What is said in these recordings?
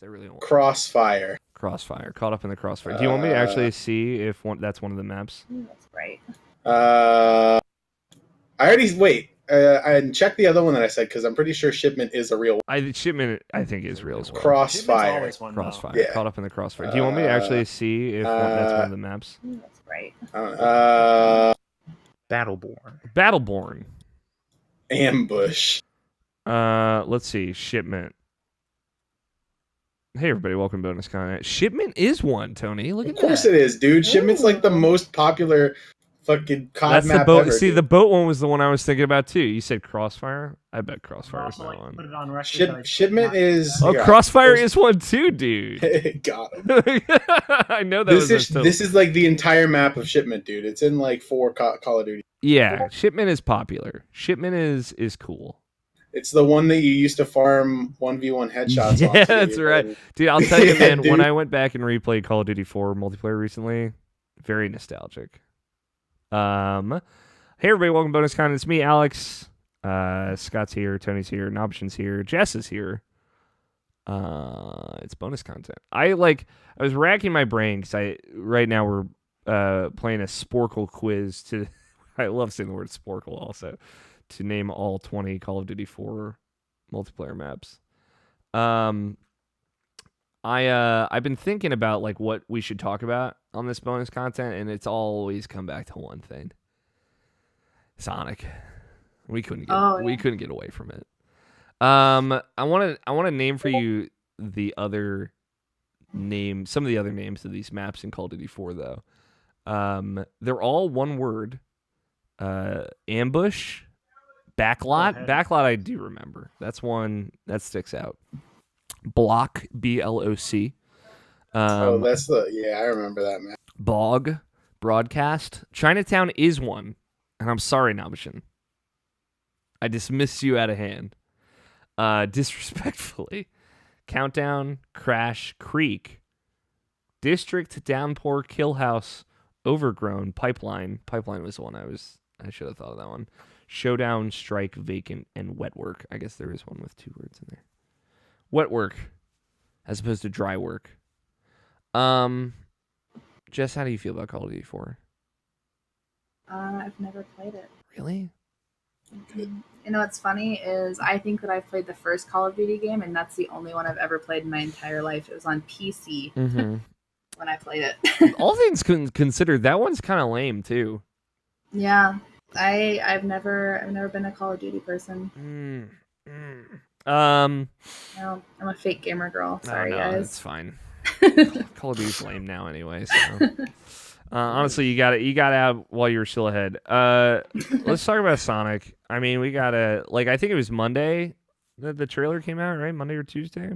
I really don't. Crossfire. Crossfire. Caught up in the crossfire. Do you want me to actually see if that's one of the maps? That's right. I already wait. And check the other one that I said because I'm pretty sure Shipment is a real one. Shipment, I think, is real as well. Crossfire. Crossfire. Yeah. Caught up in the crossfire. Do you want me to actually see if that's one of the maps? That's right. Battleborn. Ambush. Let's see. Shipment. Hey everybody, welcome to Bonus Content. Shipment is one, Tony. Look at that. Of course it is, dude. Shipment's like the most popular fucking COD That's map the boat. ever, See, dude. the boat one was the one I was thinking about too. You said Crossfire. I bet Crossfire is that Put one. it on record. Shipment is. Oh, Crossfire is one too, dude. Got him. I know that This is like the entire map of Shipment, dude. It's in like 4 Call of Duty. Yeah, Shipment is popular. Shipment is cool. It's the one that you used to farm 1v1 headshots on. Yeah, that's right. Dude, I'll tell you, man, Dude. when I went back and replayed Call of Duty 4 multiplayer recently, very nostalgic. Hey everybody, welcome to Bonus Content. It's me, Alex. Scott's here, Tony's here, Nobshin's here, Jess is here. It's bonus content. I was racking my brain because right now we're playing a Sporkle quiz to I love saying the word Sporkle also. To name all 20 Call of Duty 4 multiplayer maps. I've been thinking about like what we should talk about on this bonus content, and it's always come back to one thing. Sonic. We couldn't get away from it. I want to name for you some of the other names of these maps in Call of Duty 4 though. They're all one word. Ambush. Backlot. Backlot I do remember. That's one that sticks out. Block, BLOC. I remember that map. Bog, Broadcast. Chinatown is one. And I'm sorry, Nabishin. I dismiss you out of hand. Disrespectfully. Countdown, Crash, Creek. District, Downpour, Kill House, Overgrown, Pipeline. Pipeline was the one I should have thought of that one. Showdown, Strike, Vacant, and Wet Work. I guess there is one with 2 words in there. Wet Work, as opposed to Dry Work. Jess, how do you feel about Call of Duty 4? I've never played it. Really? You know what's funny is I think that I've played the first Call of Duty game, and that's the only one I've ever played in my entire life. It was on PC when I played it. All things considered, that one's kind of lame too. Yeah, I've never been a Call of Duty person. No, I'm a fake gamer girl. Sorry, guys. It's fine. Call of Duty's lame now anyway. So. Honestly, you got out while you were still ahead. Let's talk about Sonic. I mean, we gotta I think it was Monday that the trailer came out, right? Monday or Tuesday.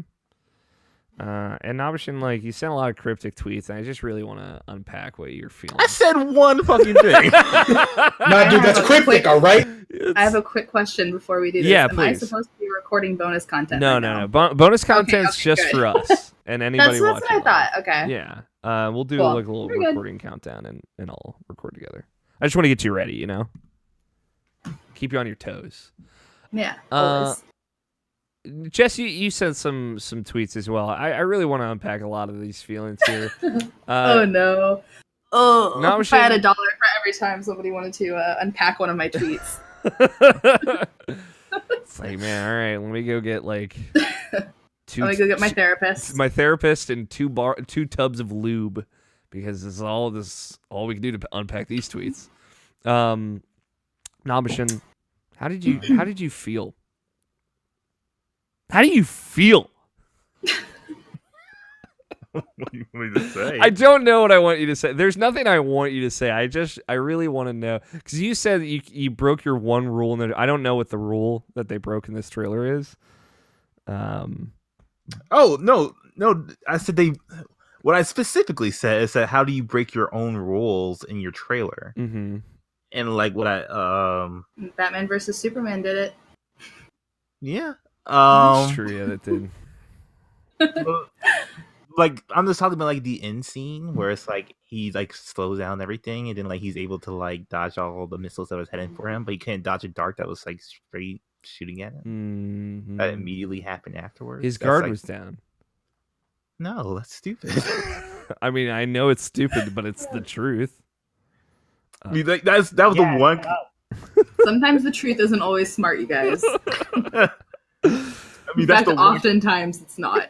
And Nabishin, you sent a lot of cryptic tweets, and I just really want to unpack what you're feeling. I said one fucking thing. Nah, dude, that's cryptic, all right? I have a quick question before we do this. Yeah, Am I please. supposed to be recording bonus content? No. Bonus content's just good. for us and anybody That's watching. what I thought. Okay. Yeah. We'll do Cool. a little We're good. recording countdown and I'll record together. I just want to get you ready, Keep you on your toes. Yeah. Always. Jess, you sent some tweets as well. I really want to unpack a lot of these feelings here. Oh no. Oh, No, if I had $1 for every time somebody wanted to unpack one of my tweets. It's man, all right, let me go get two. Let me go get my therapist. My therapist and two tubs of lube, because this is all we can do to unpack these tweets. Nabishin, how did you feel? How do you feel? What do you want me to say? I don't know what I want you to say. There's nothing I want you to say. I really want to know, because you said that you broke your one rule, and I don't know what the rule that they broke in this trailer is. Oh no! I said what I specifically said is that how do you break your own rules in your trailer? Mm-hmm. And what I Batman versus Superman did it. Yeah. That's true. Yeah, that did. I'm just talking about the end scene where it's he slows down everything, and then he's able to dodge all the missiles that was heading for him, but he couldn't dodge a dart that was straight shooting at him. Mm-hmm. That immediately happened afterwards. His guard was down. No, that's stupid. I mean, I know it's stupid, but it's the truth. I mean, that was the one. Sometimes the truth isn't always smart, you guys. I mean, In fact, oftentimes it's not.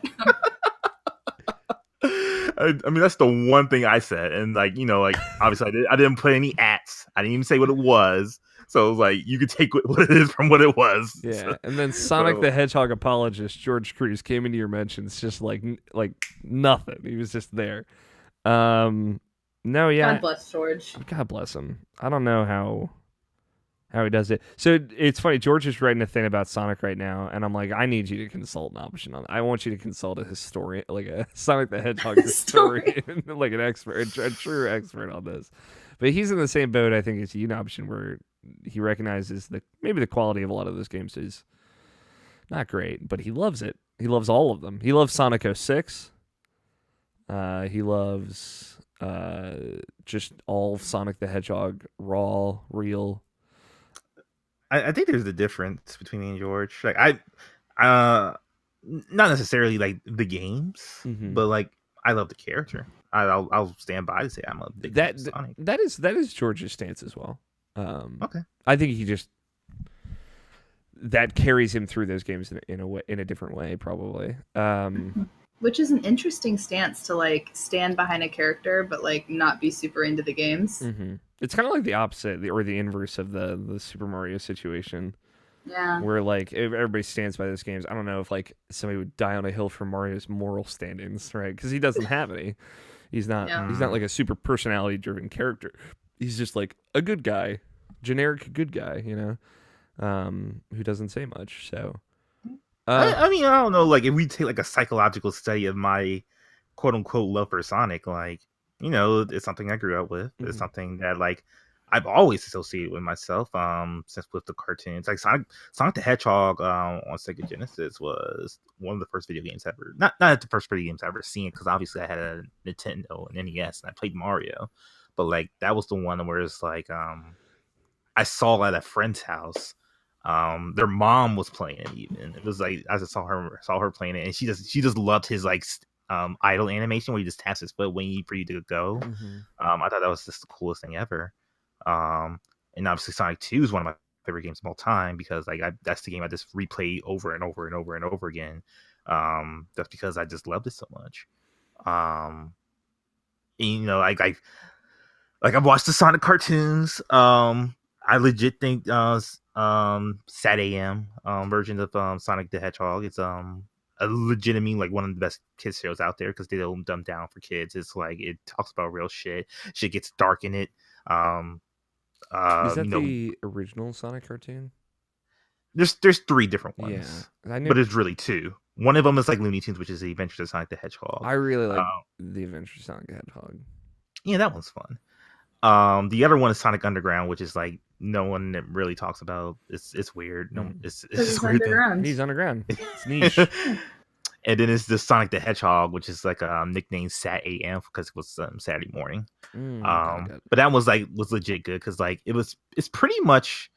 I mean, that's the one thing I said, and like, you know, like obviously I didn't put any ats. I didn't even say what it was, so it was like you could take what it is from what it was. Yeah, So, and then Sonic the Hedgehog apologist George Cruz came into your mentions just like nothing. He was just there. No, yeah. God bless George. God bless him. I don't know how he does it. So it's funny. George is writing a thing about Sonic right now, and I'm like, I need you to consult an option on it. I want you to consult a historian, like a Sonic the Hedgehog historian, like an expert, a true expert on this. But he's in the same boat, I think, as you, option where he recognizes maybe the quality of a lot of those games is not great, but he loves it. He loves all of them. He loves Sonic 06. He loves just all of Sonic the Hedgehog, raw, real. I think there's a difference between me and George. Like not necessarily like the games, but like I love the character. I'll stand by to say I'm a big fan of Sonic. That is George's stance as well. Okay, I think he just that carries him through those games in a different way, probably. Which is an interesting stance to like stand behind a character, but like not be super into the games. Mm-hmm. It's kind of like the opposite, or the inverse of the Super Mario situation. Yeah. Where like everybody stands by those games. I don't know if like somebody would die on a hill for Mario's moral standings, right? Because he doesn't have any. He's not. Yeah. He's not like a super personality-driven character. He's just like a good guy, generic good guy, who doesn't say much. So. I mean, I don't know. Like, if we take like a psychological study of my quote unquote love for Sonic, like, it's something I grew up with. It's something that like I've always associated with myself. Since with the cartoons, like Sonic the Hedgehog on Sega Genesis was one of the first video games ever. Not the first video games I ever seen, because obviously I had a Nintendo and NES and I played Mario, but like that was the one where it's like I saw at a friend's house. Their mom was playing it. Even it was like I just saw her playing it, and she just loved his like idle animation where he just taps his foot waiting for you to go. I thought that was just the coolest thing ever. And obviously Sonic 2 is one of my favorite games of all time, because like that's the game I just replay over and over and over and over again. That's because I just loved it so much. And, like I've watched the Sonic cartoons. I legit think Sat AM version of Sonic the Hedgehog. It's a legitimately like one of the best kids shows out there, because they don't dumb down for kids. It's like it talks about real shit. Shit gets dark in it. Is that the original Sonic cartoon? There's 3 different ones, but it's really 2. One of them is like Looney Tunes, which is the Adventures of Sonic the Hedgehog. I really like the Adventures of Sonic the Hedgehog. Yeah, that one's fun. The other one is Sonic Underground, which is like no one really talks about. It's weird. No, it's weird. Underground. He's underground. It's niche. And then it's the Sonic the Hedgehog, which is like nicknamed Sat AM because it was Saturday morning. But that was legit good, because like it's pretty much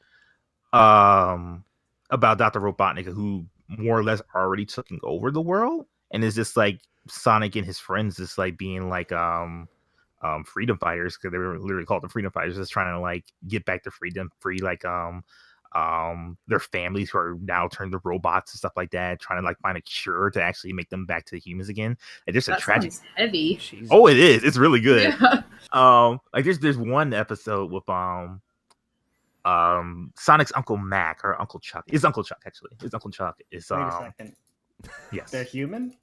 about Dr. Robotnik, who more or less already took over the world, and is just like Sonic and his friends just like being like freedom fighters, because they were literally called the freedom fighters, just trying to like get back to freedom, free like their families who are now turned to robots and stuff like that, trying to like find a cure to actually make them back to humans again. And there's a tragic heavy. Jesus. Oh, it is. It's really good. Yeah. Like there's one episode with Sonic's Uncle Mac, or Uncle Chuck. It's Uncle Chuck, actually. His Uncle Chuck is Wait a second. Yes. They're human?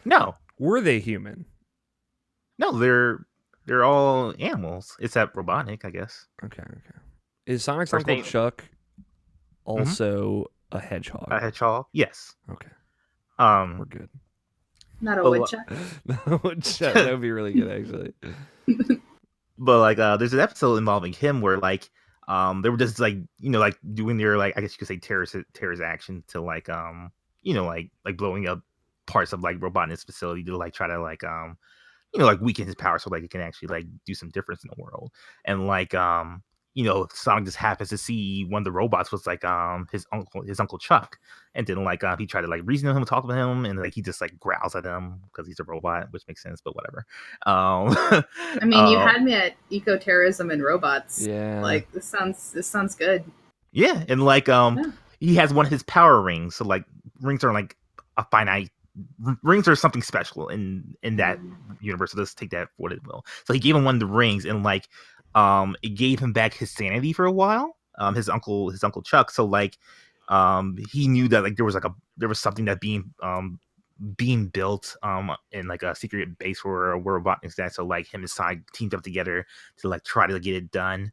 No. Were they human? No, they're all animals, except Robotnik, I guess. Okay. Is Sonic's First Uncle name. Chuck also a hedgehog? A hedgehog? Yes. Okay. We're good. Not a But- woodchuck. Woodchuck. That would be really good, actually. But like there's an episode involving him where like they were just like like doing their like, I guess you could say terrorist action to like like blowing up parts of like Robotnik's facility to like try to like like weaken his power so like it can actually like do some difference in the world. And like Sonic just happens to see one of the robots was like his uncle Chuck, and then like he tried to like reason with him, talk with him, and like he just like growls at him because he's a robot, which makes sense, but whatever. I mean, you had me at eco-terrorism and robots. Yeah, like this sounds good. Yeah, and like he has one of his power rings, so like rings are like a finite. Rings are something special in that universe. So let's take that for what it will. So he gave him one of the rings, and like it gave him back his sanity for a while. His uncle Chuck. So like he knew that like there was something that being built in like a secret base where Robotnik's at. So like him and Sonic teamed up together to like try to get it done.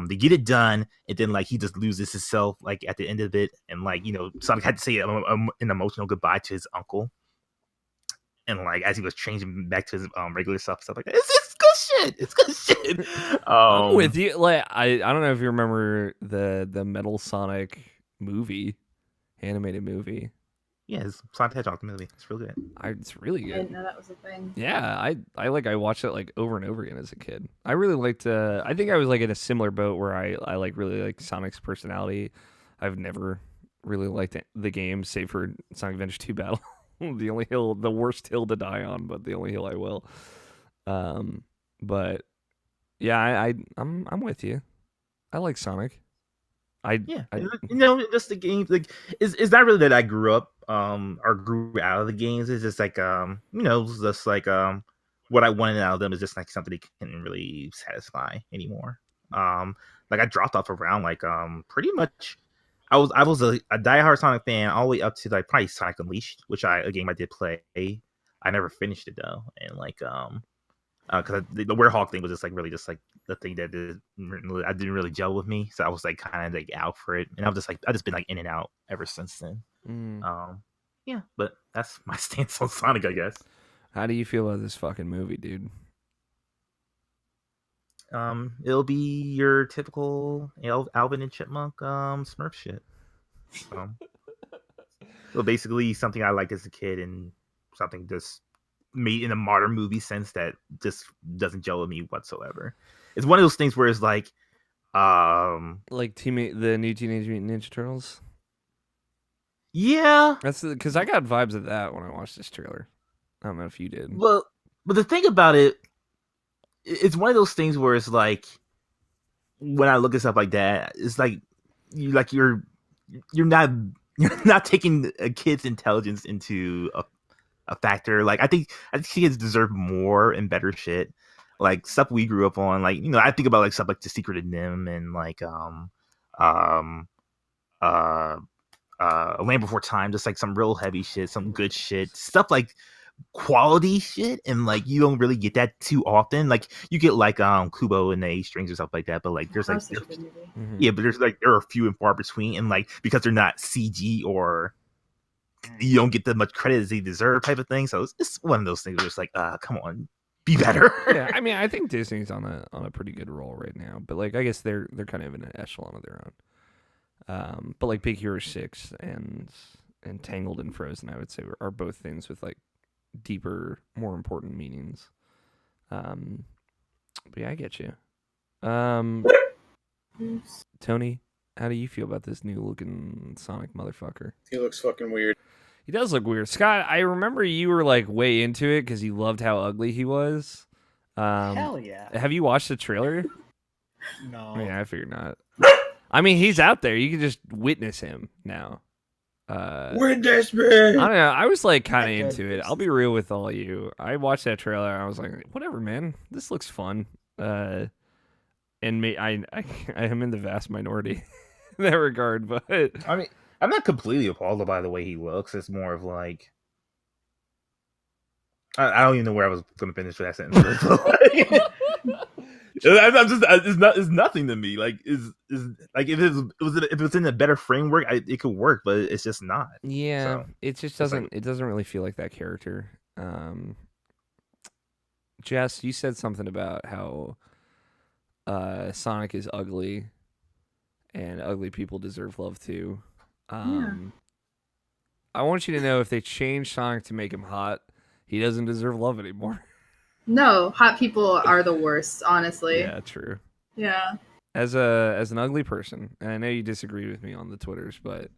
They get it done, and then like he just loses himself like at the end of it, and like Sonic had to say an emotional goodbye to his uncle, and like as he was changing back to his regular stuff like that. It's good shit. It's good shit. I'm with you. Like I don't know if you remember the Metal Sonic movie, animated movie. Yeah, it's Sonic the Hedgehog movie. It's real good. It's really good. I didn't know that was a thing. Yeah, I watched it like over and over again as a kid. I really liked. I think I was like in a similar boat where I like really like Sonic's personality. I've never really liked the game, save for Sonic Adventure 2 Battle. The worst hill to die on, but the only hill I will. But yeah, I'm with you. I like Sonic. Just the game. Like, it's not really that I grew up or grew out of the games. It's just like just like what I wanted out of them is just like something that couldn't really satisfy anymore. Like I dropped off around like pretty much. I was a diehard Sonic fan all the way up to like probably Sonic Unleashed, which a game I did play. I never finished it though, and like because the Werehog thing was just like really just like the thing that I didn't really gel with me, so I was like kind of like out for it, and I just been like in and out ever since then. Yeah, but that's my stance on Sonic, I guess. How do you feel about this fucking movie, dude? It'll be your typical Alvin and Chipmunk Smurf shit. So basically something I liked as a kid and something just made in a modern movie sense that just doesn't gel with me whatsoever. It's one of those things where it's like the new Teenage Mutant Ninja Turtles. Yeah, that's because I got vibes of that when I watched this trailer. I don't know if you did. Well, but the thing about it, it's one of those things where it's like when I look at stuff like that, it's like you're not taking a kid's intelligence into a factor. Like I think kids deserve more and better shit. Like stuff we grew up on. Like I think about like stuff like The Secret of Nim and like Land Before Time. Just like some real heavy shit, some good shit, stuff like quality shit, and like you don't really get that too often. Like you get like Kubo and the A Strings or stuff like that, but like there's like but there's like there are few and far between, and like because they're not CG or you don't get that much credit as they deserve type of thing. So it's one of those things where it's like come on, be better. Yeah, I mean I think Disney's on a pretty good roll right now, but like I guess they're kind of in an echelon of their own. But like Big Hero 6 and Tangled and Frozen, I would say are both things with like deeper, more important meanings. But yeah, I get you. Tony, how do you feel about this new looking Sonic motherfucker? He looks fucking weird. He does look weird. Scott, I remember you were like way into it because you loved how ugly he was. Hell yeah. Have you watched the trailer? No. Yeah, I figured not. I mean, he's out there. You can just witness him now. Witness me. I don't know. I was like kind of into it. I'll be real with all of you. I watched that trailer. And I was like, whatever, man. This looks fun. And I am in the vast minority in that regard. But I mean, I'm not completely appalled by the way he looks. It's more of like I don't even know where I was going to finish that sentence. It's nothing to me. Like is like if it was in a better framework, it could work, but it's just not. Yeah, so, it just doesn't. It doesn't really feel like that character. Jess, you said something about how Sonic is ugly, and ugly people deserve love too. I want you to know if they change Sonic to make him hot, he doesn't deserve love anymore. No, hot people are the worst, honestly. Yeah, true. Yeah. as an ugly person, and I know you disagree with me on the Twitters, but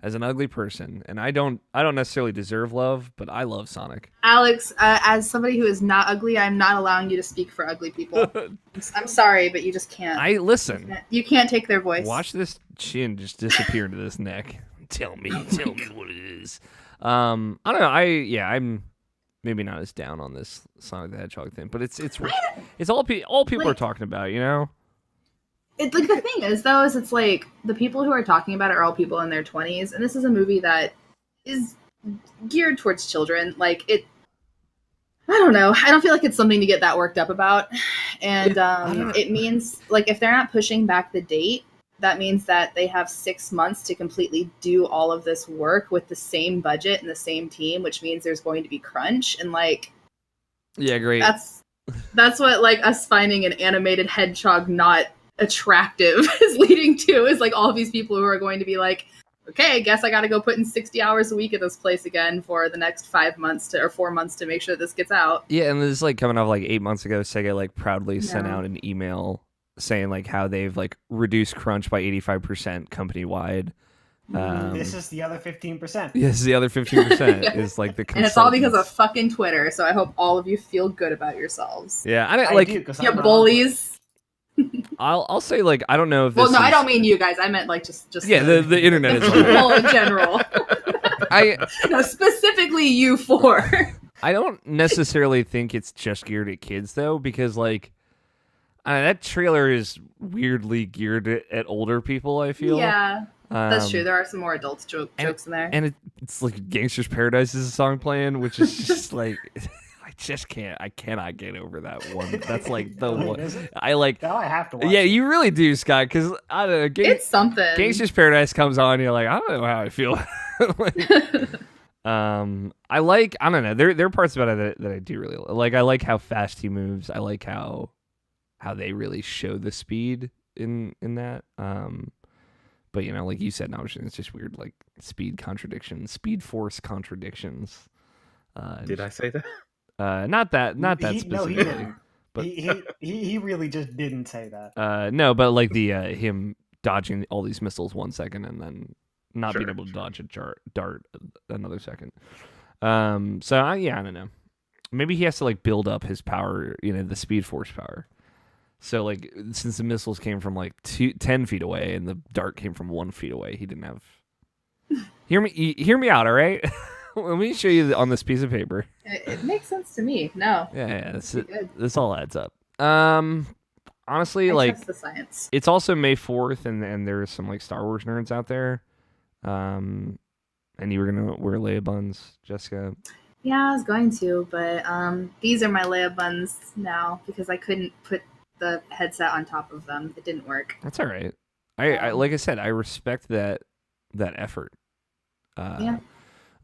as an ugly person, and I don't necessarily deserve love, but I love Sonic. Alex, as somebody who is not ugly, I'm not allowing you to speak for ugly people. I'm sorry, but you just can't. Listen. You can't take their voice. Watch this chin just disappear into this neck. Tell me what it is. I don't know. I'm maybe not as down on this Sonic the Hedgehog thing, but it's all people are talking about, you know. It's like, the thing is, though, is it's like the people who are talking about it are all people in their 20s, and this is a movie that is geared towards children. Like, I don't know. I don't feel like it's something to get that worked up about. And it means, like, if they're not pushing back the date, that means that they have 6 months to completely do all of this work with the same budget and the same team, which means there's going to be crunch. And, like, yeah, great. That's what, like, us finding an animated hedgehog not attractive is leading to, is like all of these people who are going to be like, okay, I guess I got to go put in 60 hours a week at this place again for the next 4 months to make sure this gets out. Yeah, and this is like coming off like 8 months ago. Sega like proudly sent out an email saying like how they've like reduced crunch by 85% company wide. This is the other 15%. Yes, the other 15% is like the, and it's all because of fucking Twitter. So I hope all of you feel good about yourselves. Yeah, I do, you bullies. I'll say, like, I don't know if this Well, no, I don't mean you guys. I meant, like, just yeah, the internet is people in general. No, specifically you four. I don't necessarily think it's just geared at kids, though, because, like, that trailer is weirdly geared at older people, I feel. Yeah, that's true. There are some more adult jokes in there. And it's like Gangster's Paradise is a song playing, which is just, like... I cannot get over that one. That's like the one I like. Now I have to watch Yeah, you really do, Scott, because I don't know. It's something. Gangster's Paradise comes on, and you're like, I don't know how I feel. I don't know. There are parts about it that I do really like. I like how fast he moves. I like how they really show the speed in that. But you know, like you said, it's just weird, like speed force contradictions. Did I say that? Not that specifically. No, he didn't. But he really just didn't say that. No, but like the him dodging all these missiles 1 second and then not being able to dodge a dart another second. So I don't know. Maybe he has to like build up his power, the speed force power. So like since the missiles came from like 10 feet away and the dart came from 1 feet away, he didn't have. Hear me out, all right? Let me show you on this piece of paper. It makes sense to me. No. Yeah, this all adds up. Honestly, I trust the science. It's also May 4th, and there's some like Star Wars nerds out there. And you were gonna wear Leia buns, Jessica. Yeah, I was going to, but these are my Leia buns now because I couldn't put the headset on top of them. It didn't work. That's all right. I like I said, I respect that effort. Yeah.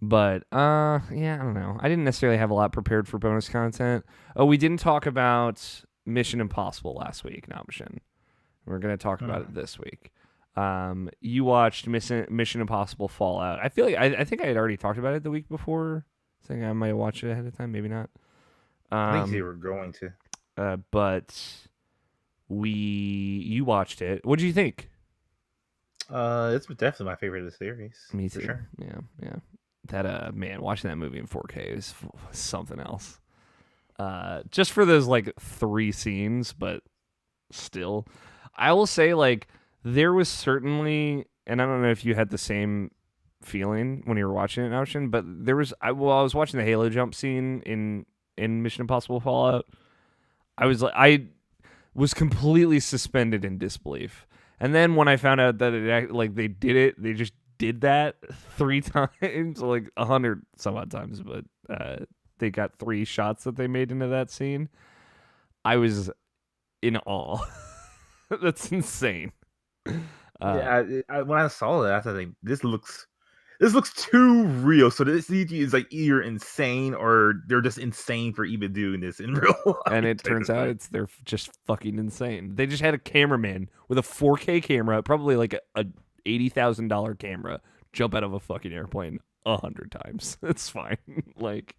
But, I don't know. I didn't necessarily have a lot prepared for bonus content. Oh, we didn't talk about Mission Impossible last week, Mission. We're going to talk about it this week. You watched Mission Impossible Fallout. I feel like I think I had already talked about it the week before. I think I might have watched it ahead of time. Maybe not. I think you were going to. But you watched it. What did you think? It's definitely my favorite of the series. Me too. For sure. Yeah. That man, watching that movie in 4K is something else. Just for those like 3 scenes, but still, I will say like there was certainly, and I don't know if you had the same feeling when you were watching it, Ocean, but there was. I was watching the Halo jump scene in Mission Impossible Fallout. I was completely suspended in disbelief, and then when I found out that they did it, they just did that 3 times, like 100 some odd times, but they got 3 shots that they made into that scene. I was in awe. That's insane. When I saw that, I thought like, this looks too real. So this CG is like either insane or they're just insane for even doing this in real life. And it turns out they're just fucking insane. They just had a cameraman with a 4K camera, probably like a $80,000 camera, jump out of a fucking airplane 100 times. It's fine. Like,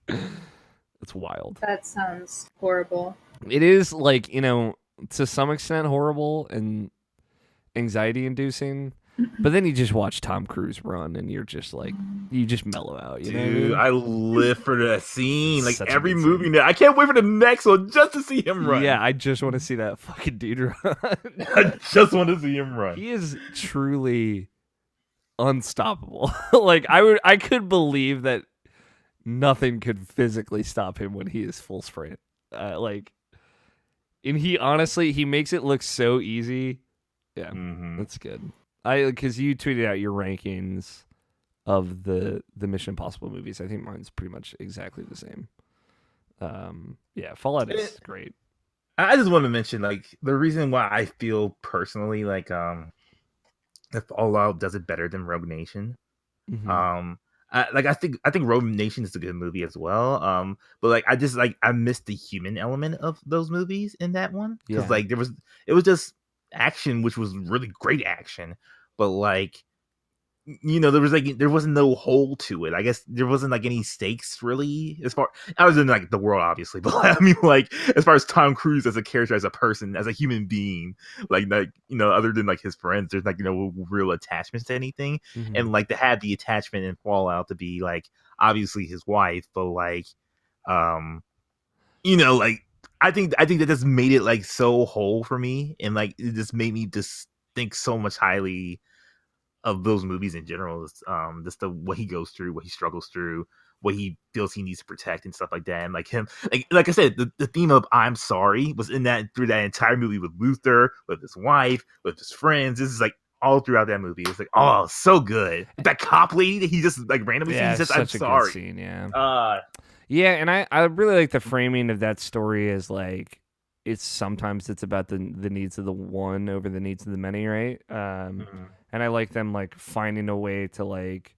it's wild. That sounds horrible. It is like, to some extent horrible, and anxiety inducing. But then you just watch Tom Cruise run, and you're just like, you just mellow out. You know what I mean? I live for that scene. Like Such a every good movie scene. now. I can't wait for the next one just to see him run. Yeah, I just want to see that fucking dude run. I just want to see him run. He is truly unstoppable. Like I could believe that nothing could physically stop him when he is full sprint. And he honestly, he makes it look so easy. Yeah, that's good. Because you tweeted out your rankings of the Mission Impossible movies. I think mine's pretty much exactly the same. Yeah, Fallout is great. I just want to mention like the reason why I feel personally like that Fallout does it better than Rogue Nation. Mm-hmm. I think Rogue Nation is a good movie as well. But like I missed the human element of those movies in that one because like it was just action, which was really great action, but like there wasn't no hole to it. I guess there wasn't like any stakes really as far other than like the world obviously, but I mean like as far as Tom Cruise as a character, as a person, as a human being, like other than like his friends, there's like no real attachments to anything. And like to have the attachment in Fallout to be like obviously his wife, but like like I think that just made it like so whole for me, and like it just made me just think so much highly of those movies in general. Just what he goes through, what he struggles through, what he feels he needs to protect and stuff like that. And like him, like I said, the theme of I'm sorry was in that through that entire movie with Luther, with his wife, with his friends. This is like all throughout that movie. It's like, oh, so good. That cop lady that he just like randomly he says, I'm sorry. Good scene, yeah. Yeah, and I really like the framing of that story as like sometimes it's about the needs of the one over the needs of the many, right? And I like them like finding a way to like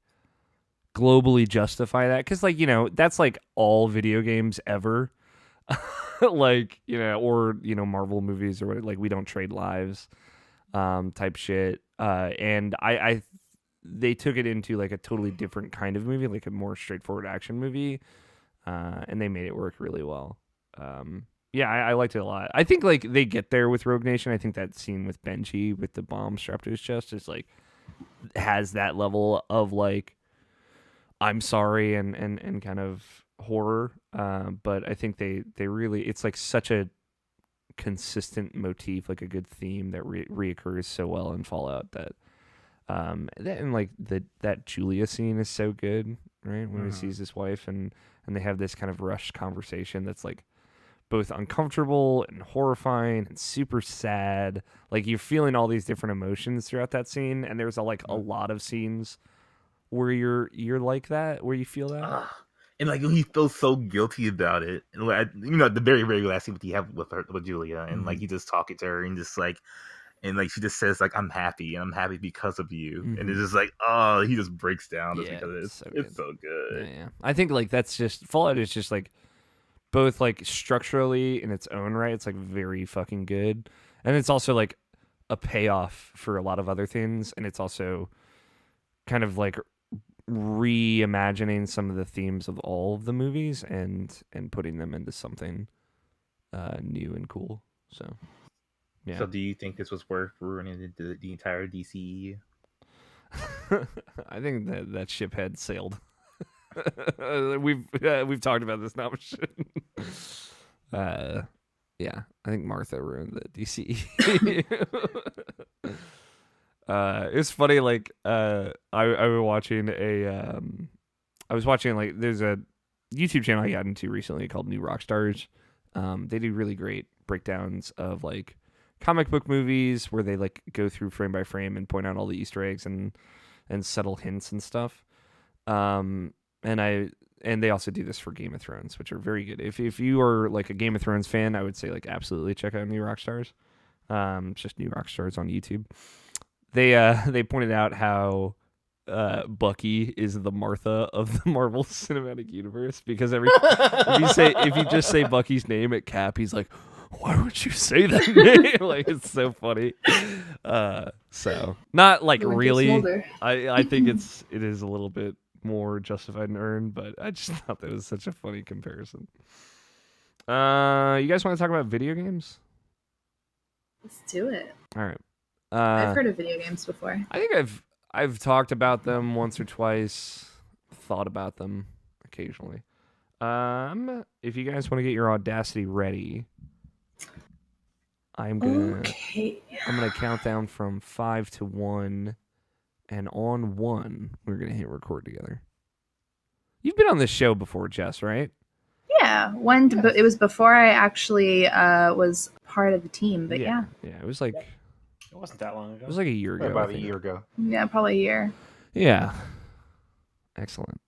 globally justify that because like that's like all video games ever, like or Marvel movies or what, like we don't trade lives, type shit. And they took it into like a totally different kind of movie, like a more straightforward action movie. And they made it work really well. Yeah, I liked it a lot. I think like they get there with Rogue Nation. I think that scene with Benji with the bomb strapped to his chest is like has that level of like I'm sorry and kind of horror. But I think they really, it's like such a consistent motif, like a good theme that reoccurs so well in Fallout that and like that Julia scene is so good, right? When he sees his wife and they have this kind of rushed conversation that's like both uncomfortable and horrifying and super sad. Like you're feeling all these different emotions throughout that scene, and there's a lot of scenes where you're like that, where you feel that. And like he feels so guilty about it. And like, the very, very last scene he have with Julia, and like he just talking to her and just like, and like she just says like I'm happy because of you, and it's just like he just breaks down just because it's so good. Yeah. I think like that's just Fallout is just like both like structurally in its own right, it's like very fucking good, and it's also like a payoff for a lot of other things, and it's also kind of like reimagining some of the themes of all of the movies and putting them into something new and cool. So yeah. So do you think this was worth ruining the entire DCEU? I think that ship had sailed. We've talked about this now. Yeah, I think Martha ruined the DCEU. It's funny, like I was watching like there's a YouTube channel I got into recently called New Rockstars. They do really great breakdowns of like comic book movies where they like go through frame by frame and point out all the Easter eggs and subtle hints and stuff. And they also do this for Game of Thrones, which are very good. If you are like a Game of Thrones fan, I would say like absolutely check out New Rockstars. It's just New Rockstars on YouTube. They pointed out how Bucky is the Martha of the Marvel Cinematic Universe because if you just say Bucky's name at Cap, he's like, why would you say that name? Like it's so funny. So not like really. I think it is a little bit more justified and earned, but I just thought that was such a funny comparison. You guys want to talk about video games? Let's do it. All right. I've heard of video games before. I think I've talked about them once or twice, thought about them occasionally. If you guys want to get your Audacity ready, I'm gonna count down from 5 to 1, and on 1 we're gonna hit record together. You've been on this show before, Jess, right? Yeah, it was before I actually was part of the team, but yeah. Yeah, it was like It wasn't that long ago. it was like a year ago. About a year ago. Yeah, probably a year. Yeah. Excellent.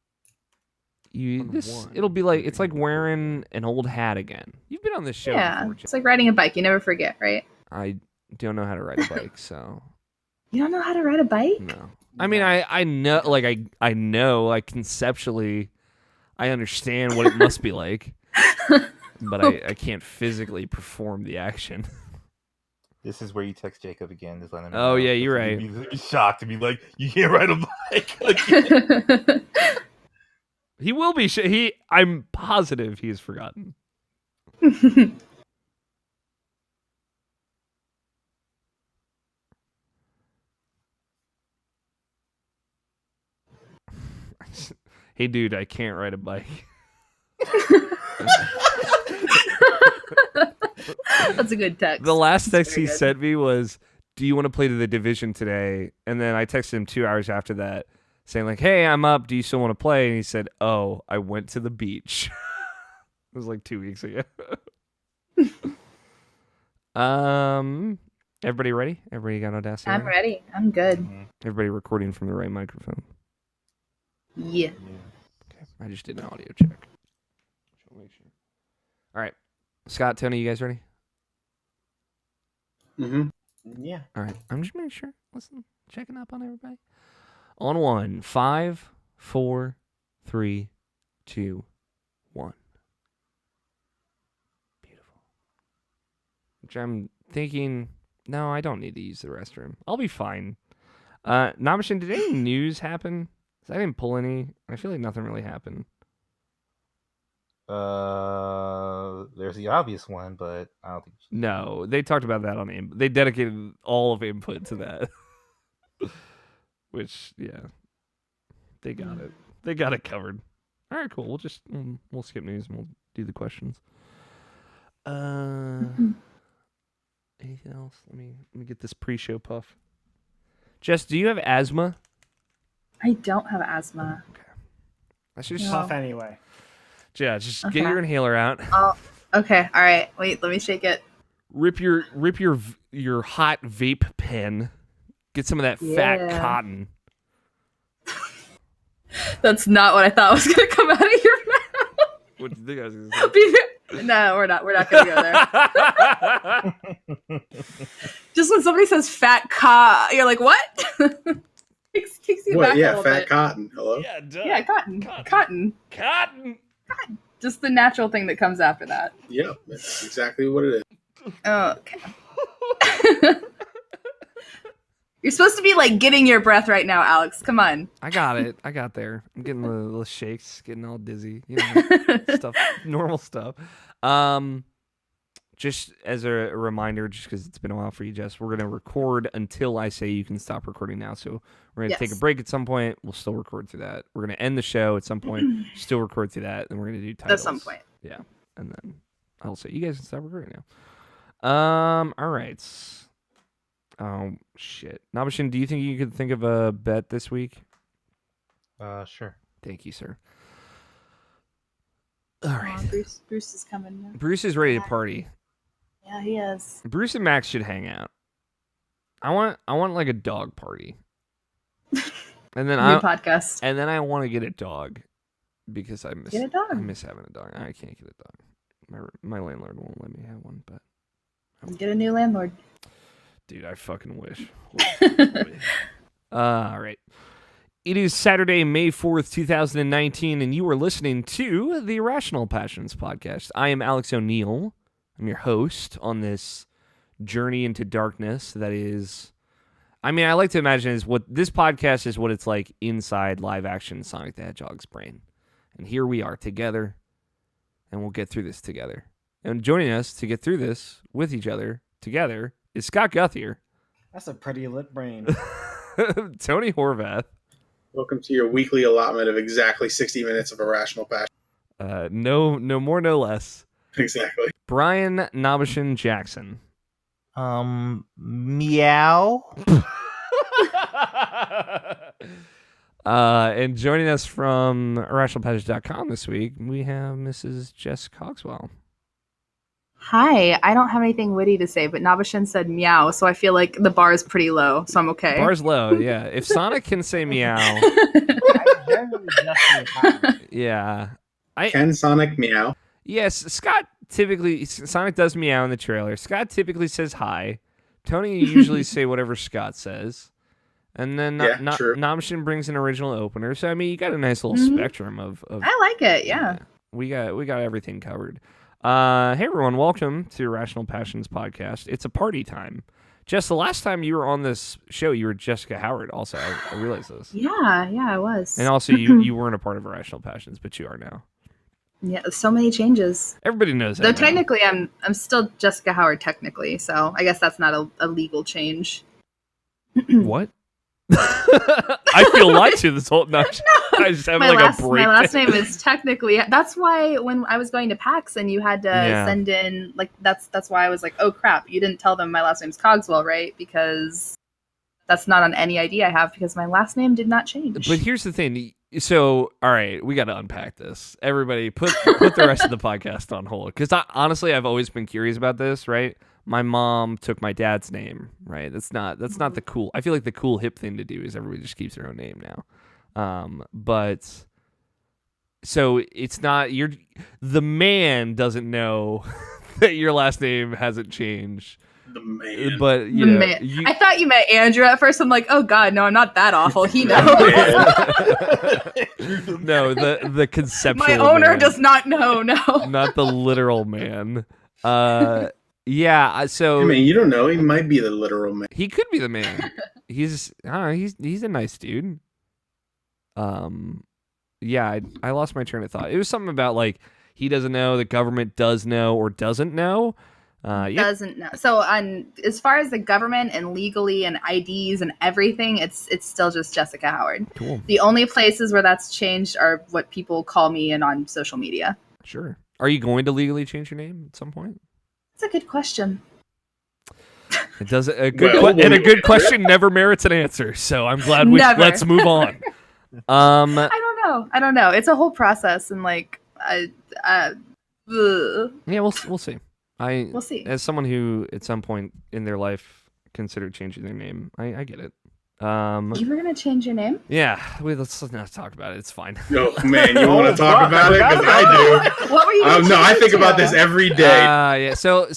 It'll be like it's like wearing an old hat again. You've been on this show before, it's like riding a bike. You never forget, right? I don't know how to ride a bike, so You don't know how to ride a bike? no. I mean, I know, like I know, like conceptually, I understand what it must be like, but I can't physically perform the action. This is where you text Jacob again. Just let him Oh, know. yeah, you're right. He'd be shocked to be like, you can't ride a bike again. He will be. I'm positive he has forgotten. Hey, dude, I can't ride a bike. That's a good text. The last text very he good. sent me was, "Do you want to play to the division today?" And then I texted him 2 hours after that, saying like, "Hey, I'm up. Do you still want to play?" And he said, "Oh, I went to the beach." It was like 2 weeks ago. Everybody ready? Everybody got Audacity? I'm ready. I'm good. Everybody recording from the right microphone. Yeah. Okay, I just did an audio check. Make sure. All right, Scott, Tony, you guys ready? Mm-hmm. Yeah. All right, I'm just making sure. Listen, checking up on everybody. On 1, 5, 4, 3, 2, 1. Beautiful. Which I'm thinking, no, I don't need to use the restroom. I'll be fine. Namashin, did any news happen? 'Cause I didn't pull any. I feel like nothing really happened. There's the obvious one, but I don't think. No, they talked about that on they dedicated all of input to that. Which, yeah, they got it. They got it covered. All right, cool. We'll skip news and we'll do the questions. Anything else? Let me get this pre-show puff. Jess, do you have asthma? I don't have asthma. I should just No. Tough anyway. Yeah, just Okay. get your inhaler out. Oh, okay. All right. Wait, let me shake it. Rip your hot vape pen. Get some of that fat Yeah. cotton. That's not what I thought was going to come out of your mouth. What do you think I was gonna say? No, we're not. We're not going to go there. Just when somebody says fat you're like, what? Takes you What? back a Yeah, little fat bit. cotton. Hello. Yeah, duh. Yeah, cotton. Cotton. Cotton. Cotton. Just the natural thing that comes after that. Yep, that's exactly what it is. Oh, okay. You're supposed to be like getting your breath right now, Alex. Come on. I got it. I got there. I'm getting the little shakes, getting all dizzy. You know, stuff, normal stuff. Just as a reminder, just because it's been a while for you, Jess, we're going to record until I say you can stop recording now. So we're going to take a Yes. break at some point. We'll still record through that. We're going to end the show at some point, still record through that. Then we're going to do titles. At some point. Yeah. And then I'll say, you guys can stop recording now. All right. Oh, shit. Namashin, do you think you could think of a bet this week? Sure. Thank you, sir. All Come right. on, Bruce is coming now. Bruce is ready to party. Yeah, he is. Bruce and Max should hang out. I want like a dog party. And then New podcast. and then I want to get a dog because I miss Get a dog. I miss having a dog. I can't get a dog. My landlord won't let me have one, but Get a new landlord. dude, I fucking wish. All right. It is Saturday, May 4th, 2019, and you are listening to the Irrational Passions podcast. I am Alex O'Neill. I'm your host on this journey into darkness that is... I mean, I like to imagine is what this podcast is what it's like inside live-action Sonic the Hedgehog's brain. And here we are together, and we'll get through this together. And joining us to get through this with each other together is Scott Guthier. That's a pretty lit brain. Tony Horvath. Welcome to your weekly allotment of exactly 60 minutes of irrational passion. No more, no less. Exactly. Brian Nabishin Jackson. Meow. And joining us from irrationalpassage.com this week, we have Mrs. Jess Cogswell. Hi, I don't have anything witty to say, but Nabishin said meow, so I feel like the bar is pretty low, so I'm okay. Bar's low, yeah. If Sonic can say meow, yeah. Can Sonic meow? Yes, Sonic does meow in the trailer. Scott typically says hi. Tony usually say whatever Scott says. And then Nabishin brings an original opener. So, I mean, you got a nice little spectrum of I like it, yeah. We got everything covered. Hey, everyone. Welcome to Irrational Passions Podcast. It's a party time. Jess, the last time you were on this show, you were Jessica Howard also. I realized this. Yeah, I was. And also, you weren't a part of Irrational Passions, but you are now. Yeah, so many changes. Everybody knows that. Though now. technically, I'm still Jessica Howard technically, so I guess that's not a legal change. What? I feel lied to this whole night. I just have a break. My last name is technically. That's why when I was going to PAX and you had to send in that's why I was like, oh crap, you didn't tell them my last name's Cogswell, right? Because that's not on any ID I have because my last name did not change. But here's the thing. So, all right, we got to unpack this. Everybody, put the rest of the podcast on hold because honestly, I've always been curious about this. Right, my mom took my dad's name. Right, that's not the cool. I feel like the cool hip thing to do is everybody just keeps their own name now. But so it's not the man doesn't know that your last name hasn't changed. The man. But you know, I thought you meant Andrew at first. I'm like, oh god, no, I'm not that awful. He knows. No, the conceptual. My owner man. does not know. No, Not the literal man. Yeah. So I mean, you don't know. He might be the literal man. he could be the man. He's a nice dude. Yeah, I lost my train of thought. It was something about like he doesn't know, the government does know or doesn't know. doesn't know. So on as far as the government and legally and IDs and everything, it's still just Jessica Howard. Cool. The only places where that's changed are what people call me and on social media. Sure. Are you going to legally change your name at some point? That's a good question. It does a good question never merits an answer. So I'm glad let's move on. I don't know. It's a whole process and like yeah, we'll see. We'll see. As someone who at some point in their life considered changing their name, I get it. You were gonna change your name? Yeah, let's not talk about it. It's fine. Oh man, you want to talk about it? Because I do. What were you? No, I think about this every day. Yeah. So,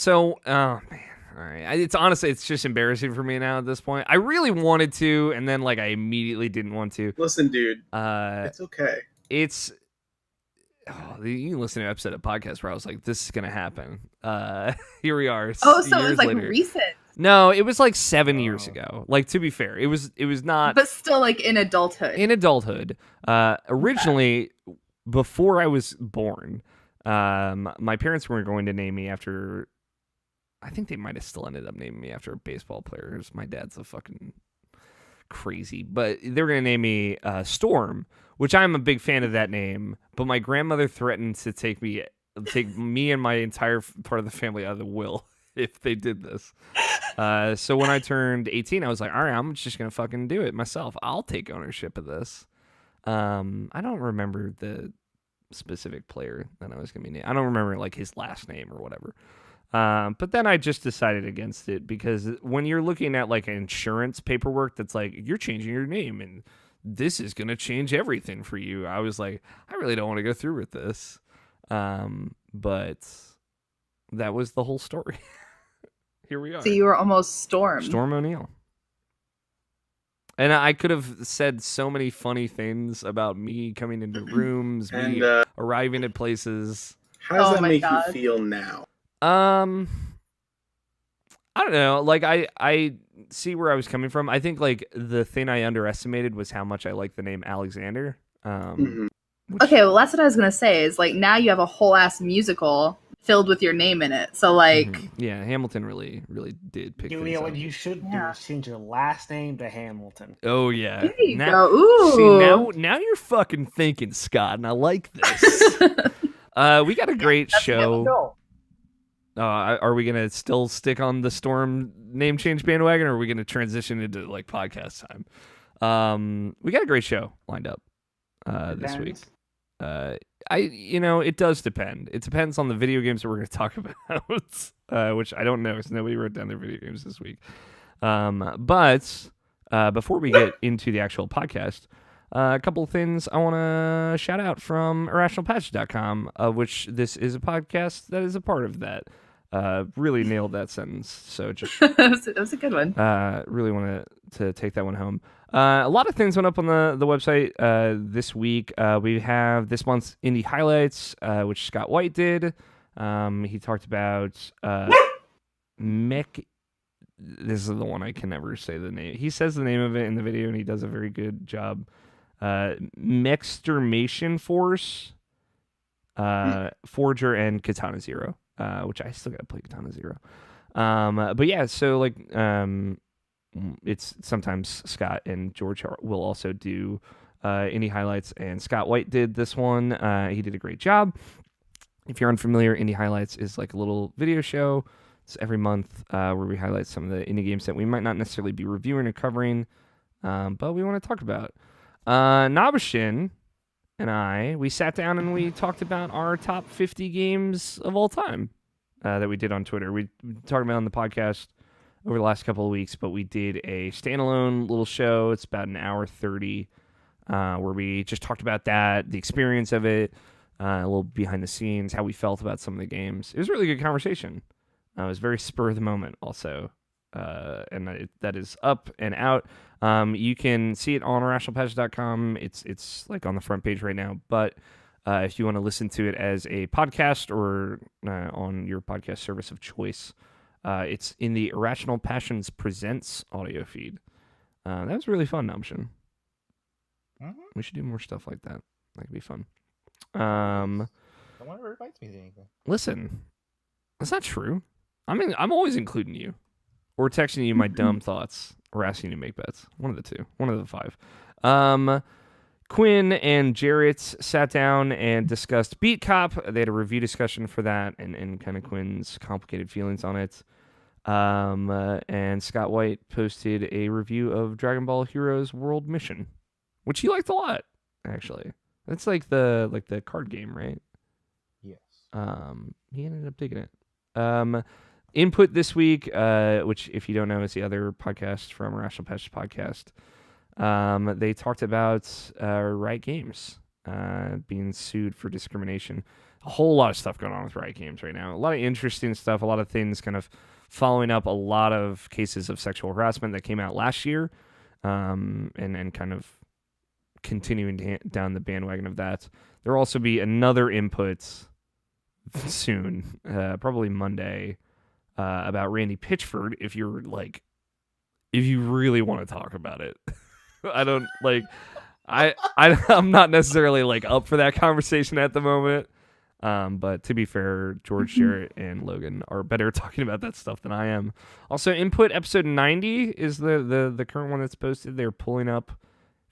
oh man. All right. It's honestly, it's just embarrassing for me now at this point. I really wanted to, and then like I immediately didn't want to. Listen, dude. It's okay. It's. Oh, you can listen to an episode of podcast where I was like, "This is gonna happen." Here we are. Oh, so it was like later. recent. No, it was like 7 years ago. Like, to be fair, it was not. But still, like in adulthood. In adulthood, originally, before I was born, my parents were going to name me after. I think they might have still ended up naming me after a baseball player. My dad's a fucking crazy, but they were going to name me Storm, which I'm a big fan of that name. But my grandmother threatened to take me and my entire part of the family out of the will if they did this. So when I turned 18, I was like, all right, I'm just going to fucking do it myself. I'll take ownership of this. I don't remember the specific player that I was going to be named. I don't remember like his last name or whatever. But then I just decided against it because when you're looking at like insurance paperwork that's like, you're changing your name and this is going to change everything for you. I was like, I really don't want to go through with this. But that was the whole story. Here we are. So you were almost Storm. Storm O'Neill. And I could have said so many funny things about me coming into rooms, me arriving at places. How does that make you feel now? I don't know. Like I see where I was coming from. I think like the thing I underestimated was how much I like the name Alexander. Okay, well that's what I was gonna say. Is like now you have a whole ass musical filled with your name in it. So like, yeah, Hamilton really did pick things what up. you should do is change your last name to Hamilton. Oh yeah, there you go. Ooh. See, now you're fucking thinking, Scott, and I like this. We got a great show. Are we gonna still stick on the Storm name change bandwagon, or are we gonna transition into like podcast time? We got a great show lined up this week. It does depend. It depends on the video games that we're going to talk about, which I don't know because nobody wrote down their video games this week. But before we get into the actual podcast, a couple of things I want to shout out from irrationalpatch.com, of which this is a podcast that is a part of that. Really nailed that sentence. So just that was a good one. Really wanted to take that one home. A lot of things went up on the website this week. We have this month's indie highlights, which Scott White did. He talked about Mech. This is the one I can never say the name. He says the name of it in the video, and he does a very good job. Mextermation Force, Forger, and Katana Zero. Which I still gotta play Katana Zero. But yeah, so like it's sometimes Scott and George will also do indie highlights, and Scott White did this one. He did a great job. If you're unfamiliar, Indie Highlights is like a little video show. It's every month where we highlight some of the indie games that we might not necessarily be reviewing or covering, but we want to talk about. Nabashin and we sat down and we talked about our top 50 games of all time that we did on Twitter. We talked about it on the podcast over the last couple of weeks, but we did a standalone little show. It's about an hour 30 where we just talked about that, the experience of it, a little behind the scenes, how we felt about some of the games. It was a really good conversation. It was very spur of the moment also. And that is up and out. You can see it on irrationalpatch.com. It's like on the front page right now. But if you want to listen to it as a podcast or on your podcast service of choice, it's in the Irrational Passions Presents audio feed. That was really fun, Namshin. Mm-hmm. We should do more stuff like that. That could be fun. No one ever invites me to anything. Listen, that's not true. I mean, I'm always including you. Or texting you my dumb thoughts, or asking you to make bets. One of the two. One of the five. Quinn and Jarrett sat down and discussed Beat Cop. They had a review discussion for that and kind of Quinn's complicated feelings on it. And Scott White posted a review of Dragon Ball Heroes World Mission, which he liked a lot, actually. That's like the card game, right? Yes. He ended up digging it. Input this week, which if you don't know is the other podcast from Irrational Patches podcast. They talked about Riot Games being sued for discrimination. A whole lot of stuff going on with Riot Games right now. A lot of interesting stuff. A lot of things kind of following up a lot of cases of sexual harassment that came out last year, and kind of continuing down the bandwagon of that. There will also be another input soon, probably Monday, about Randy Pitchford. If you really want to talk about it. I'm not necessarily like up for that conversation at the moment. But to be fair, George, Jarrett, and Logan are better talking about that stuff than I am. Also, input episode 90 is the current one that's posted. They're pulling up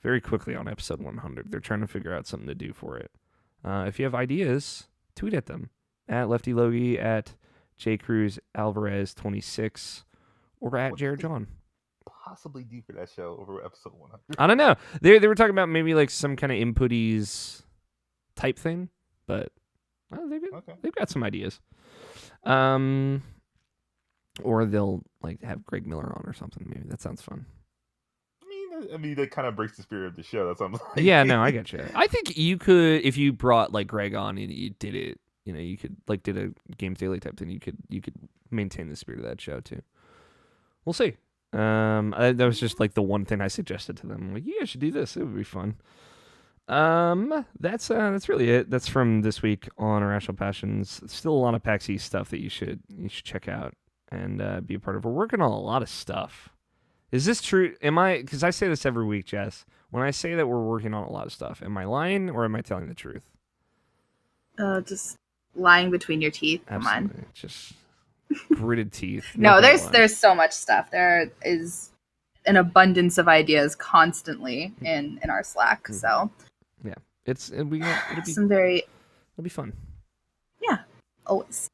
very quickly on episode 100. They're trying to figure out something to do for it. If you have ideas, tweet at them at Lefty Logie, at J Cruz Alvarez 26, or at Jared John. Possibly do for that show over episode 100. I don't know. They were talking about maybe like some kind of inputties type thing, but they've got some ideas. Or they'll like have Greg Miller on or something. Maybe that sounds fun. I mean that kind of breaks the spirit of the show. That's what I'm like. Yeah, no, I get you. I think you could, if you brought like Greg on and you did it, you could like did a Games Daily type thing. You could maintain the spirit of that show too. We'll see. That was just like the one thing I suggested to them. Like, you should do this. It would be fun. That's really it. That's from this week on Irrational Passions. Still a lot of PAX East stuff that you should check out and be a part of. We're working on a lot of stuff. Is this true? Because I say this every week, Jess. When I say that we're working on a lot of stuff, am I lying or am I telling the truth? Just lying between your teeth. Come Absolutely. on. Just gritted teeth. No, Nothing there's so much stuff. There is an abundance of ideas constantly in our Slack. So yeah, it'll be it'll be fun. Yeah, always.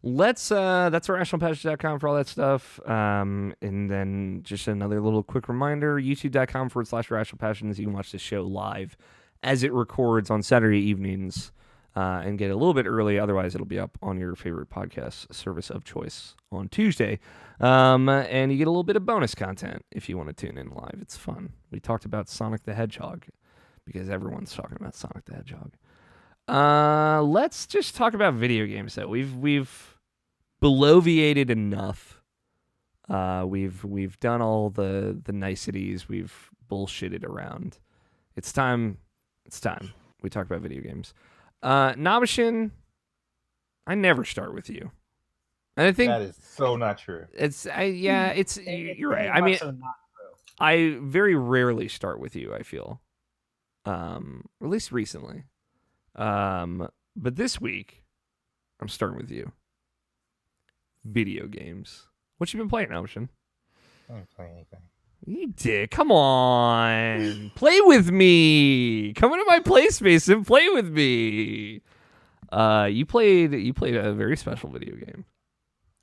Let's that's irrationalpassage.com for all that stuff. And then just another little quick reminder, youtube.com/irrationalpassions. You can watch the show live as it records on Saturday evenings and get a little bit early. Otherwise, it'll be up on your favorite podcast service of choice on Tuesday. And you get a little bit of bonus content if you want to tune in live. It's fun. We talked about Sonic the Hedgehog because everyone's talking about Sonic the Hedgehog. Let's just talk about video games though. We've bloviated enough. We've done all the niceties. We've bullshitted around. It's time. We talk about video games. Nabishin, I never start with you. And I think that is so not true. You're right. I mean, I very rarely start with you, I feel. At least recently. But this week, I'm starting with you. Video games. What you been playing, Nabishin? I don't play anything. You did. Come on. Play with me. Come into my play space and play with me. You played a very special video game.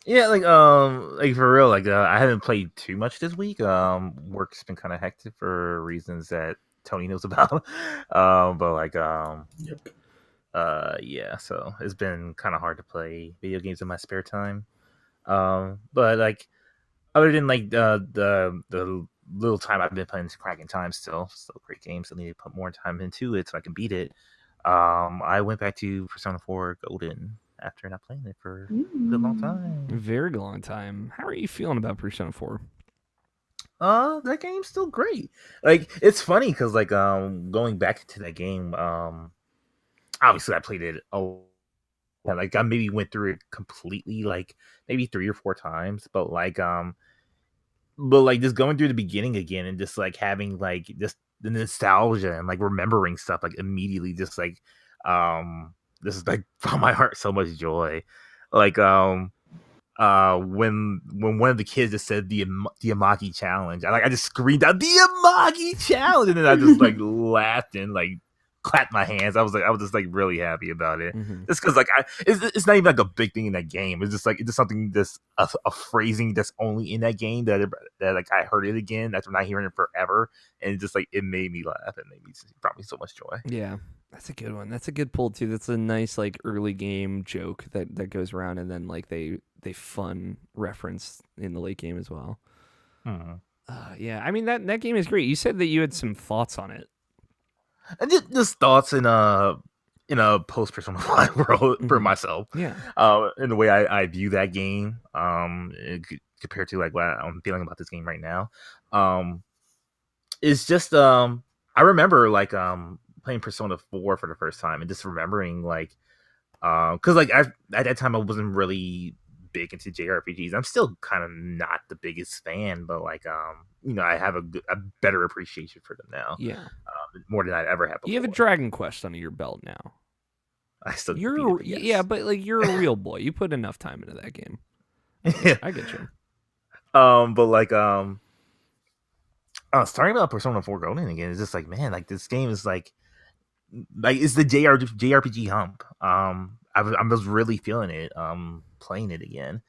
Yeah, like for real, I haven't played too much this week. Work's been kind of hectic for reasons that Tony knows about. Yeah, so it's been kind of hard to play video games in my spare time. But like other than like the little time I've been playing Cracking Time, still great games. I need to put more time into it so I can beat it. I went back to Persona 4 Golden after not playing it for a good long time. Very long time. How are you feeling about Persona 4? That game's still great. Like, it's funny because like going back to that game, obviously I played it like I maybe went through it completely like maybe 3 or 4 times, but just going through the beginning again and just like having like just the nostalgia and like remembering stuff like immediately just like this is like brought my heart so much joy. Like when one of the kids just said the Amagi challenge, I just screamed out the Amagi challenge, and then I just like laughed and like clapped my hands. I was just like really happy about it. Mm-hmm. Just because like it's not even like a big thing in that game. It's just like it's something that's a phrasing that's only in that game that like I heard it again after not hearing it forever, and just like it made me laugh. It brought me so much joy. Yeah, that's a good one. That's a good pull too. That's a nice like early game joke that goes around, and then like they fun reference in the late game as well. Yeah, I mean that game is great. You said that you had some thoughts on it. And just thoughts in a post Persona 5 world for myself. Yeah. In the way I view that game, compared to like what I'm feeling about this game right now. It's just I remember like playing Persona 4 for the first time and just remembering like because like at that time I wasn't really big into JRPGs. I'm still kind of not the biggest fan, but like I have a better appreciation for them now. Yeah, more than I'd ever had before. You have a Dragon Quest under your belt now. I still yes. Yeah, but like you're a real boy. You put enough time into that game. I get you. But like starting about Persona 4 Golden again, it's just like, man, like this game is like it's the JRPG hump. I was really feeling it playing it again.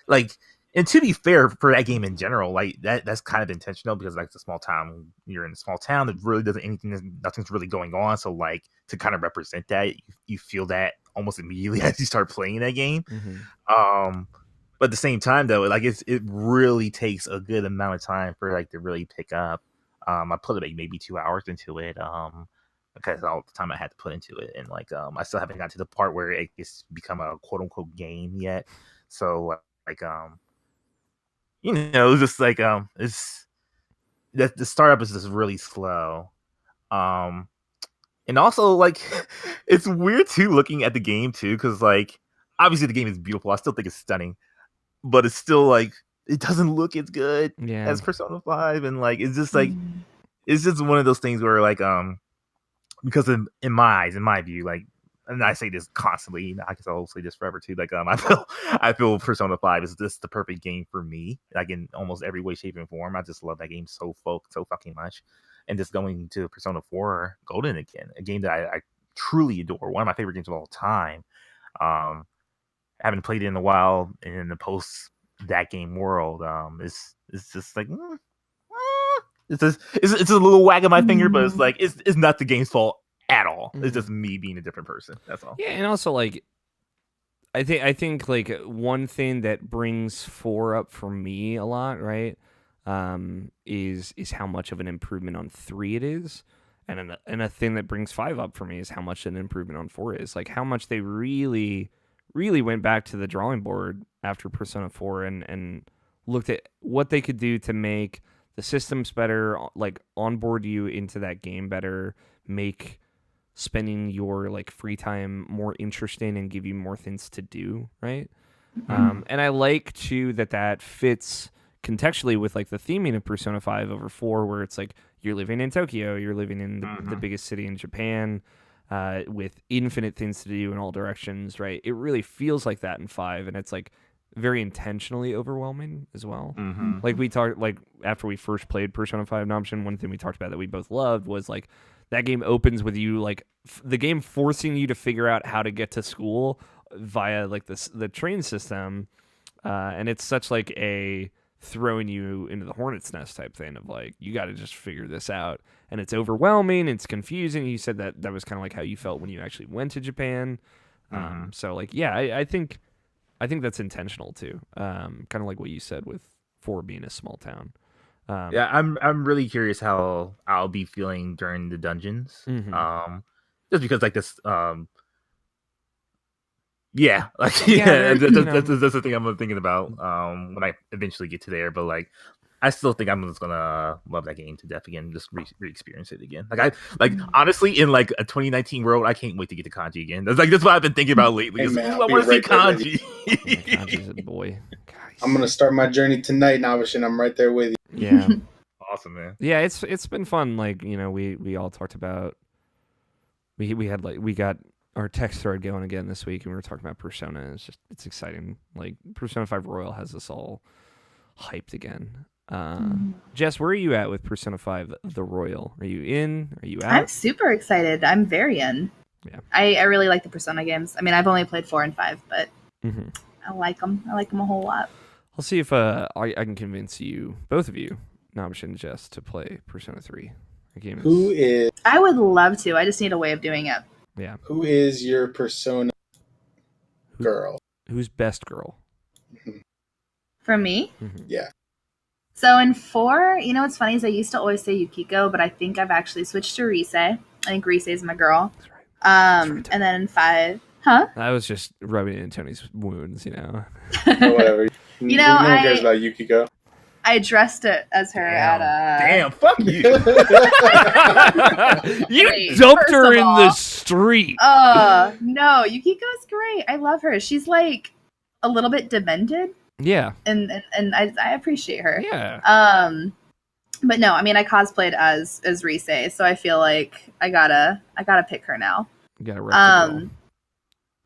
Like, and to be fair for that game in general, like that's kind of intentional because like it's a small town, you're in a small town that really nothing's really going on. So like to kind of represent that, you feel that almost immediately as you start playing that game. Mm-hmm. But at the same time though, like it really takes a good amount of time for like to really pick up. I put like maybe 2 hours into it. Because all the time I had to put into it, and like I still haven't gotten to the part where it's become a quote unquote game yet. So like just like it's the startup is just really slow. And also like it's weird too looking at the game too, because like obviously the game is beautiful. I still think it's stunning, but it's still like it doesn't look as good as Persona 5, and like it's just like it's just one of those things where like because in my eyes, in my view, like and I say this constantly. I guess I'll say this forever too. Like, I feel Persona 5 is just the perfect game for me. Like in almost every way, shape, and form. I just love that game so fucking much. And just going to Persona 4 Golden again, a game that I truly adore. One of my favorite games of all time. Haven't played it in a while, and in the post that game world, it's just like it's a little wag of my finger, but it's like it's not the game's fault at all. It's just me being a different person. That's all. Yeah, and also like I think like one thing that brings 4 up for me a lot, right? Is how much of an improvement on 3 it is. And a thing that brings 5 up for me is how much an improvement on 4 is. Like how much they really went back to the drawing board after Persona 4 and looked at what they could do to make the systems better, like onboard you into that game better, make spending your like free time more interesting and give you more things to do, right? And I like too that fits contextually with like the theming of Persona 5 over 4, where it's like you're living in Tokyo, you're living in the biggest city in Japan, with infinite things to do in all directions, right? It really feels like that in 5, and it's like very intentionally overwhelming as well. Like we talked, like after we first played Persona 5 Option, one thing we talked about that we both loved was like that game opens with you like the game forcing you to figure out how to get to school via like the train system, and it's such like a throwing you into the hornet's nest type thing of like you got to just figure this out, and it's overwhelming, it's confusing. You said that was kind of like how you felt when you actually went to Japan. So like yeah, I think that's intentional too, kind of like what you said with 4 being a small town. Yeah, I'm really curious how I'll be feeling during the dungeons. Just because like this yeah, like that's the thing I'm thinking about when I eventually get to there. But like, I still think I'm just gonna love that game to death again, just re-experience it again. Honestly, in like a 2019 world, I can't wait to get to Kanji again. That's what I've been thinking about lately. Hey, man, I want to see Kanji. Kanji's a boy. I'm gonna start my journey tonight, Navish, and I'm right there with you. Yeah, awesome, man. Yeah, it's been fun. Like we all talked about. We had like we got our text thread going again this week, and we were talking about Persona. It's exciting. Like Persona 5 Royal has us all hyped again. Jess, where are you at with Persona 5 the Royal? Are you in? Are you out? I'm super excited. I'm very in. Yeah, I really like the Persona games. I mean, I've only played 4 and 5, but I like them. I like them a whole lot. I'll see if I can convince you, both of you, Nabish and Jess, to play Persona 3. The game is... I would love to. I just need a way of doing it. Yeah. Who is your Persona girl? Who's best girl? For me? Yeah. So in 4, you know what's funny is I used to always say Yukiko, but I think I've actually switched to Rise. I think Rise is my girl. That's right. And then in 5, huh? I was just rubbing in Tony's wounds, Oh, whatever. No one cares about Yukiko. I dressed it as her at Damn, fuck you. You dumped her in the street. No, Yukiko's great. I love her. She's like a little bit demented. Yeah. And I appreciate her. Yeah. But no, I mean I cosplayed as Rise, so I feel like I gotta pick her now. You gotta rep the girl.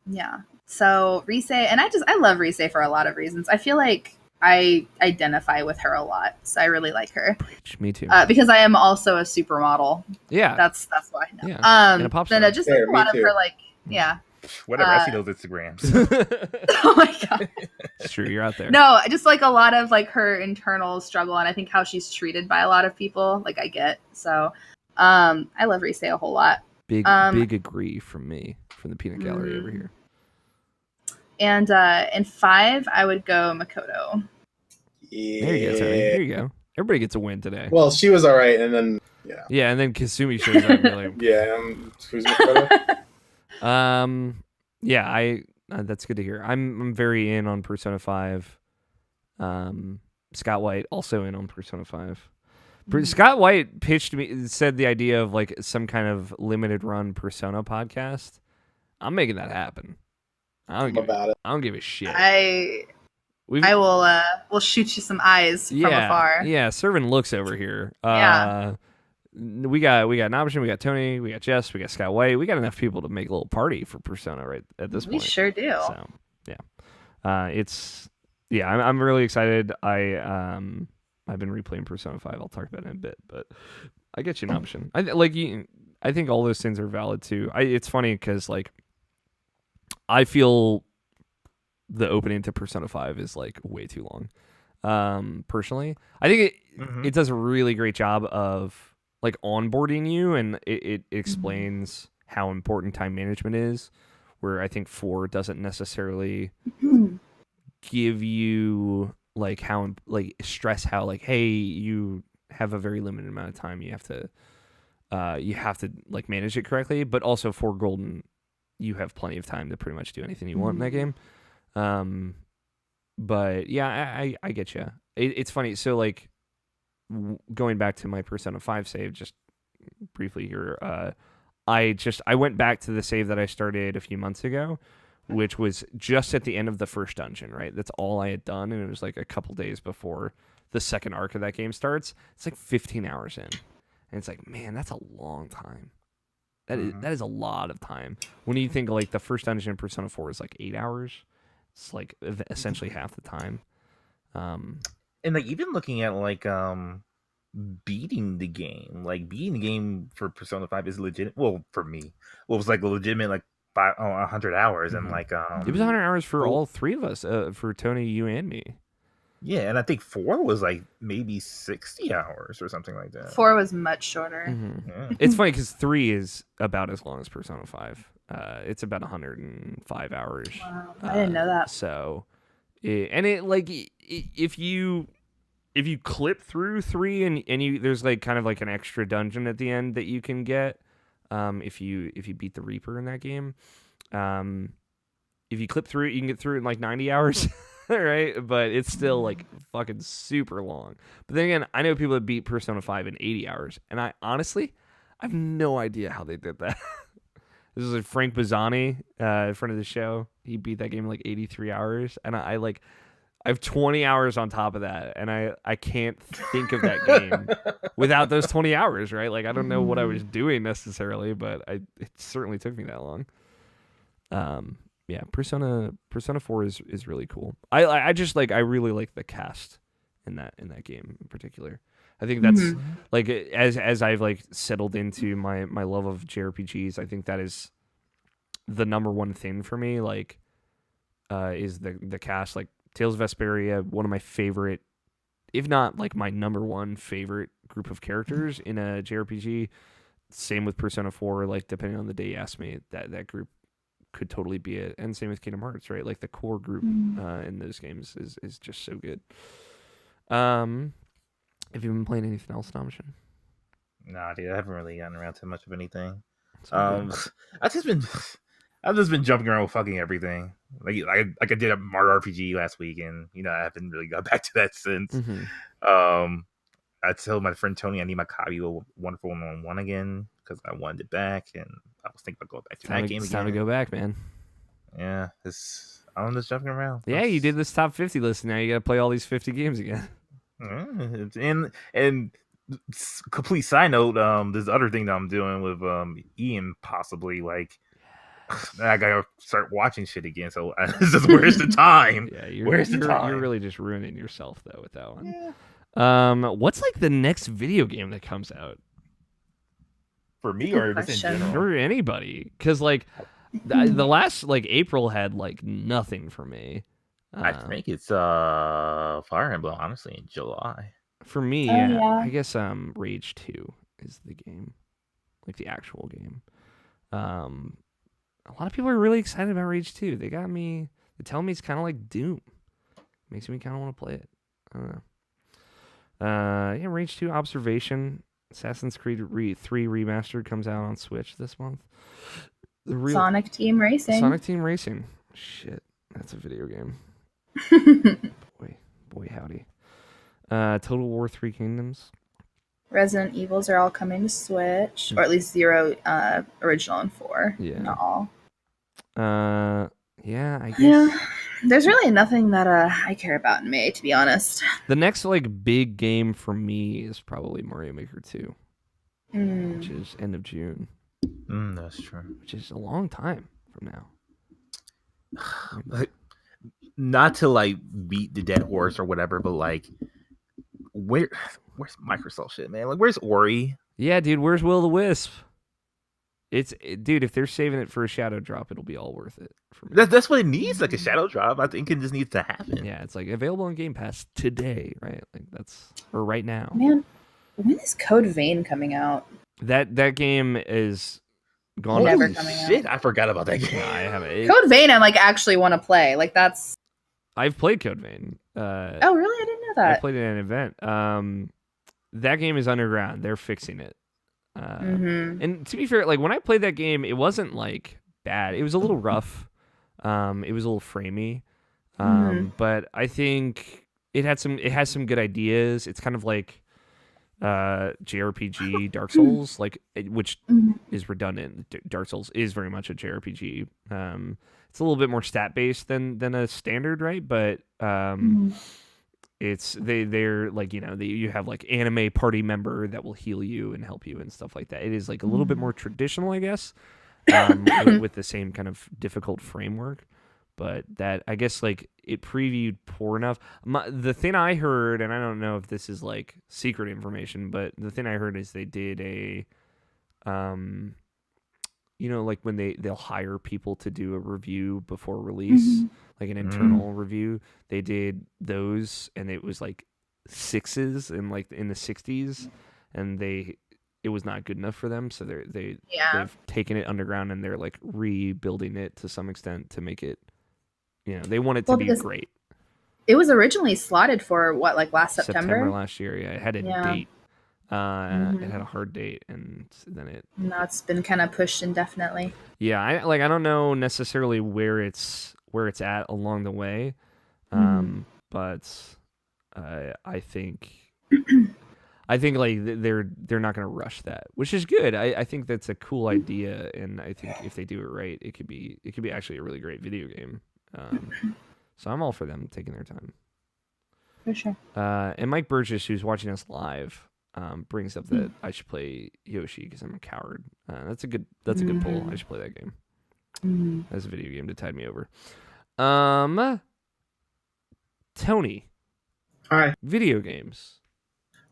Yeah. So Rise, and I love Rise for a lot of reasons. I feel like I identify with her a lot, so I really like her. Me too. Because I am also a supermodel. Yeah. That's why. No. Yeah. And a pop star. Then just like a lot of her, like, yeah. Whatever. I see those Instagrams. Oh my god. It's true. You're out there. No, just like a lot of like her internal struggle, and I think how she's treated by a lot of people. Like I get. So, I love Rise a whole lot. Big agree from me, from the peanut gallery over here. And in 5, I would go Makoto. Yeah. There you go, Tony. There you go. Everybody gets a win today. Well, she was all right, and then yeah, and then Kasumi shows up. And you're like, who's Makoto? Yeah, that's good to hear. I'm very in on Persona 5. Scott White also in on Persona 5. Scott White said the idea of like some kind of limited run Persona podcast. I'm making that happen. I don't give a shit. I will shoot you some eyes from afar. Yeah, serving looks over here. Yeah. we got an option. We got Tony. We got Jess. We got Scott White. We got enough people to make a little party for Persona right at this point. We sure do. So I'm really excited. I've been replaying Persona 5. I'll talk about it in a bit, but I get you an option. I think all those things are valid too. It's funny because like I feel the opening to Persona 5 is like way too long. Personally, I think it does a really great job of like onboarding you, and it explains how important time management is. Where I think 4 doesn't necessarily give you like how like stress how like, hey, you have a very limited amount of time. You have to like manage it correctly, but also for Golden, you have plenty of time to pretty much do anything you want in that game. But yeah, I get you. It's funny. So like going back to my Persona 5 save, just briefly here, I went back to the save that I started a few months ago, which was just at the end of the first dungeon, right? That's all I had done, and it was like a couple days before the second arc of that game starts. It's like 15 hours in. And it's like, man, that's a long time. That is a lot of time. When you think like the first dungeon in Persona 4 is like 8 hours, it's like essentially half the time. And like even looking at like beating the game for Persona 5 is legit. Well, for me, it was like a legitimate like 100 hours, and like it was 100 hours for all three of us, for Tony, you, and me. Yeah, and I think 4 was like maybe 60 hours or something like that. 4 was much shorter. Yeah. It's funny because 3 is about as long as Persona 5. It's about 105 hours. Wow, I didn't know that. So, if you clip through 3 and you there's like kind of like an extra dungeon at the end that you can get, if you beat the Reaper in that game, if you clip through it, you can get through it in like 90 hours. Right, but it's still like fucking super long. But then again, I know people that beat Persona 5 in 80 hours, and I honestly have no idea how they did that. This is like Frank Bazzani, in front of the show. He beat that game in like 83 hours, and I have 20 hours on top of that, and I can't think of that game without those 20 hours, right? Like I don't know what I was doing necessarily, but it certainly took me that long. Yeah, Persona 4 is really cool. I just like, I really like the cast in that game in particular. I think that's like as I've like settled into my love of JRPGs, I think that is the number one thing for me, like is the cast. Like Tales of Vesperia, one of my favorite, if not like my number one favorite group of characters in a JRPG. Same with Persona 4, like depending on the day you ask me, that group could totally be it. And same with Kingdom Hearts, right? Like the core group in those games is just so good. Have you been playing anything else, Domitian? Nah, dude, I haven't really gotten around to much of anything. I've just been jumping around with fucking everything. Like I did a Mario RPG last week, and I haven't really got back to that since. I told my friend Tony I need my copy of Wonderful 101 again because I wanted it back, and I was thinking about going back to that game again. It's time to go back, man. Yeah, I'm just jumping around. Yeah, you did this top 50 list, and now you got to play all these 50 games again. And complete side note, this other thing that I'm doing with Ian, possibly like I gotta start watching shit again. So it's just, where's the time? Yeah, where's the time? You're really just ruining yourself though with that one. Yeah. What's like the next video game that comes out? For me or just in general? For anybody, because like the last like April had like nothing for me. I think it's Fire Emblem, honestly, in July. For me, yeah. I guess Rage 2 is the game, like the actual game. A lot of people are really excited about Rage 2. They got me. They tell me it's kind of like Doom. Makes me kind of want to play it. I don't know. Yeah, Rage 2 Observation. Assassin's Creed 3 Remastered comes out on Switch this month. Sonic Team Racing. Shit, that's a video game. Boy, howdy. Total War 3 Kingdoms. Resident Evils are all coming to Switch, or at least 0, original, and 4. Yeah. Not all. Yeah, I guess. Yeah. There's really nothing that I care about in May, to be honest. The next like big game for me is probably Mario Maker 2. which is end of June. That's true. Which is a long time from now. Like, not to like beat the dead horse or whatever, but like, where's Microsoft shit, man? Like, where's Ori? Yeah, dude, where's Will the Wisp? Dude, if they're saving it for a shadow drop, it'll be all worth it. For me. That's what it needs, like a shadow drop. I think it just needs to happen. Yeah, it's like available on Game Pass today, right? Like or right now. Man, when is Code Vein coming out? That game is gone. Never Holy coming shit! I forgot about that game. I haven't. Code Vein, I like actually want to play. Like that's. I've played Code Vein. Oh really? I didn't know that. I played it at an event. That game is underground. They're fixing it. And to be fair, like when I played that game, it wasn't like bad. It was a little rough. It was a little framey. But I think it has some good ideas. It's kind of like JRPG Dark Souls, which is redundant. Dark Souls is very much a JRPG. It's a little bit more stat based than a standard, right? But it's they're like, you know, you have like anime party member that will heal you and help you and stuff like that. It is like a little bit more traditional, I guess, with the same kind of difficult framework. But that, I guess, like it previewed poor enough. The thing I heard, and I don't know if this is like secret information, but the thing I heard is they did a, you know, like when they'll hire people to do a review before release, like an internal review. They did those, and it was like 6s and like in the 60s, and it was not good enough for them. So they've taken it underground and they're like rebuilding it to some extent to make it. You know, they want it to be great. It was originally slotted for what, like last September last year. Yeah, it had a date. It had a hard date, and then now it's been kind of pushed indefinitely. Yeah, I don't know necessarily where it's at along the way, but I think like they're not going to rush that, which is good. I think that's a cool idea, and I think if they do it right, it could be actually a really great video game. So I'm all for them taking their time. For sure. And Mike Burgess, who's watching us live, brings up that I should play Yoshi because I'm a coward. That's a good pull. I should play that game. That's a video game to tide me over. Tony. Hi. Video games.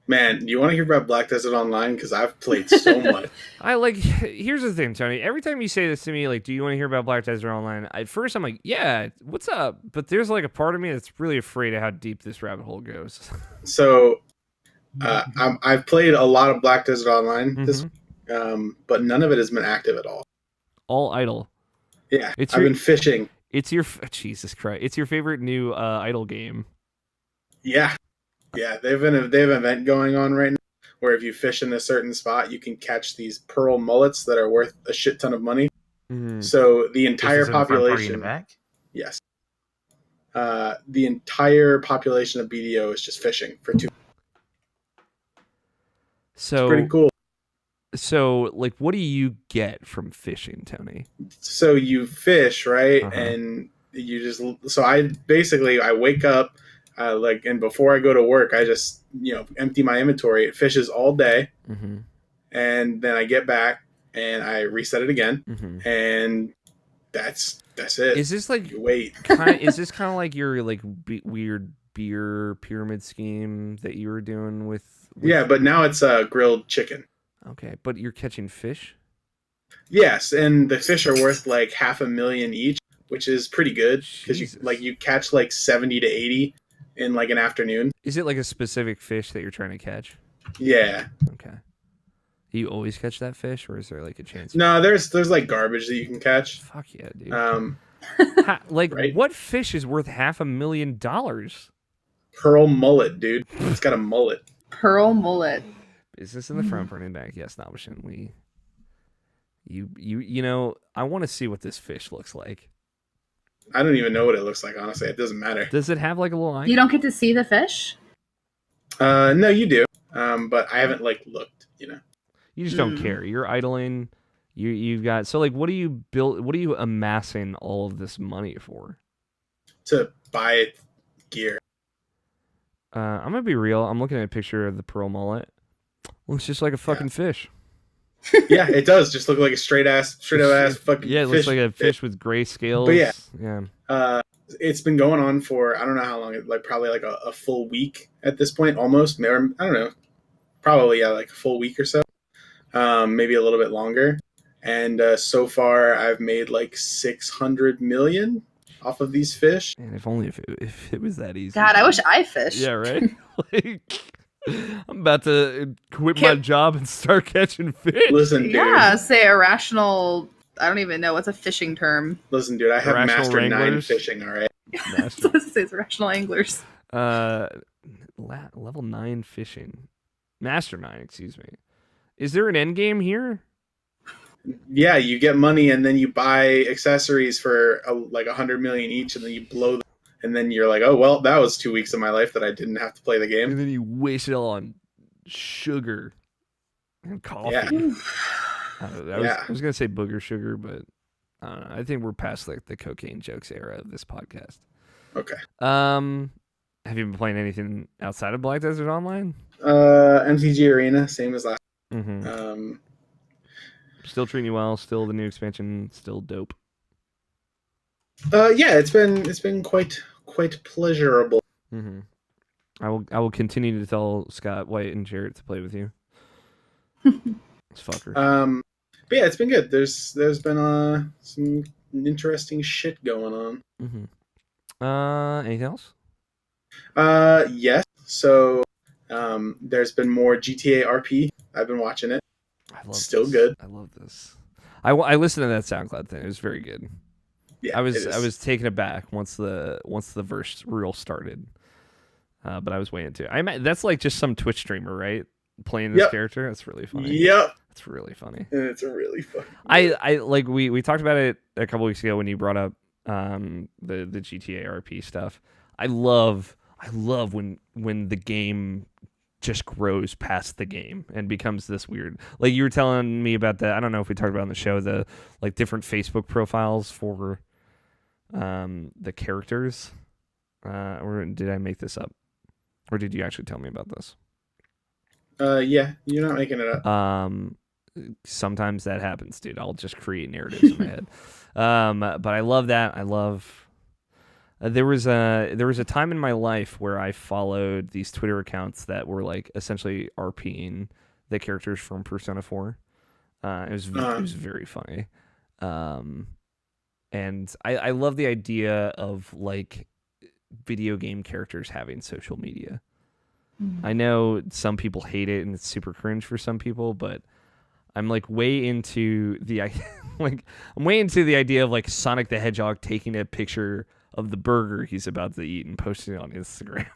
Man, do you want to hear about Black Desert Online? Because I've played so much. Here's the thing, Tony. Every time you say this to me, like, do you want to hear about Black Desert Online? At first, I'm like, yeah, what's up? But there's like a part of me that's really afraid of how deep this rabbit hole goes. So, I've played a lot of Black Desert Online, but none of it has been active at all. All idle. Yeah, I've been fishing. It's your Jesus Christ. It's your favorite new idle game. Yeah. Yeah, they have an event going on right now where if you fish in a certain spot, you can catch these pearl mullets that are worth a shit ton of money. So the entire population, in the back? Yes, the entire population of BDO is just fishing for 2. So it's pretty cool. So, like, what do you get from fishing, Tony? So you fish, right? And you just I wake up. And before I go to work, I just, empty my inventory. It fishes all day. And then I get back and I reset it again. And that's it. Is this like, wait, is this kind of like your like weird beer pyramid scheme that you were doing with? Yeah, but now it's grilled chicken. Okay. But you're catching fish? Yes. And the fish are worth like $500,000 each, which is pretty good because you catch like 70 to 80 in like an afternoon. Is it like a specific fish that you're trying to catch? Yeah. Okay. Do you always catch that fish, or is there like a chance? No, there's like garbage that you can catch. Fuck yeah, dude. Right? What fish is worth $500,000? Pearl mullet, dude. It's got a mullet. Pearl mullet. Business in the front, burning back. Yes, establishment. I want to see what this fish looks like. I don't even know what it looks like, honestly. It doesn't matter. Does it have like a little eye? You don't get to see the fish? No, you do. But I haven't like looked, You just don't care. You're idling. You've got, so like, what are you amassing all of this money for? To buy gear. I'm gonna be real. I'm looking at a picture of the pearl mullet. Looks just like a fucking fish. Yeah, it does just look like a straight up ass fucking Yeah, it looks fish. like a fish with gray scales. But yeah. Yeah. It's been going on for I don't know how long, like probably like a full week at this point, almost. Or, I don't know, probably like a full week or so, maybe a little bit longer. And so far, I've made like 600 million off of these fish. And if only if it was that easy. God, I wish I fished. Yeah, right. Like, I'm about to quit my job and start catching fish. Listen, dude. Yeah, say irrational. I don't even know what's a fishing term. Listen, dude, I have Irrational master wranglers? 9 fishing. All right. So it says irrational anglers. Level 9 fishing, master 9. Excuse me. Is there an end game here? Yeah, you get money and then you buy accessories for like 100 million each, and then you blow them, and then you're like, oh well, that was 2 weeks of my life that I didn't have to play the game. And then you waste it all on sugar and coffee. Yeah. I was gonna say booger sugar, but I don't know. I think we're past like the cocaine jokes era of this podcast. Okay. Have you been playing anything outside of Black Desert Online? MTG Arena, same as last. Mm-hmm. Still treating you well. Still the new expansion. Still dope. Yeah, it's been quite pleasurable. Mm-hmm. I will continue to tell Scott, White, and Jarrett to play with you. Those fuckers. But yeah, it's been good. There's been some interesting shit going on. Mm-hmm. Anything else? Yes. So there's been more GTA RP. I've been watching it. I love Still this. good. I love this. I listened to that SoundCloud thing. It was very good. Yeah, I was taken aback once the verse reel started. But I was way into it. That's like just some Twitch streamer, right? Playing this character. That's really funny. Yep. That's really funny. And it's a really funny. I like we talked about it a couple weeks ago when you brought up the GTA RP stuff. I love when the game just grows past the game and becomes this weird, like you were telling me about I don't know if we talked about on the show, the like different Facebook profiles for the characters, or did I make this up, or did you actually tell me about this? Yeah, you're not making it up. Sometimes that happens, dude. I'll just create narratives in my head. But I love that. I love. There was a time in my life where I followed these Twitter accounts that were like essentially RPing the characters from Persona 4. It was very funny. And I love the idea of like video game characters having social media. I know some people hate it and it's super cringe for some people, but I'm like way into the idea of like Sonic the Hedgehog taking a picture of the burger he's about to eat and posting it on Instagram.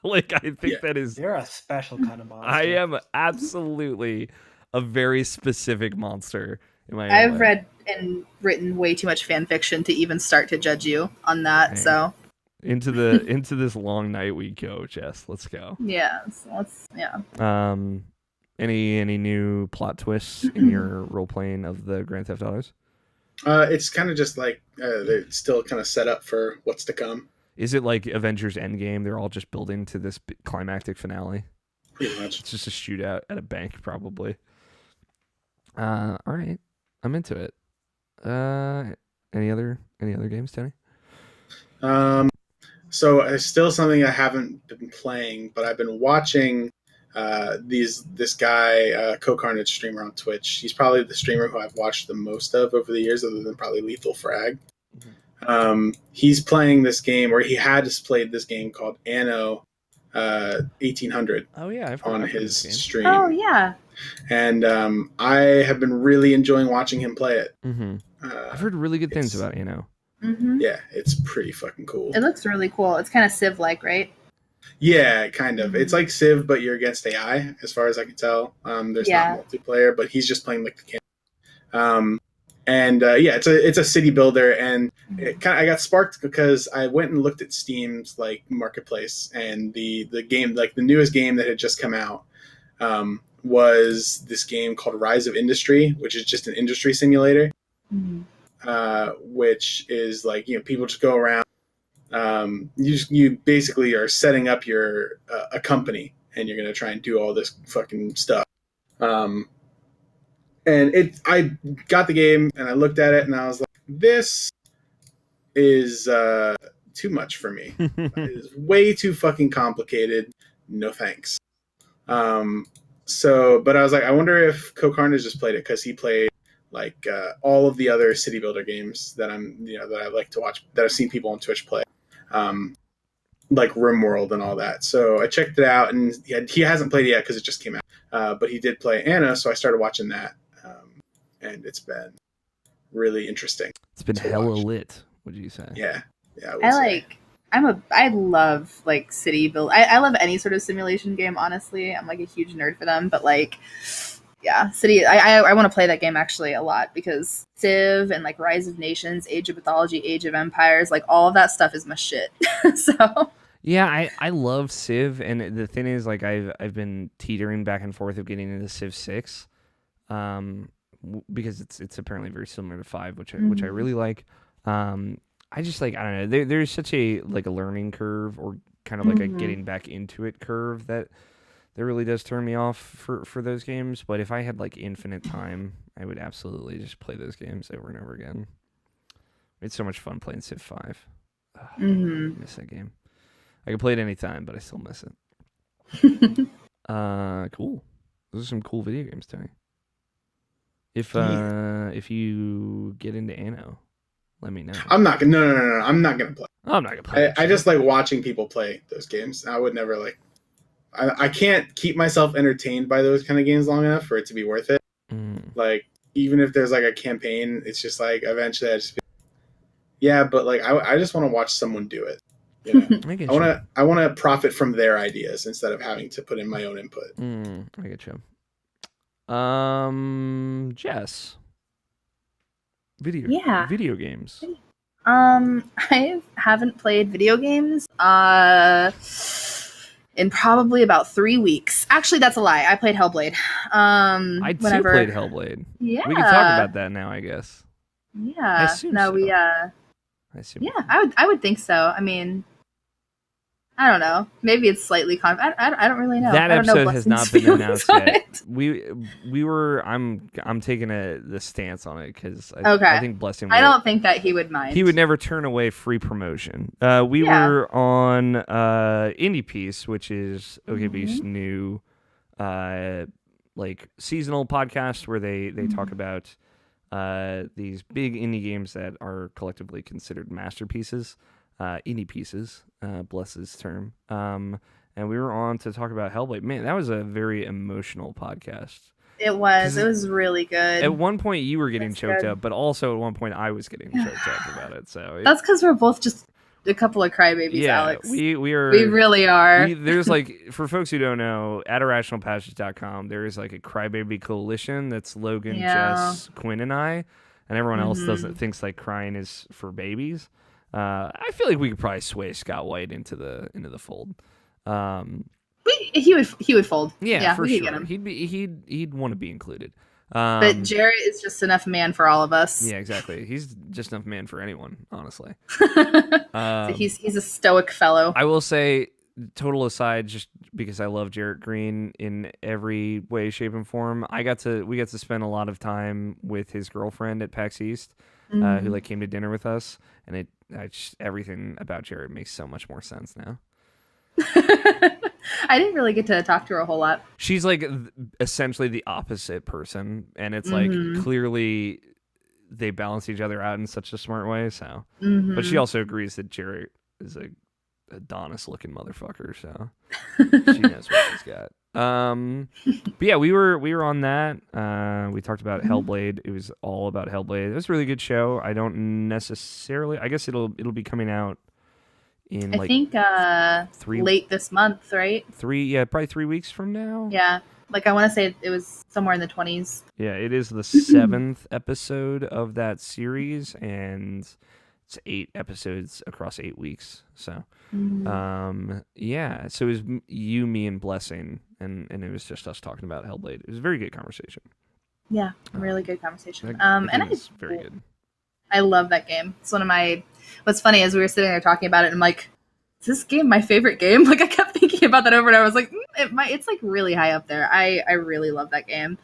Like I think that is, you're a special kind of monster. I am absolutely a very specific monster in my I've read and written way too much fan fiction to even start to judge you on that. Dang. So into this long night we go, Jess. Let's go. Yeah. Any new plot twists in your role playing of the Grand Theft Autos? It's kind of just like they're still kind of set up for what's to come. Is it like Avengers Endgame? They're all just building to this climactic finale. Pretty much. It's just a shootout at a bank, probably. All right, I'm into it. Any other games, Tony? So it's still something I haven't been playing, but I've been watching this guy, Co-Carnage streamer on Twitch. He's probably the streamer who I've watched the most of over the years, other than probably Lethal Frag. Mm-hmm. He's playing this game, or he had played this game called Anno 1800. Oh yeah, on his stream. Oh yeah. And I have been really enjoying watching him play it. Mm-hmm. I've heard really good things about Anno. Mm-hmm. Yeah, it's pretty fucking cool. It looks really cool. It's kind of Civ-like, right? Yeah, kind of. It's like Civ, but you're against AI, as far as I can tell. There's not multiplayer, but he's just playing like the camp. It's a city builder, and I got sparked because I went and looked at Steam's like marketplace, and the game, like the newest game that had just come out, was this game called Rise of Industry, which is just an industry simulator. Mm-hmm. Which is like, people just go around. You basically are setting up your a company, and you're gonna try and do all this fucking stuff. I got the game and I looked at it and I was like, this is too much for me. It is way too fucking complicated. No thanks. But I was like, I wonder if Cocarn just played it because he played like all of the other city builder games that I like to watch, that I've seen people on Twitch play, like RimWorld and all that. So I checked it out, and he hasn't played it yet because it just came out. But he did play Anna, so I started watching that, and it's been really interesting. It's been hella lit. Would you say? Yeah. I love like city build. I love any sort of simulation game. Honestly, I'm like a huge nerd for them. But like, yeah, city. I want to play that game actually a lot because Civ and like Rise of Nations, Age of Mythology, Age of Empires, like all of that stuff is my shit. So. Yeah, I love Civ, and the thing is, like, I've been teetering back and forth of getting into Civ 6, because it's apparently very similar to 5, which I really like. I just like, I don't know. There's such a like a learning curve, or kind of like a getting back into it curve that really does turn me off for those games. But if I had like infinite time, I would absolutely just play those games over and over again. It's so much fun playing Civ 5. I miss that game. I can play it anytime, but I still miss it. Cool. Those are some cool video games, Tony. If you get into Anno, let me know. I'm not gonna. No. I'm not gonna play. I'm not gonna play. I just like watching people play those games. I would never like. I can't keep myself entertained by those kind of games long enough for it to be worth it. Like, even if there's like a campaign, it's just like eventually I just. Yeah, but like I just want to watch someone do it. You know? I want to profit from their ideas instead of having to put in my own input. I get you. Jess. Video games. I haven't played video games in probably about 3 weeks. Actually, that's a lie. I played Hellblade. I too played Hellblade. Yeah. We can talk about that now, I guess. Yeah. I assume so. I would think so. I mean, I don't know. Maybe it's slightly I don't really know. That episode has not been announced yet. It. We were. I'm taking the stance on it because I think Blessing. I don't think that he would mind. He would never turn away free promotion. We were on Indie Piece, which is OKB's new like seasonal podcast where they talk about these big indie games that are collectively considered masterpieces. Indie pieces, bless his term. And we were on to talk about Hellblade. Man, that was a very emotional podcast. It was. It was really good. At one point, you were getting choked up, but also at one point, I was getting choked up about it. So that's because we're both just a couple of crybabies, Alex. We are. We really are. There's like, for folks who don't know, at irrationalpassage.com, there is like a crybaby coalition that's Logan, Jess, Quinn, and I, and everyone else thinks like crying is for babies. I feel like we could probably sway Scott White into the fold. He would fold. Yeah, for sure. He'd want to be included. But Jarrett is just enough man for all of us. Yeah, exactly. He's just enough man for anyone, honestly. So he's a stoic fellow. I will say, total aside, just because I love Jarrett Green in every way, shape, and form, we got to spend a lot of time with his girlfriend at PAX East, who like came to dinner with us, and everything about Jarrett makes so much more sense now. I didn't really get to talk to her a whole lot. She's like essentially the opposite person, and it's like clearly they balance each other out in such a smart way. So, but she also agrees that Jarrett is a Adonis looking motherfucker, so she knows what she's got. But yeah, we were on that. We talked about Hellblade. It was all about Hellblade. It was a really good show. I don't necessarily. I guess it'll be coming out in I think late this month, right? Probably 3 weeks from now. Yeah, like I want to say it was somewhere in the 20s. Yeah, it is the 7th episode of that series, and it's 8 episodes across 8 weeks. So, yeah. So it was you, me, and Blessing, and it was just us talking about Hellblade. It was a very good conversation. Yeah, really good conversation. And it's very good. I love that game. It's one of my. What's funny is we were sitting there talking about it, and I'm like, is this game my favorite game? Like I kept thinking about that over and I was like, it's like really high up there. I really love that game.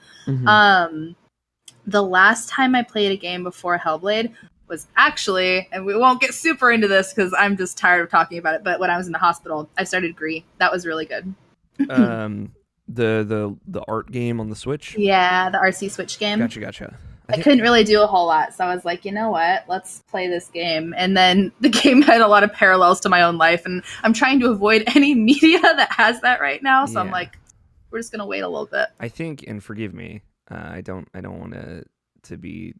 the last time I played a game before Hellblade was actually, and we won't get super into this because I'm just tired of talking about it, but when I was in the hospital, I started Gree. That was really good. The art game on the Switch? Yeah, the RC Switch game. Gotcha. I couldn't really do a whole lot, so I was like, you know what? Let's play this game. And then the game had a lot of parallels to my own life, and I'm trying to avoid any media that has that right now. So I'm like, we're just gonna wait a little bit. I think, and forgive me, I don't want to be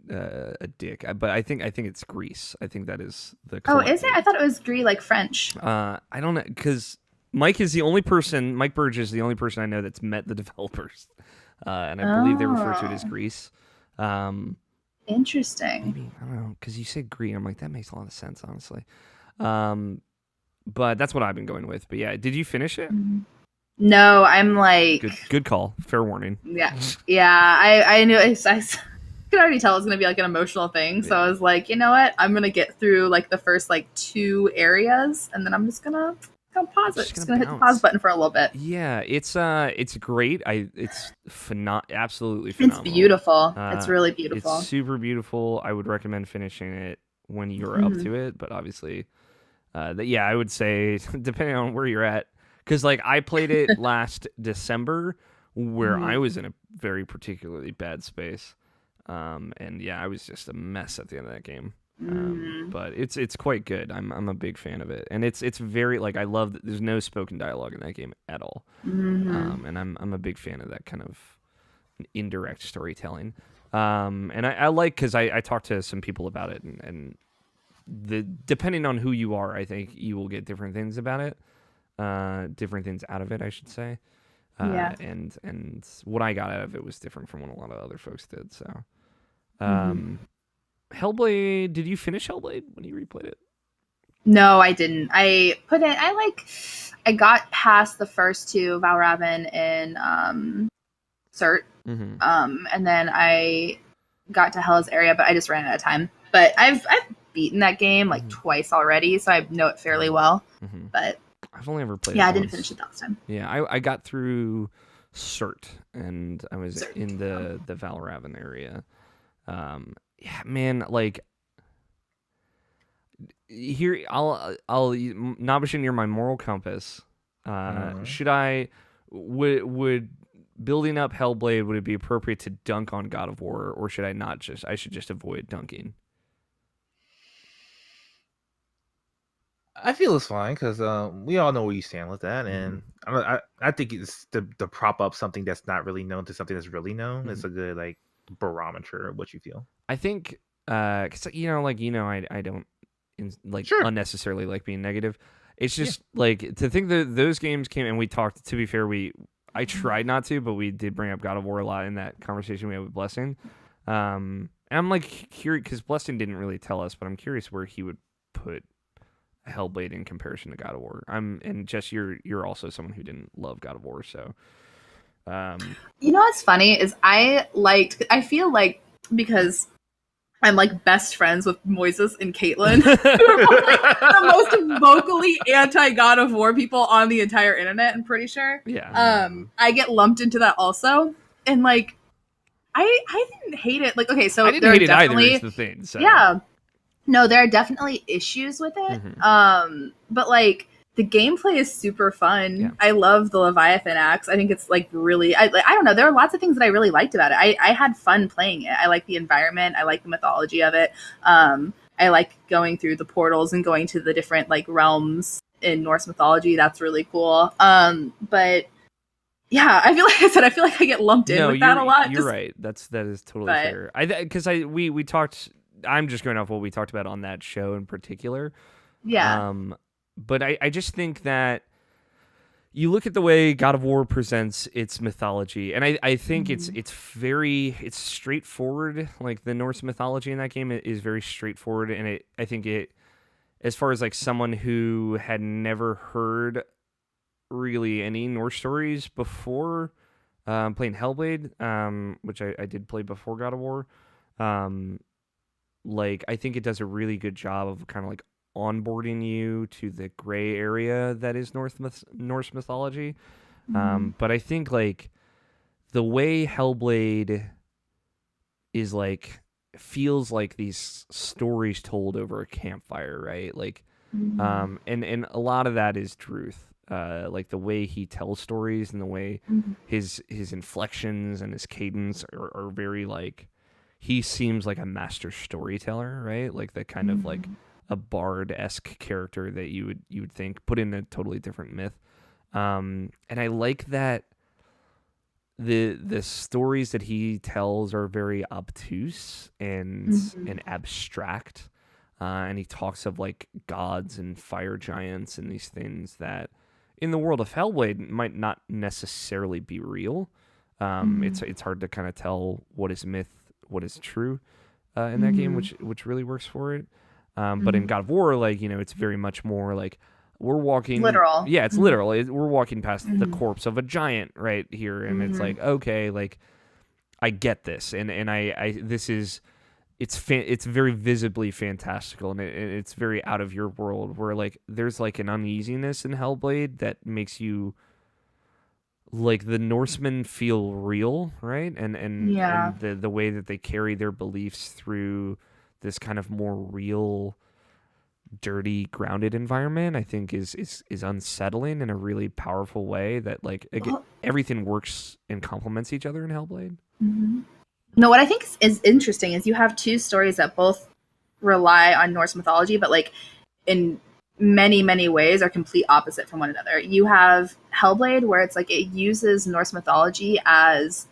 a dick, but I think it's Greece. I think that is the. Oh, is it? I thought it was Gree, like French. I don't know, because Mike Burge is the only person I know that's met the developers, and I believe they refer to it as Greece. Interesting. Maybe, I don't know, because you said green. I'm like, that makes a lot of sense, honestly. But that's what I've been going with. But yeah, did you finish it? No, I'm like... Good call. Fair warning. Yeah. I knew I could already tell it was going to be like an emotional thing. So I was like, you know what? I'm going to get through like the first like 2 areas, and then I'm just going to pause it. Just gonna hit the pause button for a little bit. Yeah, it's great. It's absolutely phenomenal. It's beautiful. It's really beautiful. It's super beautiful. I would recommend finishing it when you're up to it, but obviously, I would say depending on where you're at, because like I played it last December, where I was in a very particularly bad space, and yeah, I was just a mess at the end of that game. But it's quite good. I'm a big fan of it, and it's very like I love that there's no spoken dialogue in that game at all. And I'm a big fan of that kind of indirect storytelling. And I like, because I talked to some people about it, and depending on who you are, I think you will get different things about it, different things out of it, I should say. And what I got out of it was different from what a lot of other folks did. So. Hellblade, did you finish Hellblade when you replayed it? No, I didn't. I got past the first 2, Valravn and Cert. And then I got to Hell's area, but I just ran out of time. But I've beaten that game like twice already, so I know it fairly well. But I've only ever played it I once. didn't finish it last time. Yeah, I got through Cert, and I was in the Valravn area. Yeah, man, like here I'll Nabashin, you're my moral compass. Should I would building up Hellblade, would it be appropriate to dunk on God of War, or should I should just avoid dunking? I feel it's fine because we all know where you stand with that, and I think it's to prop up something that's not really known to something that's really known. It's a good like barometer of what you feel. I think, cause I don't unnecessarily like being negative. It's just like to think that those games came, and we talked. To be fair, I tried not to, but we did bring up God of War a lot in that conversation we had with Blessing. And I'm like curious because Blessing didn't really tell us, but I'm curious where he would put Hellblade in comparison to God of War. And Jess, you're also someone who didn't love God of War, so. You know what's funny is I feel like, because I'm like best friends with Moises and Caitlin, who are like the most vocally anti-God of War people on the entire internet, I'm pretty sure. Yeah. I get lumped into that also. And like I didn't hate it. Like, okay, so I didn't hate it either, is the thing. So. Yeah. No, there are definitely issues with it. But like the gameplay is super fun. Yeah. I love the Leviathan axe. I think it's like really, I don't know. There are lots of things that I really liked about it. I had fun playing it. I like the environment. I like the mythology of it. I like going through the portals and going to the different like realms in Norse mythology. That's really cool. But yeah, I feel like I get lumped in with that a lot. You're right. That is totally fair. Because we talked. I'm just going off what we talked about on that show in particular. Yeah. But I just think that you look at the way God of War presents its mythology, and I think it's straightforward. Like the Norse mythology in that game is very straightforward, and I think as far as like someone who had never heard really any Norse stories before playing Hellblade, which I did play before God of War, like I think it does a really good job of kind of like onboarding you to the gray area that is Norse mythology. But I think like the way Hellblade is like feels like these stories told over a campfire, right? Like, and a lot of that is truth. Like the way he tells stories and the way his inflections and his cadence are very like, he seems like a master storyteller, right? Like that kind of like a bard-esque character that you would think put in a totally different myth. And I like that the stories that he tells are very obtuse and abstract. And he talks of like gods and fire giants and these things that in the world of Hellblade might not necessarily be real. It's hard to kind of tell what is myth, what is true in that game, which really works for it. But in God of War, like, you know, it's very much more like we're walking literal. Yeah, it's literal. We're walking past the corpse of a giant right here, and it's like, okay, like I get this, and I this is it's very visibly fantastical, and it's very out of your world. Where like there's like an uneasiness in Hellblade that makes you like the Norsemen feel real, right? And the way that they carry their beliefs through this kind of more real, dirty, grounded environment, I think is unsettling in a really powerful way that like again, everything works and complements each other in Hellblade. No, what I think is interesting is you have two stories that both rely on Norse mythology, but like in many, many ways are complete opposite from one another. You have Hellblade, where it's like it uses Norse mythology as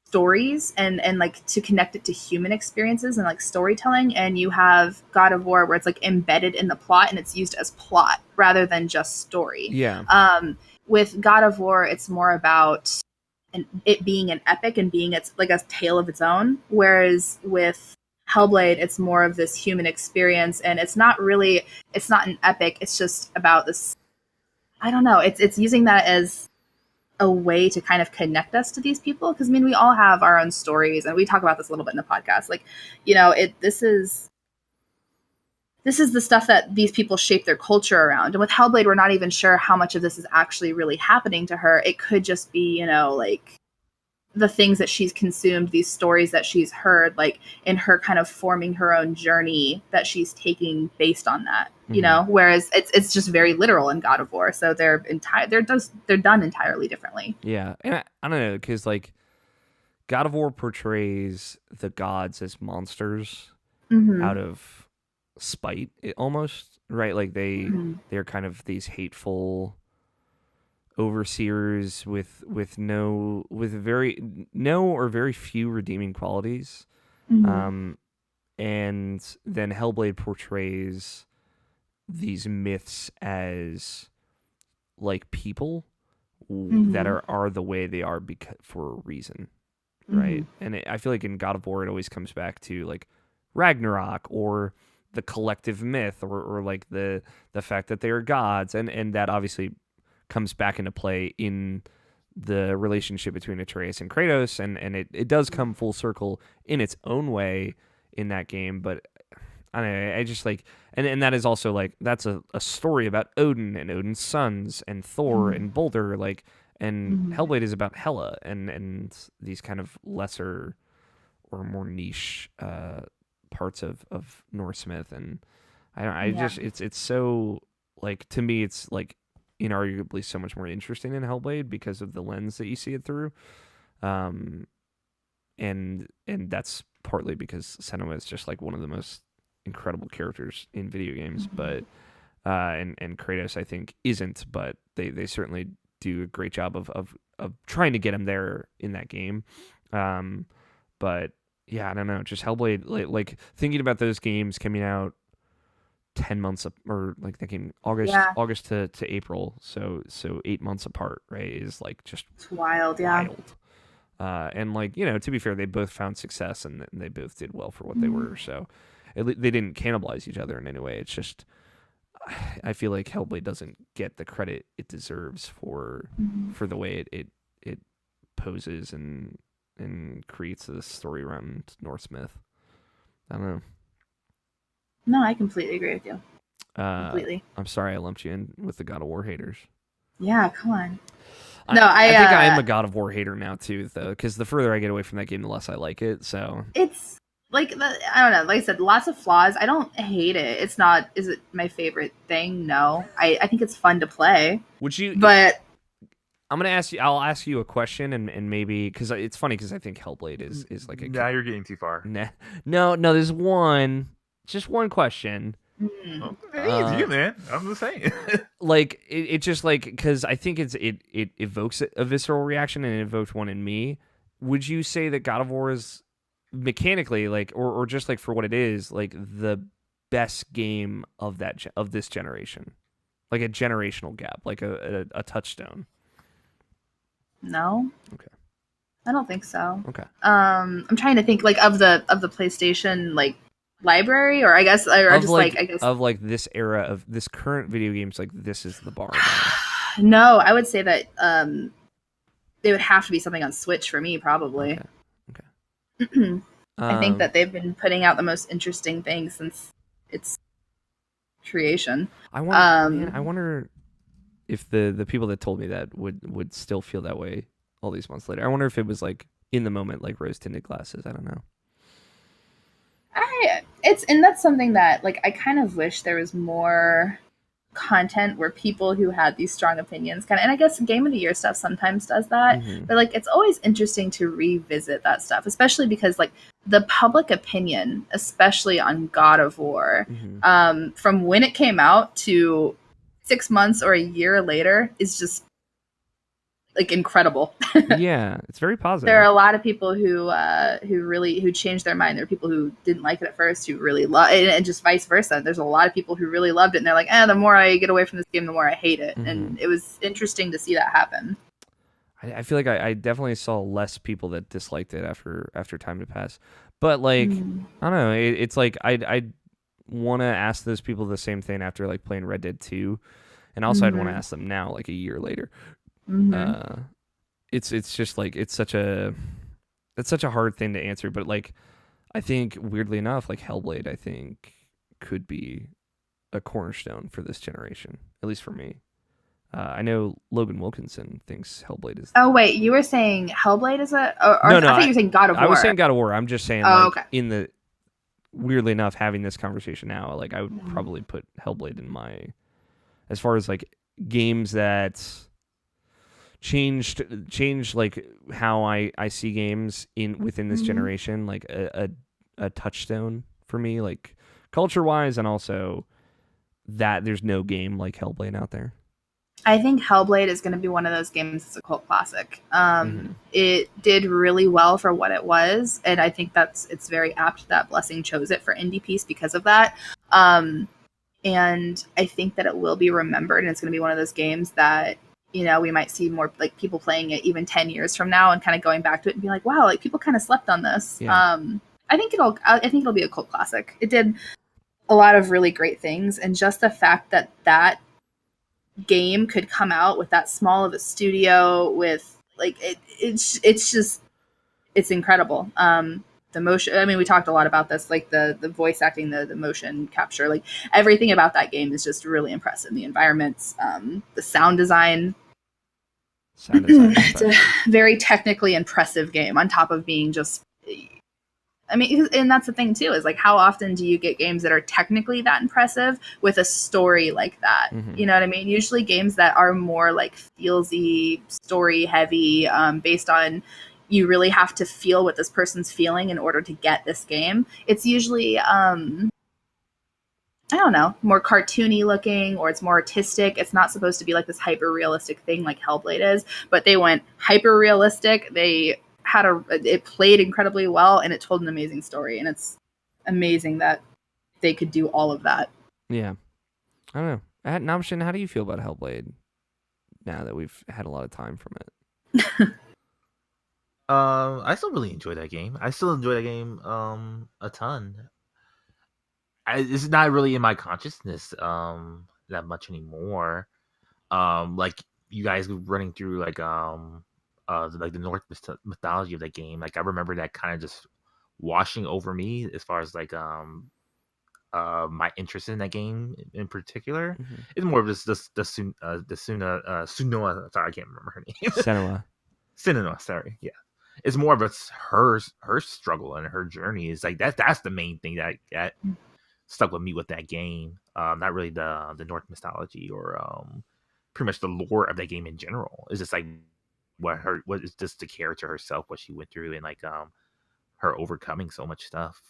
stories and like to connect it to human experiences and like storytelling, and you have God of War, where it's like embedded in the plot and it's used as plot rather than just story. With God of War, it's more about it being an epic and being it's like a tale of its own, whereas with Hellblade, it's more of this human experience, and it's not an epic. It's just about this. I don't know. It's using that as a way to kind of connect us to these people, because I mean, we all have our own stories, and we talk about this a little bit in the podcast. Like, you know, this is the stuff that these people shape their culture around. And with Hellblade, we're not even sure how much of this is actually really happening to her. It could just be, you know, like the things that she's consumed, these stories that she's heard, like in her kind of forming her own journey that she's taking based on that, you know, whereas it's just very literal in God of War. So they're done entirely differently. Yeah. And I don't know, because like God of War portrays the gods as monsters out of spite almost, right? Like they're kind of these hateful overseers with very few redeeming qualities. And then Hellblade portrays these myths as like people that are the way they are for a reason, right? And I feel like in God of War it always comes back to like Ragnarok or the collective myth or like the fact that they are gods, and that obviously comes back into play in the relationship between Atreus and Kratos, and it does come full circle in its own way in that game. But I don't know, I just like, and that is also like, that's a story about Odin and Odin's sons and Thor and Baldur, like, and Hellblade is about Hela and these kind of lesser or more niche parts of Norse myth. And just it's so like, to me it's like inarguably so much more interesting in Hellblade because of the lens that you see it through, and that's partly because Senua is just like one of the most incredible characters in video games, but and Kratos I think isn't, but they certainly do a great job of trying to get him there in that game. But yeah, I don't know, just Hellblade, like thinking about those games coming out 10 months or like that game August to April, so 8 months apart, right, is like just it's wild. And like, you know, to be fair, they both found success and they both did well for what they were, so they didn't cannibalize each other in any way. It's just I feel like Hellblade doesn't get the credit it deserves for the way it poses and creates this story around Norse myth. I don't know. No, I completely agree with you. Completely. I'm sorry I lumped you in with the God of War haters. Yeah, come on. No, I think I am a God of War hater now too, though, because the further I get away from that game, the less I like it. So it's like I don't know. Like I said, lots of flaws. I don't hate it. It's not. Is it my favorite thing? No. I think it's fun to play. Would you? But I'm gonna ask you. I'll ask you a question, and maybe because it's funny because I think Hellblade is like a. Now you're getting too far. No. There's just one question. Hey, you, man. I'm just saying. Like it just like because I think it evokes a visceral reaction, and it evoked one in me. Would you say that God of War is mechanically like, or just like for what it is, like the best game of this generation, like a generational gap, like a touchstone? No. Okay. I don't think so. Okay. I'm trying to think like of the PlayStation like library, or I guess, or of just like, like I guess of like this era of this current video games, like this is the bar. No, I would say that it would have to be something on Switch for me, probably. Okay. I think that they've been putting out the most interesting things since its creation. I wonder if the people that told me that would still feel that way all these months later. I wonder if it was like in the moment, like rose tinted glasses. I don't know. And that's something that like I kind of wish there was more content where people who had these strong opinions and I guess Game of the Year stuff sometimes does that, but like it's always interesting to revisit that stuff, especially because like the public opinion, especially on God of War, from when it came out to 6 months or a year later, is just like incredible. Yeah, it's very positive. There are a lot of people who changed their mind. There are people who didn't like it at first who really love it, and just vice versa. There's a lot of people who really loved it, and they're like, the more I get away from this game, the more I hate it. And it was interesting to see that happen. I feel like I definitely saw less people that disliked it after time had passed. But like I don't know, it's like I want to ask those people the same thing after like playing Red Dead 2, and also I'd want to ask them now, like a year later. It's just like it's such a hard thing to answer, but like I think weirdly enough, like Hellblade I think could be a cornerstone for this generation, at least for me. I know Logan Wilkinson thinks Hellblade is. Oh wait, you were saying Hellblade is no, I thought you were saying God of War. I was saying God of War. I'm just saying in the weirdly enough having this conversation now, like I would probably put Hellblade in my, as far as like games that changed like how I see games within this generation, like a touchstone for me, like culture wise, and also that there's no game like Hellblade out there. I think Hellblade is going to be one of those games that's a cult classic. It did really well for what it was, and I think it's very apt that Blessing chose it for Indie Piece because of that. And I think that it will be remembered, and it's going to be one of those games that, you know, we might see more like people playing it even 10 years from now and kind of going back to it and be like, wow, like people kind of slept on this. Yeah. I think it'll be a cult classic. It did a lot of really great things, and just the fact that game could come out with that small of a studio with like it's incredible. The motion, I mean, we talked a lot about this, like the voice acting, the motion capture, like everything about that game is just really impressive. The environments, the sound design. It's a very technically impressive game on top of being just, I mean, and that's the thing too, is like how often do you get games that are technically that impressive with a story like that? You know what I mean? Usually games that are more like feelsy, story heavy, based on, you really have to feel what this person's feeling in order to get this game. It's usually, I don't know, more cartoony looking, or it's more artistic. It's not supposed to be like this hyper realistic thing like Hellblade is, but they went hyper realistic. They had it played incredibly well, and it told an amazing story. And it's amazing that they could do all of that. Yeah. I don't know. Namshin, how do you feel about Hellblade now that we've had a lot of time from it? I still really enjoy that game. I still enjoy that game a ton. It's not really in my consciousness that much anymore. Like you guys running through like the Norse mythology of that game. Like I remember that kind of just washing over me as far as like my interest in that game in particular. It's more of just Sunoa. Sorry, I can't remember her name. Senua. Sorry, yeah. It's more of her struggle and her journey. Is like that's the main thing that stuck with me with that game. Not really the Norse mythology or pretty much the lore of that game in general. It's just like what is just the character herself, what she went through, and like her overcoming so much stuff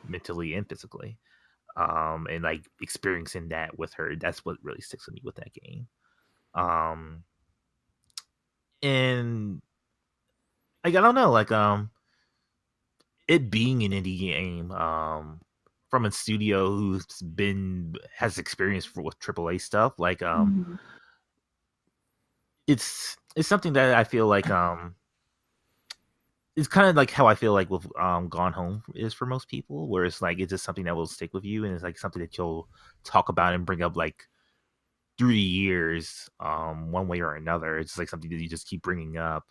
mentally and physically, and like experiencing that with her. That's what really sticks with me with that game. And like I don't know, like it being an indie game from a studio has experience with AAA stuff, like it's something that I feel like it's kind of like how I feel like with Gone Home is for most people, where it's like it's just something that will stick with you, and it's like something that you'll talk about and bring up like through the years, one way or another. It's like something that you just keep bringing up,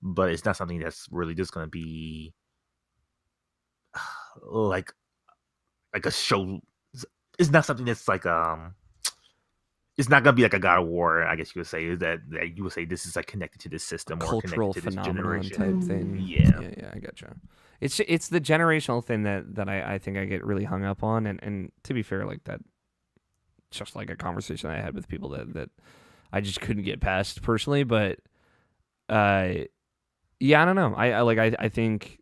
but it's not something that's really just going to be like a show. It's not something that's like it's not gonna be like a God of War, I guess you would say. Is that you would say this is like connected to this system or cultural connected to this phenomenon generation type thing. Yeah, I gotcha. It's the generational thing that I think I get really hung up on, and to be fair, like that, just like a conversation I had with people that I just couldn't get past personally. But yeah, I don't know. I think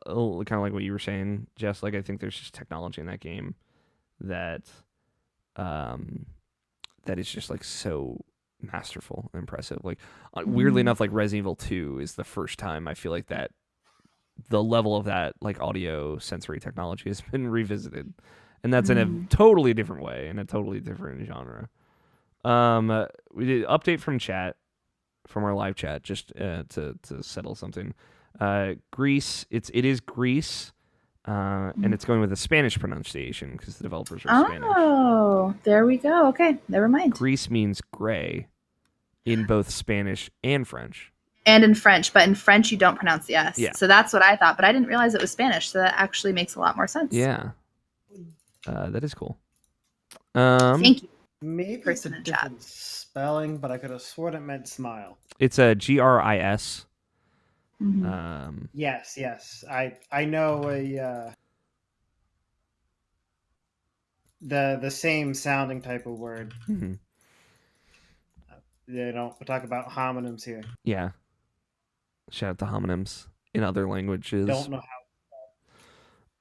kind of like what you were saying, Jess. Like I think there's just technology in that game that that is just like so masterful and impressive. Like weirdly enough, like Resident Evil 2 is the first time I feel like that the level of that like audio sensory technology has been revisited, and that's in a totally different way, in a totally different genre. We did update from our live chat, just to settle something. Greece, it is Greece. And it's going with a Spanish pronunciation because the developers are Spanish. Oh, there we go. Okay, never mind. Greece means gray in both Spanish and French. And in French, but in French you don't pronounce the S. Yeah. So that's what I thought, but I didn't realize it was Spanish, so that actually makes a lot more sense. Yeah. That is cool. Thank you. Maybe it's a different spelling, but I could have sworn it meant smile. It's a GRIS. Yes. I know the same sounding type of word. They don't talk about homonyms here. Yeah. Shout out to homonyms in other languages. Don't know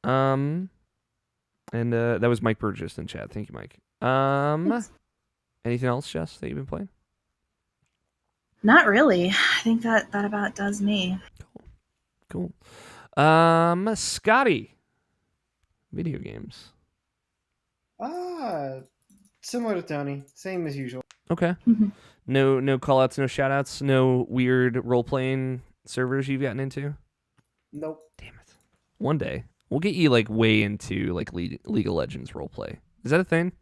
how. And that was Mike Burgess in chat. Thank you, Mike. Thanks. Anything else, Jess, that you've been playing? Not really. I think that about does me. Cool. Scotty. Video games. Similar to Tony. Same as usual. Okay. No call outs, no shout outs, no weird role playing servers you've gotten into? Nope. Damn it. One day we'll get you like way into like League of Legends role play. Is that a thing?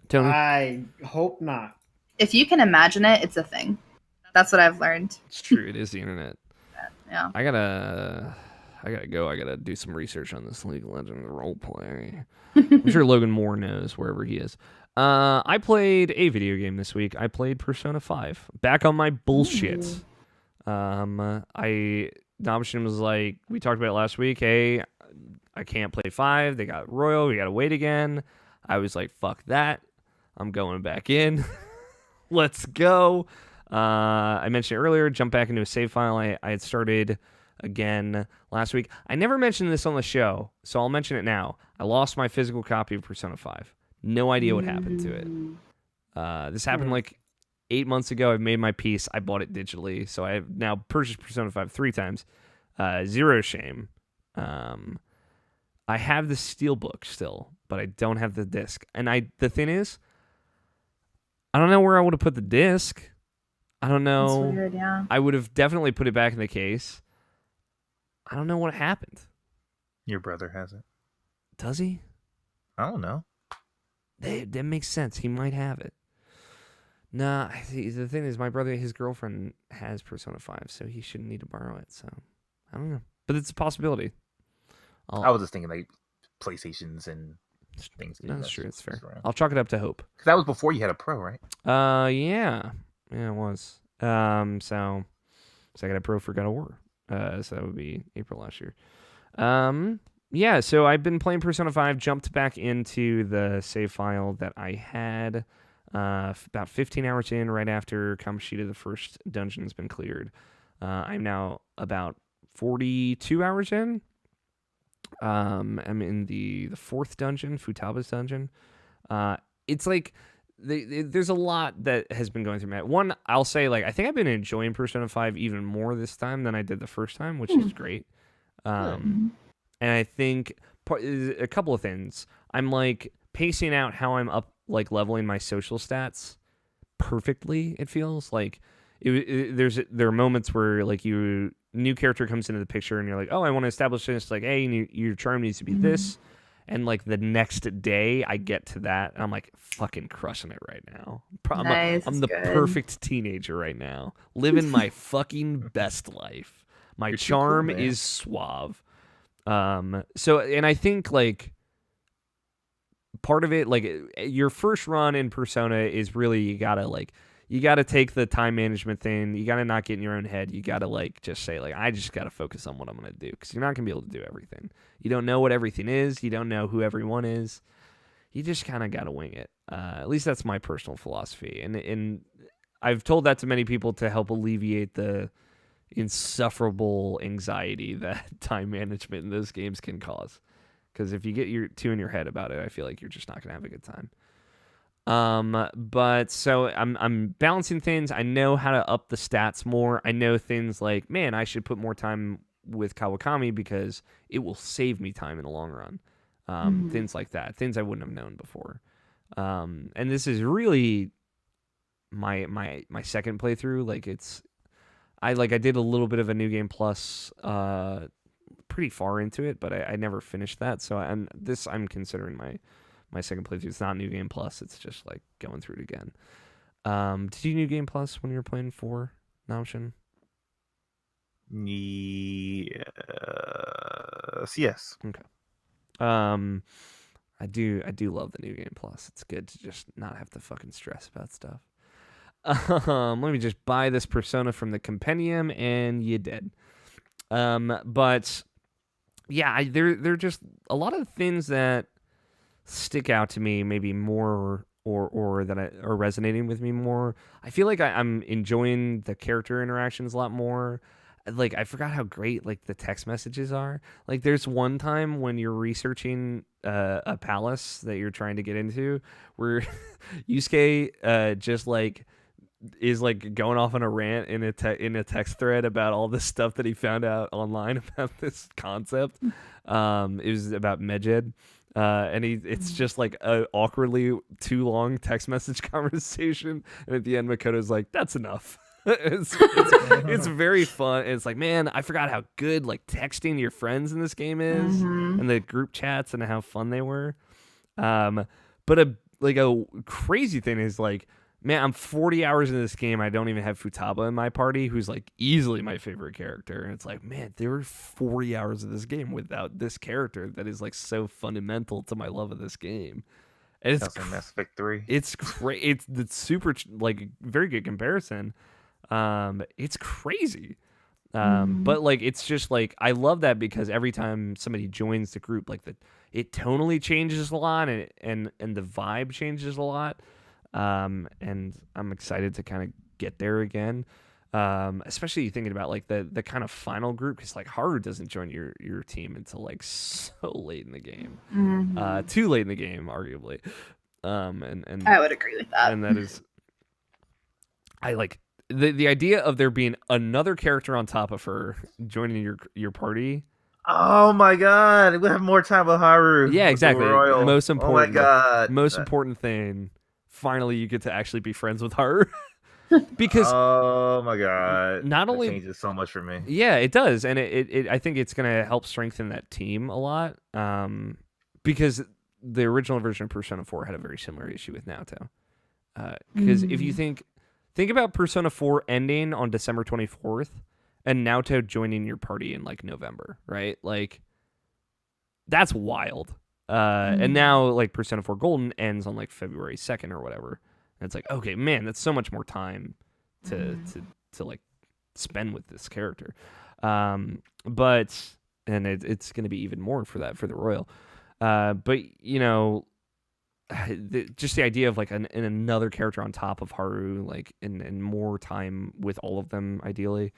Tony? I hope not. If you can imagine it, it's a thing. That's what I've learned. It's true. It is the internet. Yeah. I gotta go. I gotta do some research on this League of Legends role play. I'm sure Logan Moore knows wherever he is. I played a video game this week. I played Persona 5. Back on my bullshit. The option was like, we talked about it last week. Hey, I can't play 5. They got Royal. We gotta wait again. I was like, fuck that. I'm going back in. Let's go. I mentioned earlier, jump back into a save file. I had started again last week. I never mentioned this on the show, so I'll mention it now. I lost my physical copy of Persona 5. No idea what happened to it. This happened like 8 months ago. I've made my peace. I bought it digitally, so I have now purchased Persona 5 3 times. Zero shame. I have the steelbook still, but I don't have the disc. And the thing is, I don't know where I would have put the disc. I don't know. That's weird, yeah. I would have definitely put it back in the case. I don't know what happened. Your brother has it. Does he? I don't know. That makes sense. He might have it. Nah, the thing is, my brother, his girlfriend has Persona 5, so he shouldn't need to borrow it. So, I don't know. But it's a possibility. I was just thinking, like, PlayStations and things. That's true. It's fair. I'll chalk it up to hope. Because that was before you had a Pro, right? Yeah, it was. So I got a Pro for God of War. So that would be April last year. Yeah, so I've been playing Persona 5, jumped back into the save file that I had about 15 hours in, right after Kamoshida, the first dungeon, has been cleared. I'm now about 42 hours in. I'm in the fourth dungeon, Futaba's dungeon. It's like there's a lot that has been going through my head. One, I'll say, like, I think I've been enjoying Persona 5 even more this time than I did the first time, which is great. And I think a couple of things. I'm like pacing out how I'm up, like leveling my social stats perfectly. It feels like there are moments where like new character comes into the picture and you're like, oh, I want to establish this. Like, hey, your charm needs to be this. And like the next day I get to that and I'm like fucking crushing it right now. I'm the perfect teenager right now, living my fucking best life. My charm is suave. So, and I think like part of it, like your first run in Persona is really, you gotta take the time management thing. You gotta not get in your own head. You gotta like just say like, I just gotta focus on what I'm gonna do, because you're not gonna be able to do everything. You don't know what everything is. You don't know who everyone is. You just kind of gotta wing it. At least that's my personal philosophy, and I've told that to many people to help alleviate the insufferable anxiety that time management in those games can cause. Because if you get too in your head about it, I feel like you're just not gonna have a good time. But so I'm balancing things. I know how to up the stats more. I know things like, man, I should put more time with Kawakami because it will save me time in the long run. Things like that, things I wouldn't have known before. And this is really my second playthrough. Like I did a little bit of a New Game Plus, pretty far into it, but I never finished that. So I'm considering my second playthrough. It's not New Game Plus. It's just like going through it again. Did you New Game Plus when you were playing 4, Naoshin? Yes. Okay. I do love the New Game Plus. It's good to just not have to fucking stress about stuff. Let me just buy this Persona from the compendium, and you did. But yeah, they're just a lot of things that stick out to me, maybe more or that are resonating with me more. I feel like I'm enjoying the character interactions a lot more. Like, I forgot how great like the text messages are. Like, there's one time when you're researching a palace that you're trying to get into, where Yusuke just like is like going off on a rant in a text thread about all this stuff that he found out online about this concept. It was about Medjed. And it's just like a awkwardly too long text message conversation, and at the end Makoto's like, that's enough. it's very fun. It's like, man, I forgot how good like texting your friends in this game is, and the group chats and how fun they were. But a crazy thing is like, man, I'm 40 hours into this game. I don't even have Futaba in my party, who's like easily my favorite character. And it's like, man, there were 40 hours of this game without this character that is like so fundamental to my love of this game. And it's Mass Effect 3. It's great. It's super like very good comparison. It's crazy. But like, it's just like, I love that because every time somebody joins the group, like it tonally changes a lot, and the vibe changes a lot. And I'm excited to kind of get there again. Especially thinking about like the kind of final group, because like Haru doesn't join your team until like so late in the game, too late in the game, arguably. And I would agree with that. And that is, I like the idea of there being another character on top of her joining your party. Oh my god, we have more time with Haru. Yeah, exactly. Most important. Oh my god. Most important thing. Finally, you get to actually be friends with her. Because oh my god, not only changes so much for me. Yeah, it does, and it I think it's gonna help strengthen that team a lot. Because the original version of Persona 4 had a very similar issue with Naoto. Because if you think about Persona 4 ending on December 24th and Naoto joining your party in like November, right? Like, that's wild. And now like Persona 4 Golden ends on like February 2nd or whatever. And it's like, okay, man, that's so much more time to like spend with this character. But it's going to be even more for that for the Royal. But you know, just the idea of like another character on top of Haru, like and more time with all of them, ideally.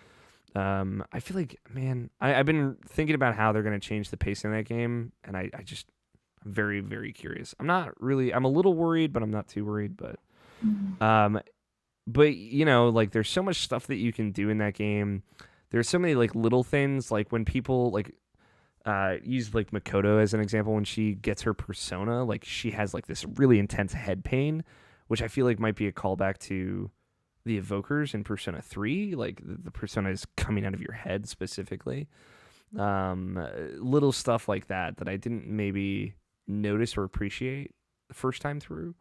I feel like, man, I've been thinking about how they're going to change the pace in that game, and I'm very, very curious. I'm a little worried, but I'm not too worried. But you know, like there's so much stuff that you can do in that game. There's so many like little things, like when people like use like Makoto as an example, when she gets her persona, like she has like this really intense head pain, which I feel like might be a callback to the evokers in Persona 3, like the persona is coming out of your head specifically. Little stuff like that I didn't maybe notice or appreciate the first time through,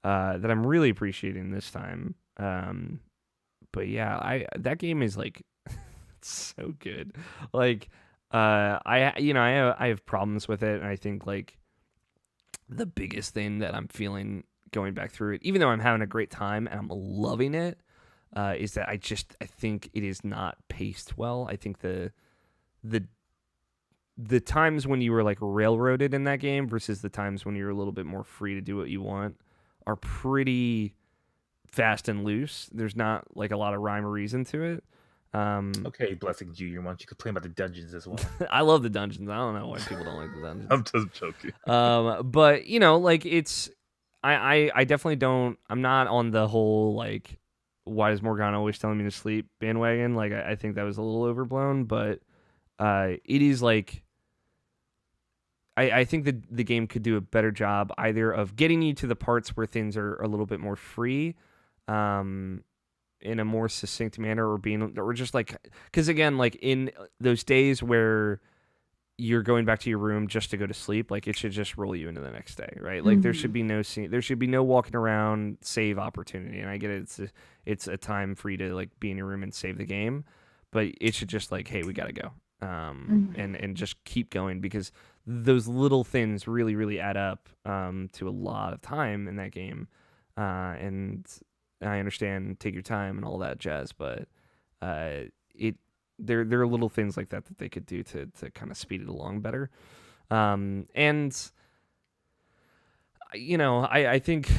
that I'm really appreciating this time. But yeah, that game is like so good. Like I have problems with it, and I think like the biggest thing that I'm feeling going back through it, even though I'm having a great time and I'm loving it, is that I think it is not paced well. I think the times when you were like railroaded in that game versus the times when you're a little bit more free to do what you want are pretty fast and loose. There's not like a lot of rhyme or reason to it. Okay, Blessing Junior, why don't you complain about the dungeons as well? I love the dungeons. I don't know why people don't like the dungeons. I'm just joking. But you know, like it's, I definitely don't. I'm not on the whole like, why is Morgana always telling me to sleep bandwagon? Like I think that was a little overblown, but it is like, I think that the game could do a better job either of getting you to the parts where things are a little bit more free, in a more succinct manner, or just like, because again, like in those days where you're going back to your room just to go to sleep, like it should just roll you into the next day, right? Like there should be no scene, there should be no walking around save opportunity. And I get it, it's a time for you to like be in your room and save the game, but it should just like, hey, we gotta go, and just keep going, because those little things really, really add up to a lot of time in that game, and I understand take your time and all that jazz, but there are little things like that they could do to kind of speed it along better. And you know, I think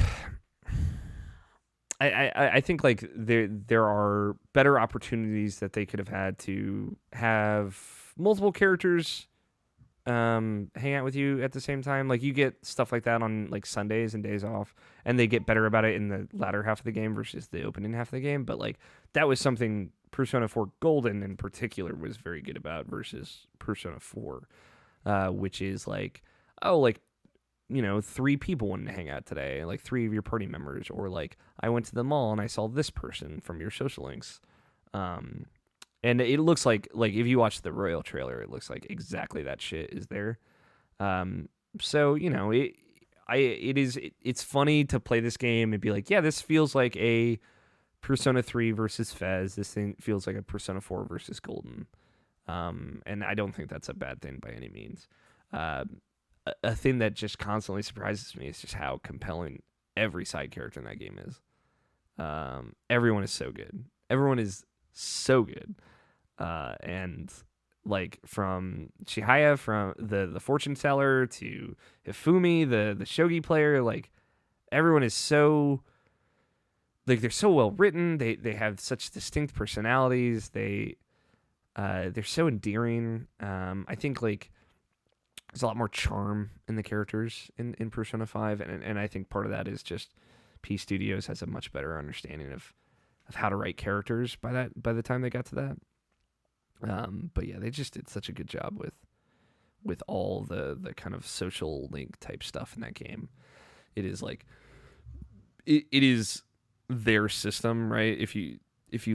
I think like there are better opportunities that they could have had to have multiple characters hang out with you at the same time. Like you get stuff like that on like Sundays and days off, and they get better about it in the latter half of the game versus the opening half of the game. But like that was something Persona 4 Golden in particular was very good about versus Persona 4, which is like, oh, like, you know, 3 people wanted to hang out today, like 3 of your party members, or like I went to the mall and I saw this person from your social links. And it looks like if you watch the Royal trailer, it looks like exactly that shit is there. So, you know, it's funny to play this game and be like, yeah, this feels like a Persona 3 versus Fez. This thing feels like a Persona 4 versus Golden. And I don't think that's a bad thing by any means. A thing that just constantly surprises me is just how compelling every side character in that game is. Everyone is so good. Everyone is so good. And like from Chihaya, from the fortune teller, to Hifumi, the shogi player, like everyone is so, like, they're so well written. They have such distinct personalities. They're so endearing. I think like there's a lot more charm in the characters in Persona 5, and I think part of that is just P Studios has a much better understanding of how to write characters by the time they got to that. But yeah, they just did such a good job with all the kind of social link type stuff in that game. It is like it is their system, right? If you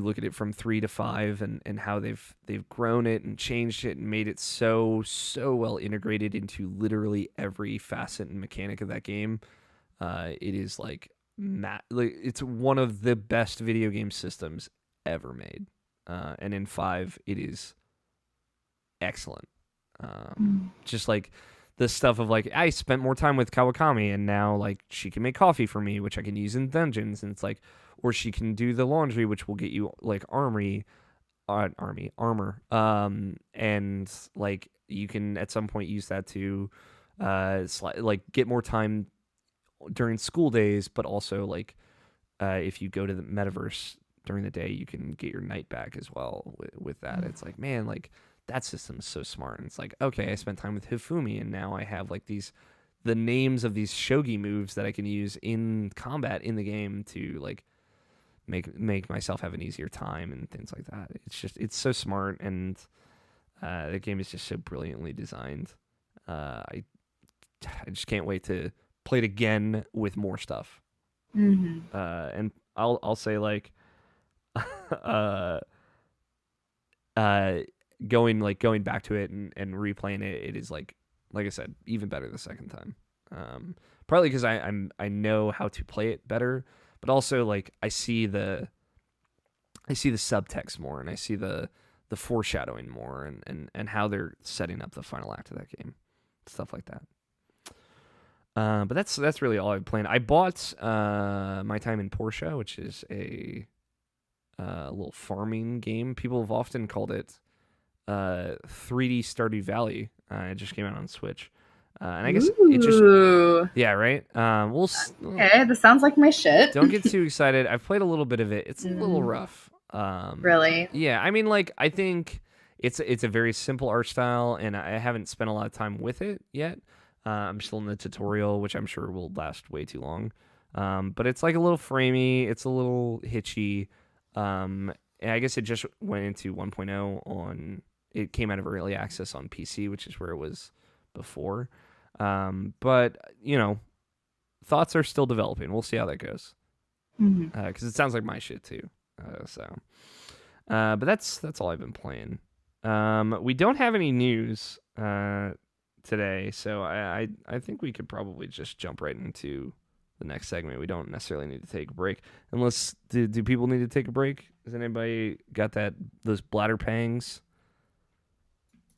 look at it from 3 to 5 and how they've grown it and changed it and made it so well integrated into literally every facet and mechanic of that game, it is like it's one of the best video game systems ever made. And in 5, it is excellent. Just like the stuff of like I spent more time with Kawakami and now like she can make coffee for me, which I can use in dungeons, and it's like, or she can do the laundry, which will get you like armor, and like you can at some point use that to like get more time during school days, but also like if you go to the metaverse during the day, you can get your night back as well with that. It's like, man, like that system is so smart. And it's like, okay, I spent time with Hifumi, and now I have like the names of these shogi moves that I can use in combat in the game to like make myself have an easier time and things like that. It's so smart, and the game is just so brilliantly designed. I just can't wait to play it again with more stuff. Mm-hmm. And I'll say like, going back to it and replaying it, it is like I said, even better the second time. Partly because I know how to play it better, but also like I see the subtext more, and I see the foreshadowing more, and how they're setting up the final act of that game, stuff like that. But that's really all I've played. I bought My Time in Portia, which is a little farming game. People have often called it 3D Stardew Valley. It just came out on Switch, and I guess it just right. Okay, this sounds like my shit. Don't get too excited. I've played a little bit of it. It's a little rough. Really? Yeah, I mean, like I think it's a very simple art style, and I haven't spent a lot of time with it yet. I'm still in the tutorial, which I'm sure will last way too long. But it's like a little framey. It's a little hitchy. And I guess it just went into 1.0 it came out of early access on PC, which is where it was before. But, thoughts are still developing. We'll see how that goes. Because it sounds like my shit too. But that's all I've been playing. We don't have any news today, so I think we could probably just jump right into the next segment. We don't necessarily need to take a break, unless do people need to take a break? Has anybody got those bladder pangs?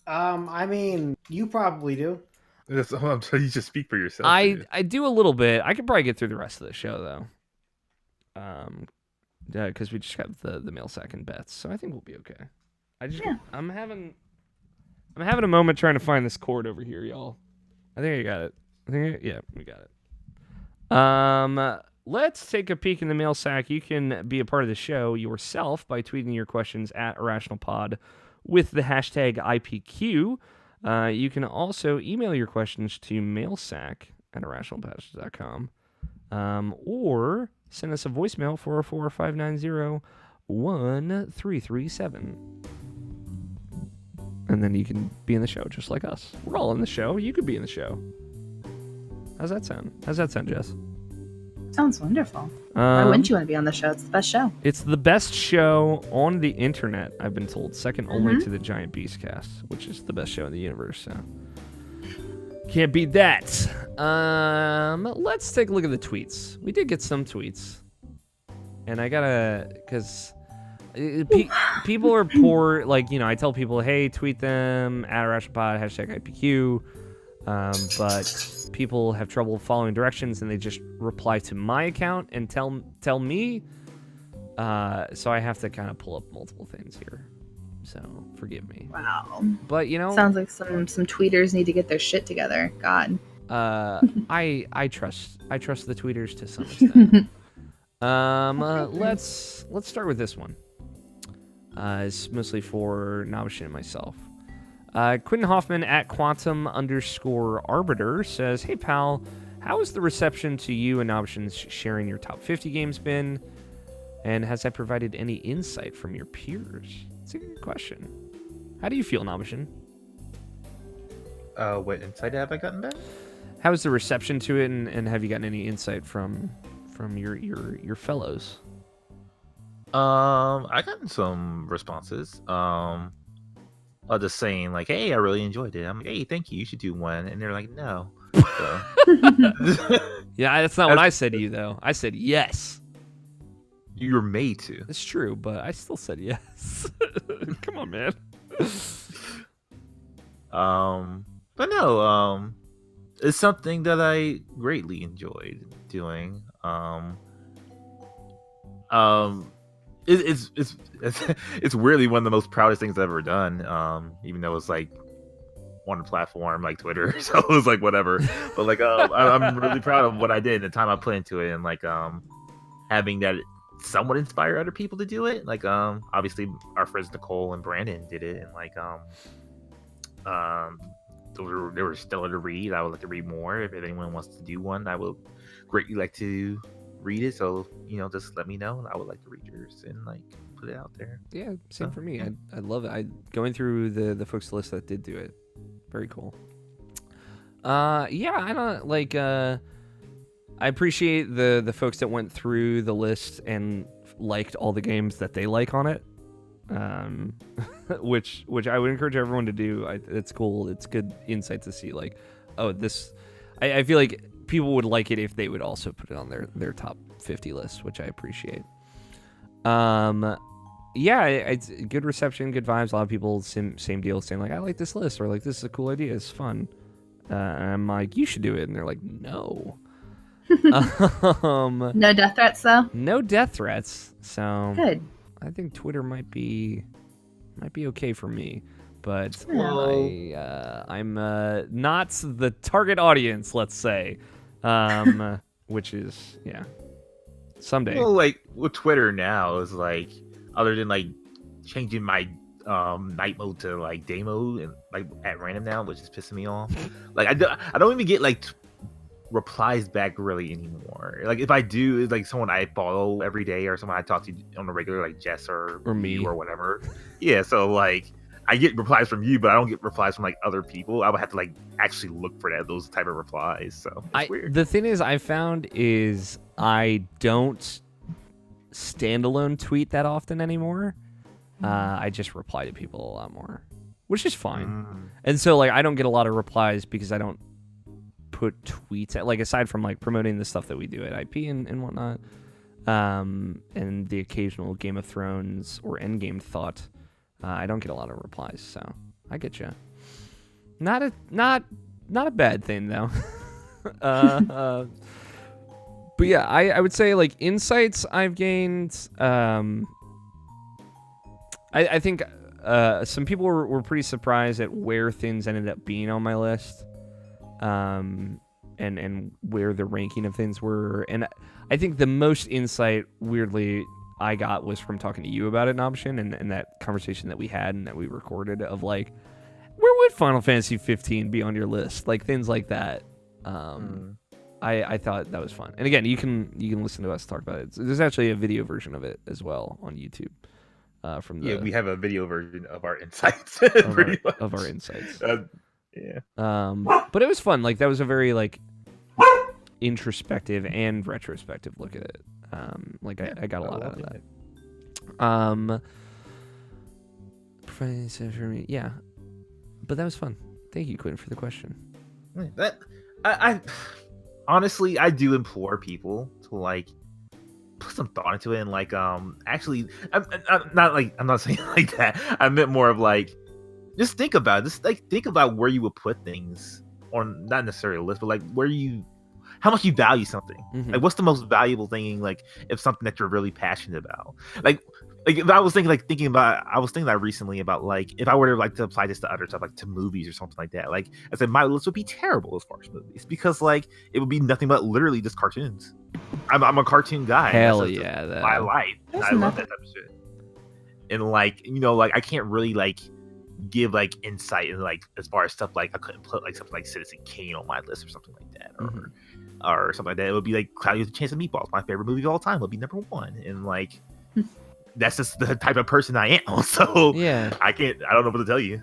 I mean, you probably do. I'm sure you just speak for yourself. I do a little bit. I could probably get through the rest of the show though, because we just got the mail sack and bets, so I think we'll be okay. I'm having a moment trying to find this cord over here, y'all. I think I got it. We got it. Let's take a peek in the mail sack. You can be a part of the show yourself by tweeting your questions at IrrationalPod with the hashtag IPQ. You can also email your questions to mailsack@irrationalpassions.com, or send us a voicemail 404-590-1337. And then you can be in the show just like us. We're all in the show. You could be in the show. How's that sound? Jess? Sounds wonderful. Why wouldn't you want to be on the show? It's the best show. It's the best show on the internet, I've been told. Second only to the Giant Beast Cast, which is the best show in the universe. So can't beat that. Let's take a look at the tweets. We did get some tweets. And I gotta... Because... people are poor, like, I tell people, hey, tweet them at IrrationalPod, hashtag IPQ, but people have trouble following directions, and they just reply to my account and tell me, so I have to kind of pull up multiple things here, so forgive me. Wow. But, sounds like some tweeters need to get their shit together. God. I trust the tweeters to some extent. Let's start with this one. It's mostly for Nabishin and myself. Quentin Hoffman at Quantum_Arbiter says, hey pal, how has the reception to you and Nabishin sharing your top 50 games been? And has that provided any insight from your peers? It's a good question. How do you feel, Nabishin? What insight have I gotten back? How is the reception to it, and have you gotten any insight from your fellows? I gotten some responses. Just saying like, "Hey, I really enjoyed it." I'm like, "Hey, thank you. You should do one." And they're like, "No." So. Yeah, that's not what I said to you though. I said yes. You were made to. It's true, but I still said yes. Come on, man. But no. it's something that I greatly enjoyed doing. It's it's weirdly one of the most proudest things I've ever done. Even though it's like on a platform like Twitter, so it was like whatever. But like, I'm really proud of what I did and the time I put into it, and like, having that somewhat inspire other people to do it. Like, obviously our friends Nicole and Brandon did it, and like, they were stellar to read. I would like to read more. If anyone wants to do one, I would greatly like to read it. So, just let me know, and I would like to read yours and like put it out there. Yeah, same for me. I love it. Going through the folks list that did do it. Very cool. Yeah, I don't like. I appreciate the folks that went through the list and liked all the games that they like on it. Which I would encourage everyone to do. It's cool. It's good insight to see. Like, oh, this. I feel like people would like it if they would also put it on their top 50 list, which I appreciate. Yeah, it's good reception, good vibes. A lot of people, same deal, saying like, I like this list, or like, this is a cool idea, it's fun. And I'm like, you should do it, and they're like, no. No death threats though. No death threats. So good. I think Twitter might be okay for me, but I'm not the target audience, let's say. Which is someday. Well, like with Twitter now is like, other than like changing my night mode to like day mode and like at random now, which is pissing me off. Like I don't even get like replies back really anymore. Like if I do, it's like someone I follow every day or someone I talk to on a regular, like Jess or me or whatever. Yeah, so like I get replies from you, but I don't get replies from like other people. I would have to like actually look for those type of replies. So it's weird. The thing is, I found is I don't standalone tweet that often anymore. I just reply to people a lot more, which is fine. And so like I don't get a lot of replies because I don't put tweets at, like, aside from like promoting the stuff that we do at IP and whatnot, and the occasional Game of Thrones or Endgame thought, I don't get a lot of replies. So I get you. Not a bad thing though. But yeah, I would say like insights I've gained. I think some people were pretty surprised at where things ended up being on my list, and where the ranking of things were. And I think the most insight, weirdly, I got was from talking to you about it, Nobshin, and that conversation that we had and that we recorded of like, where would Final Fantasy 15 be on your list? Like things like that. I thought that was fun. And again, you can listen to us talk about it. There's actually a video version of it as well on YouTube. We have a video version of our insights. of our insights. But it was fun. Like that was a very like introspective and retrospective look at it. I got a lot out of that. Yeah, but that was fun. Thank you, Quinn, for the question. That I honestly, I do implore people to like put some thought into it and like actually, I'm not saying like that. I meant more of like, just think about it. Just like think about where you would put things on, not necessarily a list, but like how much you value something. Like what's the most valuable thing, like if something that you're really passionate about. Like if I was thinking about recently about like if I were to like to apply this to other stuff, like to movies or something like that. Like I said, my list would be terrible as far as movies, because like it would be nothing but literally just cartoons. I'm a cartoon guy. Hell yeah, that's my life. I love that type of shit. And like like I can't really like give like insight and like as far as stuff like I couldn't put like something like Citizen Kane on my list or something like that, or something like that. It would be like Cloudy with a Chance of Meatballs, my favorite movie of all time, would be number one. And like that's just the type of person I am. So yeah, I don't know what to tell you.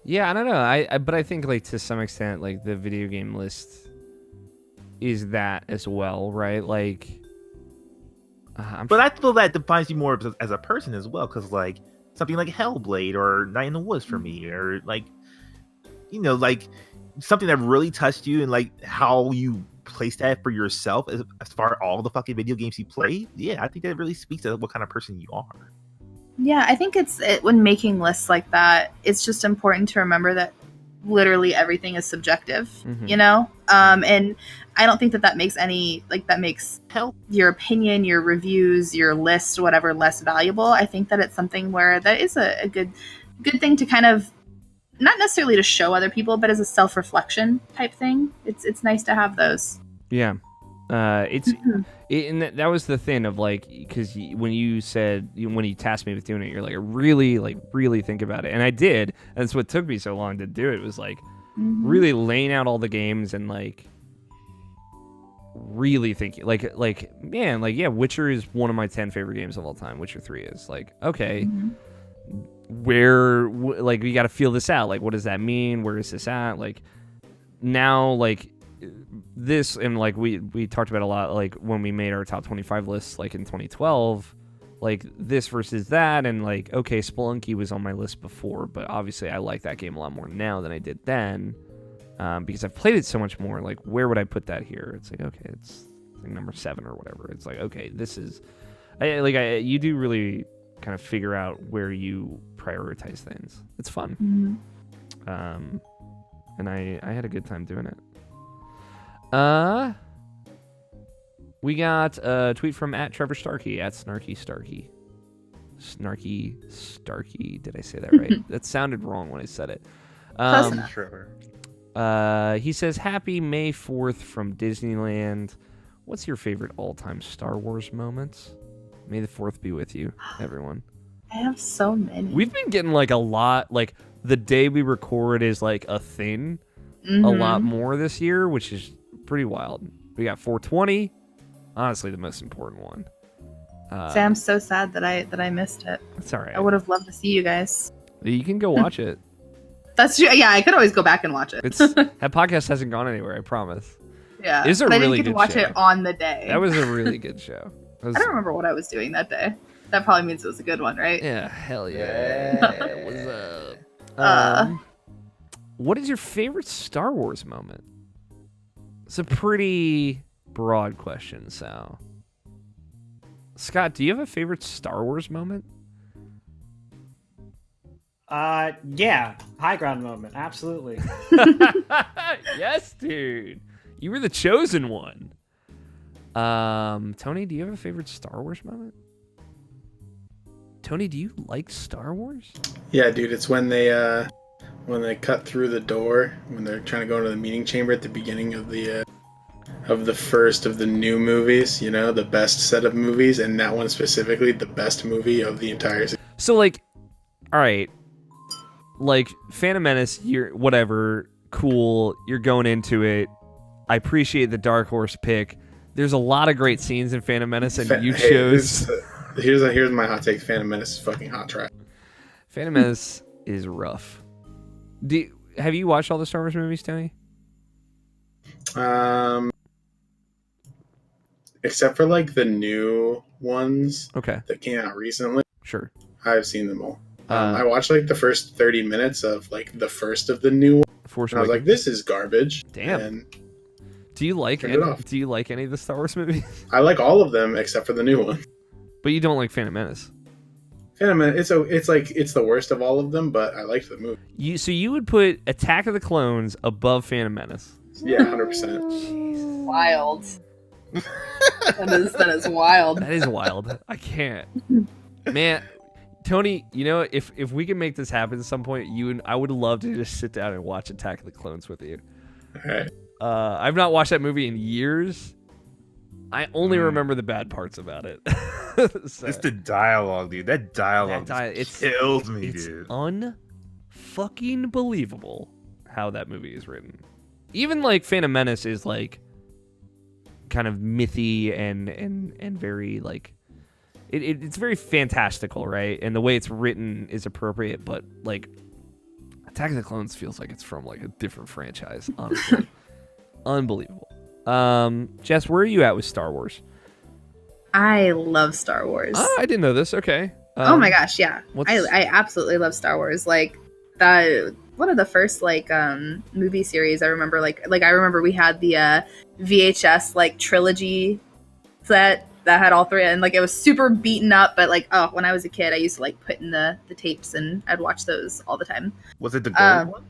Yeah, I don't know. But I think like to some extent like the video game list is that as well, right? Like but I feel that defines you more as a person as well, because like something like Hellblade or Night in the Woods for me, or like like something that really touched you and like how you place that for yourself as far as all the fucking video games you play. Yeah, I think that really speaks to what kind of person you are. Yeah, I think when making lists like that, it's just important to remember that literally everything is subjective, you know? And I don't think that makes that makes your opinion, your reviews, your list, whatever, less valuable. I think that it's something where that is a good thing to kind of, not necessarily to show other people, but as a self-reflection type thing. It's nice to have those. Yeah. And that was the thing of like, because when you tasked me with doing it, you're like, really think about it. And I did. And that's what took me so long to do it, was like really laying out all the games and like really thinking like, man, like, yeah, Witcher is one of my 10 favorite games of all time. Witcher 3 is like, okay, where, like, we got to feel this out. Like, what does that mean? Where is this at? Like, now, like, this, and like we talked about a lot, like when we made our top 25 lists, like in 2012, like this versus that, and like, okay, Spelunky was on my list before, but obviously I like that game a lot more now than I did then, because I've played it so much more. Like, where would I put that here? It's like, okay, it's like number 7 or whatever. It's like, okay, this is, you do really kind of figure out where you prioritize things. It's fun. And I had a good time doing it. We got a tweet from @TrevorStarkey, @SnarkyStarkey. Snarky Starkey. Did I say that right? That sounded wrong when I said it. Trevor. He says, happy May 4th from Disneyland. What's your favorite all-time Star Wars moments? May the 4th be with you, everyone. I have so many. We've been getting like a lot, like the day we record is like a thing, a lot more this year, which is pretty wild. We got 420, honestly the most important one. I'm so sad that I missed it. It's all right. I would have loved to see you guys. You can go watch it. That's true. Yeah, I could always go back and watch it. That podcast hasn't gone anywhere, I promise. Yeah, it's a but really I didn't get good to watch show. it on the day. That was a really good show. I don't remember what I was doing that day. That probably means it was a good one, right? Yeah, hell yeah. What's up? What is your favorite Star Wars moment? It's a pretty broad question, so. Scott, do you have a favorite Star Wars moment? Yeah, high ground moment, absolutely. Yes, dude. You were the chosen one. Tony, do you have a favorite Star Wars moment? Tony, do you like Star Wars? Yeah, dude, it's when they cut through the door, when they're trying to go into the meeting chamber at the beginning of the first of the new movies, you know, the best set of movies, and that one specifically, the best movie of the entire series. So, like, all right, like, Phantom Menace, you're, whatever, cool, you're going into it. I appreciate the Dark Horse pick. There's a lot of great scenes in Phantom Menace, and you chose... Here's my hot take. Phantom Menace is fucking hot trash. Phantom Menace is rough. Have you watched all the Star Wars movies, Tony? Except for like the new ones, that came out recently. Sure, I've seen them all. I watched like the first 30 minutes of like the first of the new one. And I was like, this is garbage. Damn. And do you like any of the Star Wars movies? I like all of them except for the new one. But you don't like Phantom Menace. Phantom Menace, it's the worst of all of them, but I liked the movie. So you would put Attack of the Clones above Phantom Menace? Yeah, 100%. Wild. That is wild. That is wild. I can't. Man, Tony, you know, if we can make this happen at some point, you and I would love to just sit down and watch Attack of the Clones with you. All right. I've not watched that movie in years. I only remember the bad parts about it. So, it's the dialogue, dude. That dialogue kills me, dude. It's unfucking believable how that movie is written. Even like Phantom Menace is like kind of mythy and very like it's very fantastical, right? And the way it's written is appropriate, but like Attack of the Clones feels like it's from like a different franchise, honestly. Unbelievable. Jess, where are you at with Star Wars? I love Star Wars. Oh, I didn't know this. Okay. Oh my gosh, yeah. I absolutely love Star Wars. Like that, one of the first like movie series I remember. Like I remember we had the VHS like trilogy set that had all three, and like it was super beaten up. But like, when I was a kid, I used to like put in the tapes, and I'd watch those all the time. Was it the gold one?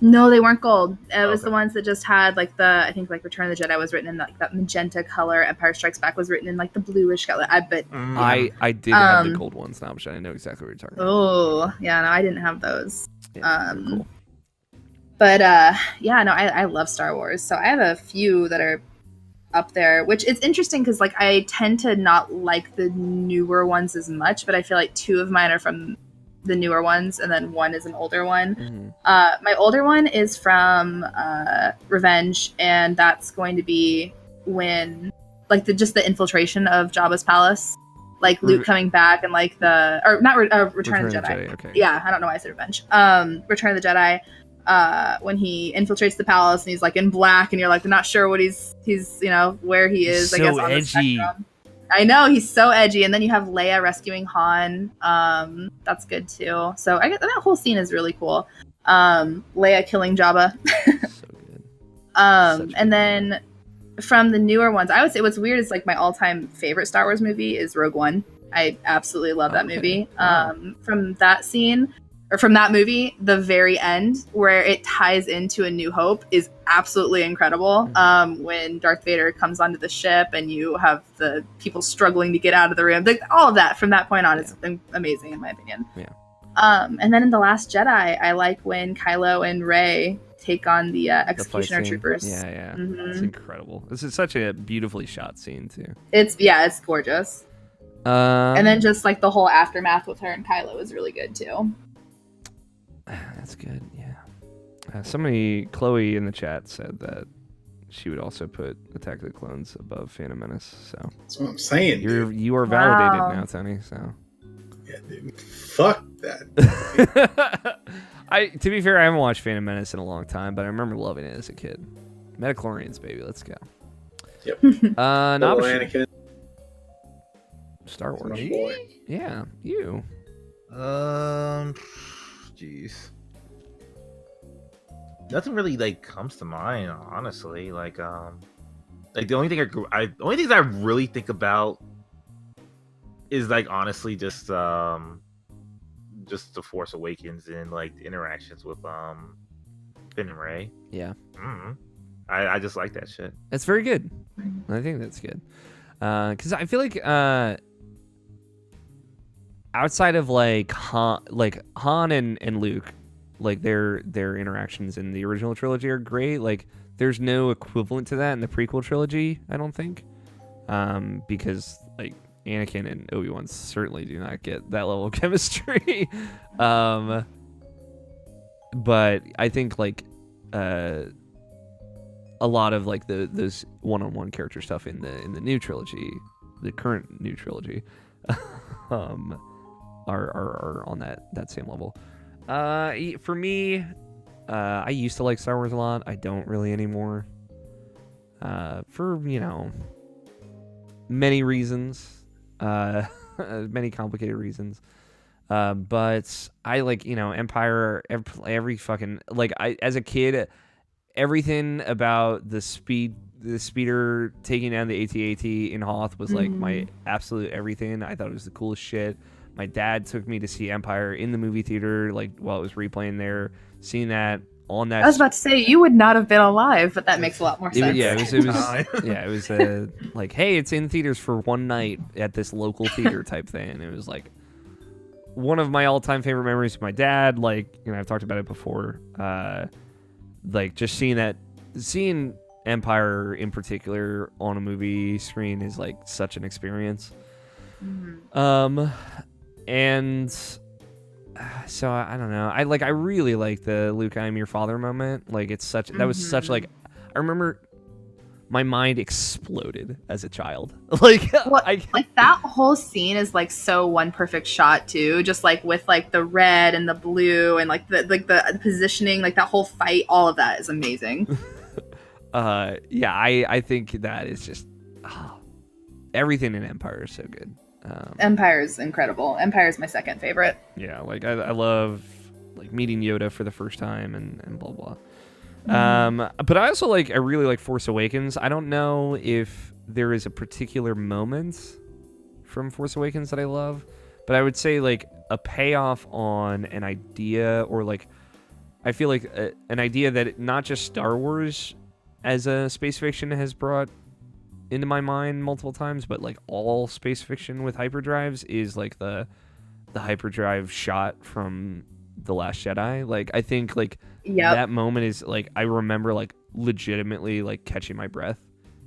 No, they weren't gold. It was Okay. the ones that just had like I think like Return of the Jedi was written in like that magenta color. Empire Strikes Back was written in like the bluish color. I did have the gold ones now, but I know exactly what you're talking about. Oh, yeah, no, I didn't have those. Yeah, they're cool. But yeah, no, I love Star Wars. So I have a few that are up there, which it's interesting because like I tend to not like the newer ones as much, but I feel like two of mine are from the newer ones, and then one is an older one. Mm-hmm. My older one is from Revenge, and that's going to be when like just the infiltration of Jabba's palace, like Luke coming back, and like Return of the Jedi. Okay. Yeah, I don't know why I said Revenge. Return of the Jedi. When he infiltrates the palace and he's like in black, and you're like not sure what he's where he is. So I guess on edgy. the spectrum. I know, he's so edgy. And then you have Leia rescuing Han. That's good too. So I get that whole scene is really cool. Leia killing Jabba. So good. And then from the newer ones, I would say what's weird is like my all-time favorite Star Wars movie is Rogue One. I absolutely love that movie. Wow. From that scene, or from that movie, the very end where it ties into A New Hope is absolutely incredible. When Darth Vader comes onto the ship and you have the people struggling to get out of the room, like, all of that from that point on is amazing in my opinion. Yeah. And then in The Last Jedi, I like when Kylo and Rey take on the Executioner The Troopers. Yeah. Mm-hmm. It's incredible. This is such a beautifully shot scene too. It's gorgeous. And then just like the whole aftermath with her and Kylo is really good too. That's good, yeah. Chloe in the chat said that she would also put Attack of the Clones above Phantom Menace. So That's what I'm saying. you are validated Wow. now, Tony. So Yeah, dude. Fuck that. to be fair, I haven't watched Phantom Menace in a long time, but I remember loving it as a kid. Metachlorians, baby, let's go. Yep. Little Anakin. Star Wars. My boy. Yeah, you. Jeez. Nothing really like comes to mind, honestly. Like the only things I really think about is like honestly just the Force Awakens and like the interactions with Finn and Rey. Yeah. Mm-hmm. I just like that shit. That's very good. I think that's good. Because I feel like outside of like Han and Luke, like their interactions in the original trilogy are great. Like there's no equivalent to that in the prequel trilogy, I don't think. Because like Anakin and Obi-Wan certainly do not get that level of chemistry. But I think like a lot of like those one-on-one character stuff in the new trilogy, the current new trilogy, are on that same level. For me, I used to like Star Wars a lot. I don't really anymore. For many reasons, many complicated reasons. But I like Empire. Every fucking like as a kid, everything about the speeder taking down the AT-AT in Hoth was like my absolute everything. I thought it was the coolest shit. My dad took me to see Empire in the movie theater, like while it was replaying there. Seeing that on that. I was about to say you would not have been alive, but that makes a lot more sense. It was like, hey, it's in theaters for one night at this local theater type thing. It was like one of my all-time favorite memories with my dad. Like, I've talked about it before. Like just seeing Empire in particular on a movie screen is like such an experience. And so I don't know. I really like the Luke, I am your father moment. Like it's such that was such like I remember my mind exploded as a child. Like like that whole scene is like so one perfect shot too. Just like with like the red and the blue and like the positioning, like that whole fight, all of that is amazing. Yeah, I think that is just everything in Empire is so good. Empire is incredible. Empire is my second favorite. Yeah, like I love like meeting Yoda for the first time and blah blah. But I also I really like Force Awakens. I don't know if there is a particular moment from Force Awakens that I love, but I would say like a payoff on an idea or like I feel like an idea that not just Star Wars as a space fiction has brought into my mind multiple times, but like all space fiction with hyperdrives is like the hyperdrive shot from The Last Jedi. Like I think like that moment is like I remember like legitimately like catching my breath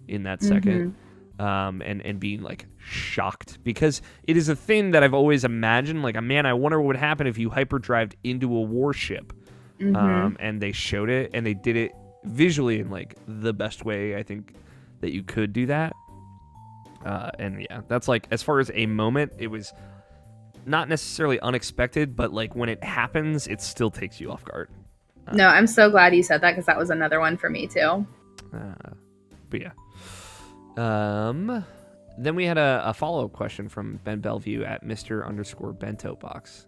in that second. And being like shocked because it is a thing that I've always imagined. Like, man, I wonder what would happen if you hyperdrived into a warship. And they showed it and they did it visually in like the best way I think that you could do that. And yeah, that's like as far as a moment, it was not necessarily unexpected, but like when it happens, it still takes you off guard. No, I'm so glad you said that because that was another one for me too. But yeah. Then we had a follow-up question from Ben Bellevue at Mr_Bento Box.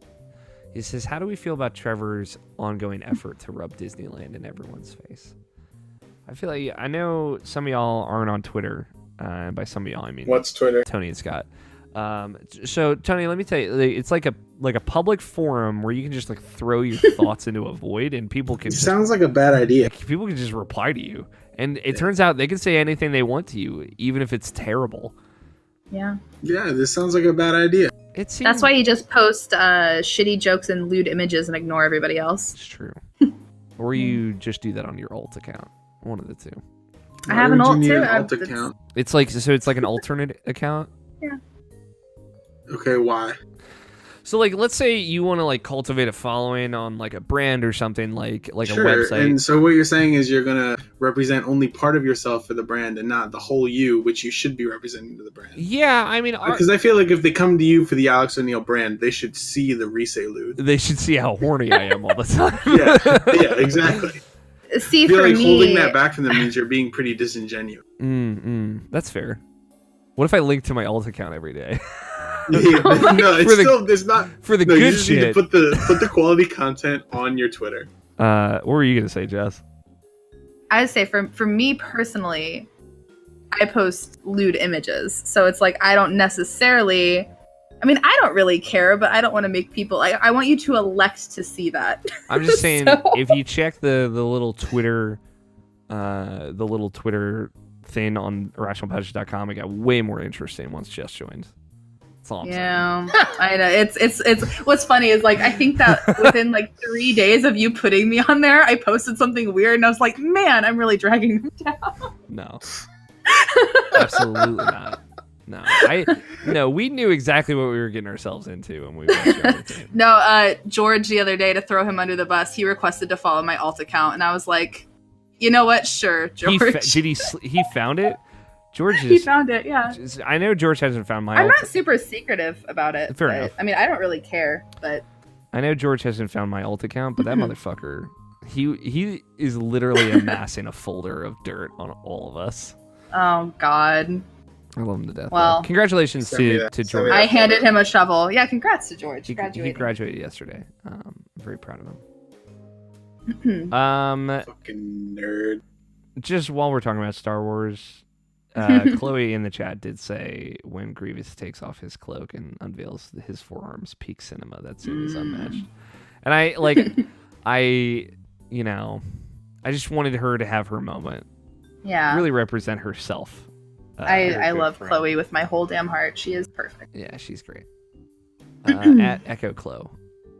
He says, how do we feel about Trevor's ongoing effort to rub Disneyland in everyone's face? I feel like I know some of y'all aren't on Twitter. And by some of y'all, I mean what's Twitter? Tony and Scott. So Tony, let me tell you, it's like a public forum where you can just like throw your thoughts into a void, and people can. Sounds like a bad idea. People can just reply to you, and it turns out they can say anything they want to you, even if it's terrible. Yeah. Yeah, this sounds like a bad idea. That's why you just post shitty jokes and lewd images and ignore everybody else. It's true. Or you just do that on your alt account. One of the two. I have an alt too. Alt account? It's like an alternate account. Yeah. Okay, why? So like, let's say you want to like cultivate a following on like a brand or something like sure. a website. And so what you're saying is you're gonna represent only part of yourself for the brand and not the whole you, which you should be representing to the brand. Yeah, I mean, because I feel like if they come to you for the Alex O'Neill brand, they should see the Resaylude. They should see how horny I am all the time. yeah, exactly. See, I feel for like me, holding that back from them means you're being pretty disingenuous. That's fair. What if I link to my alt account every day? No, it's not for the good you just shit. Need to put the quality content on your Twitter. What were you gonna say, Jess? I would say for me personally, I post lewd images, so it's like I don't necessarily. I mean, I don't really care, but I don't want to make people. I want you to elect to see that. I'm just saying, So... if you check the little Twitter, thing on irrationalpassion.com, it got way more interesting once Jess joined. That's all I'm saying. I know. It's what's funny is like I think that within like 3 days of you putting me on there, I posted something weird, and I was like, man, I'm really dragging them down. No, absolutely not. No, we knew exactly what we were getting ourselves into when we watched everything. No, George the other day, to throw him under the bus, he requested to follow my alt account, and I was like, you know what? Sure, George. He found it? George he found it, yeah. I know George hasn't found my I'm not super secretive about it. Fair enough. I mean, I don't really care, but... I know George hasn't found my alt account, but that motherfucker, he is literally amassing a folder of dirt on all of us. Oh, God. I love him to death. Well, congratulations to George. I handed him a shovel. Yeah, congrats to George. He graduated yesterday. I'm very proud of him. Fucking nerd. Just while we're talking about Star Wars, Chloe in the chat did say when Grievous takes off his cloak and unveils his forearms, peak cinema. That scene is unmatched. And I just wanted her to have her moment. Yeah. Really represent herself. I love friend. Chloe with my whole damn heart. She is perfect. Yeah, she's great. At Echo Chloe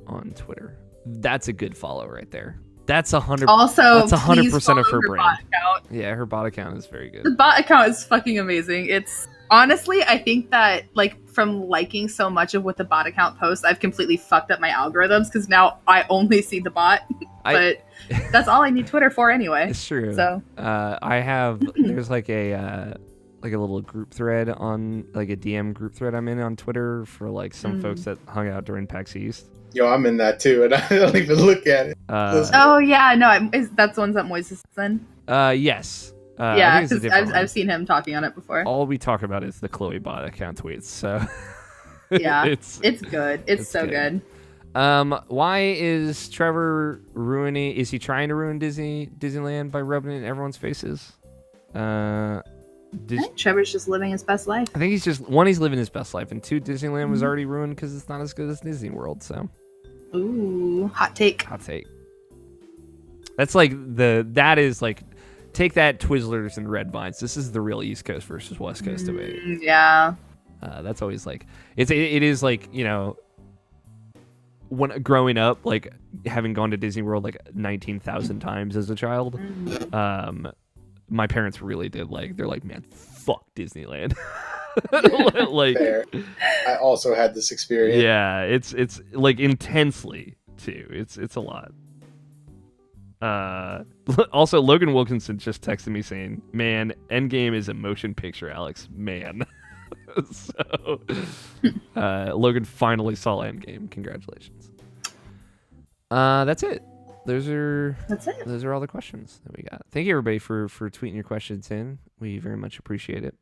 on Twitter. That's a good follow right there. That's 100%. Also, that's 100% of her brand. Bot account. Yeah, her bot account is very good. The bot account is fucking amazing. It's honestly, I think that like from liking so much of what the bot account posts, I've completely fucked up my algorithms because now I only see the bot. But that's all I need Twitter for anyway. It's true. So I have there's like a little group thread on like a DM group thread I'm in on Twitter for like some folks that hung out during PAX East. Yo, I'm in that too, and I don't even look at it. Oh yeah, no, that's the ones that Moises is in. Yes. Yeah, because I've seen him talking on it before. All we talk about is the Chloe bot account tweets. So yeah, it's good. It's so good. Why is Trevor ruining? Is he trying to ruin Disneyland by rubbing it in everyone's faces? I think Trevor's just living his best life. I think he's living his best life, and two, Disneyland was already ruined because it's not as good as Disney World. So, ooh, hot take. Hot take. That's like that is like take that Twizzlers and Red Vines. This is the real East Coast versus West Coast debate. Yeah. That's always like it is like, you know, when growing up, like having gone to Disney World like 19,000 times as a child, my parents really did like, they're like, man, fuck Disneyland. Like, Fair. I also had this experience. yeah, it's like intensely too. It's a lot. Also, Logan Wilkinson just texted me saying, "Man, Endgame is a motion picture, Alex. Man." So, Logan finally saw Endgame. Congratulations. That's it. Those are all the questions that we got. Thank you everybody for tweeting your questions in. We very much appreciate it.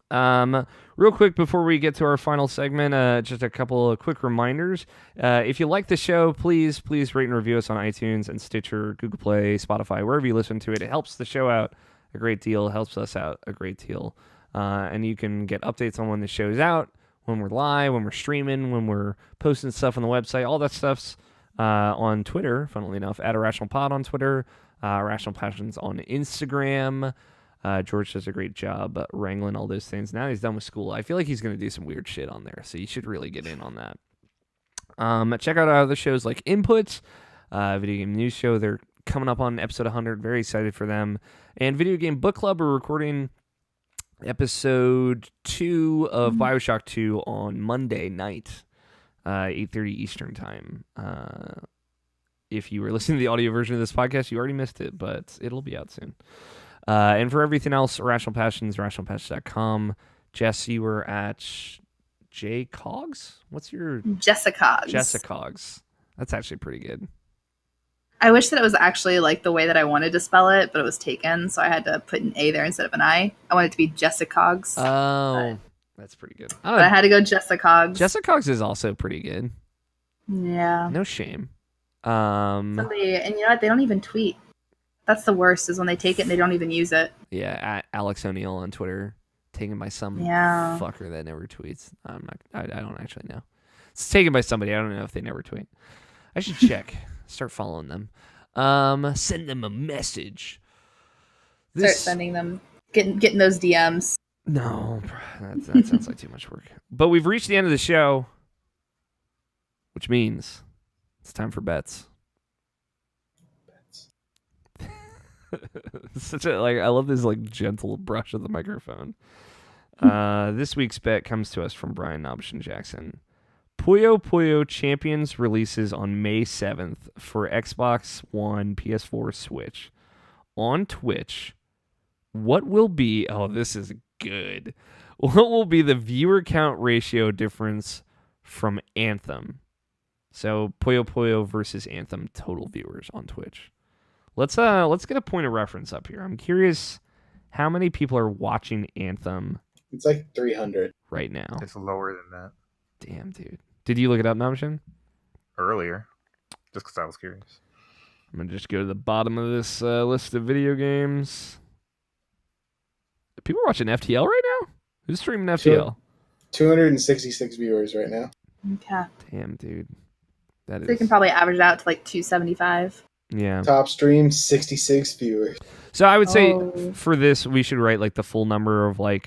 Real quick before we get to our final segment, just a couple of quick reminders. If you like the show, please rate and review us on iTunes and Stitcher, Google Play, Spotify, wherever you listen to it. It helps the show out a great deal, helps us out a great deal. And you can get updates on when the show's out, when we're live, when we're streaming, when we're posting stuff on the website. All that stuff's on Twitter, funnily enough, at Irrational Pod on Twitter, Irrational Passions on Instagram. George does a great job wrangling all those things. Now he's done with school. I feel like he's going to do some weird shit on there, so you should really get in on that. Check out our other shows like Inputs, Video Game News Show. They're coming up on episode 100. Very excited for them. And Video Game Book Club, we're recording episode 2 of BioShock 2 on Monday night, 8:30 Eastern time. If you were listening to the audio version of this podcast, you already missed it, but it'll be out soon. And for everything else, Irrational Passions, irrationalpassions.com. Jess, you were at JCogs? What's your... Jessicogs. Jessicogs. That's actually pretty good. I wish that it was actually like the way that I wanted to spell it, but it was taken, so I had to put an A there instead of an I. I want it to be Jessicogs. Oh, that's pretty good. But I had to go Jessicogs. Jessicogs is also pretty good. Yeah. No shame. Somebody, and you know what? They don't even tweet. That's the worst, is when they take it and they don't even use it. Yeah, at Alex O'Neill on Twitter, taken by some fucker that never tweets. I don't actually know. It's taken by somebody. I don't know if they never tweet. I should check. Start following them. Send them a message. Start sending them, getting those DMs. No, that sounds like too much work. But we've reached the end of the show, which means it's time for bets. Such a I love this gentle brush of the microphone. This week's bet comes to us from Brian Nobshin Jackson. Puyo Puyo Champions releases on May 7th for Xbox One, PS4, Switch. On Twitch, what will be... Oh, this is good. What will be the viewer count ratio difference from Anthem? So, Puyo Puyo versus Anthem total viewers on Twitch. Let's get a point of reference up here. I'm curious how many people are watching Anthem. It's like 300 right now. It's lower than that. Damn, dude. Did you look it up, Namshin? Earlier, just because I was curious. I'm gonna just go to the bottom of this list of video games. Are people watching FTL right now? Who's streaming FTL? 266 viewers right now. Okay. Damn, dude. That is. So you can probably average it out to like 275. Yeah. Top stream, 66 viewers. So I would say for this, we should write the full number of I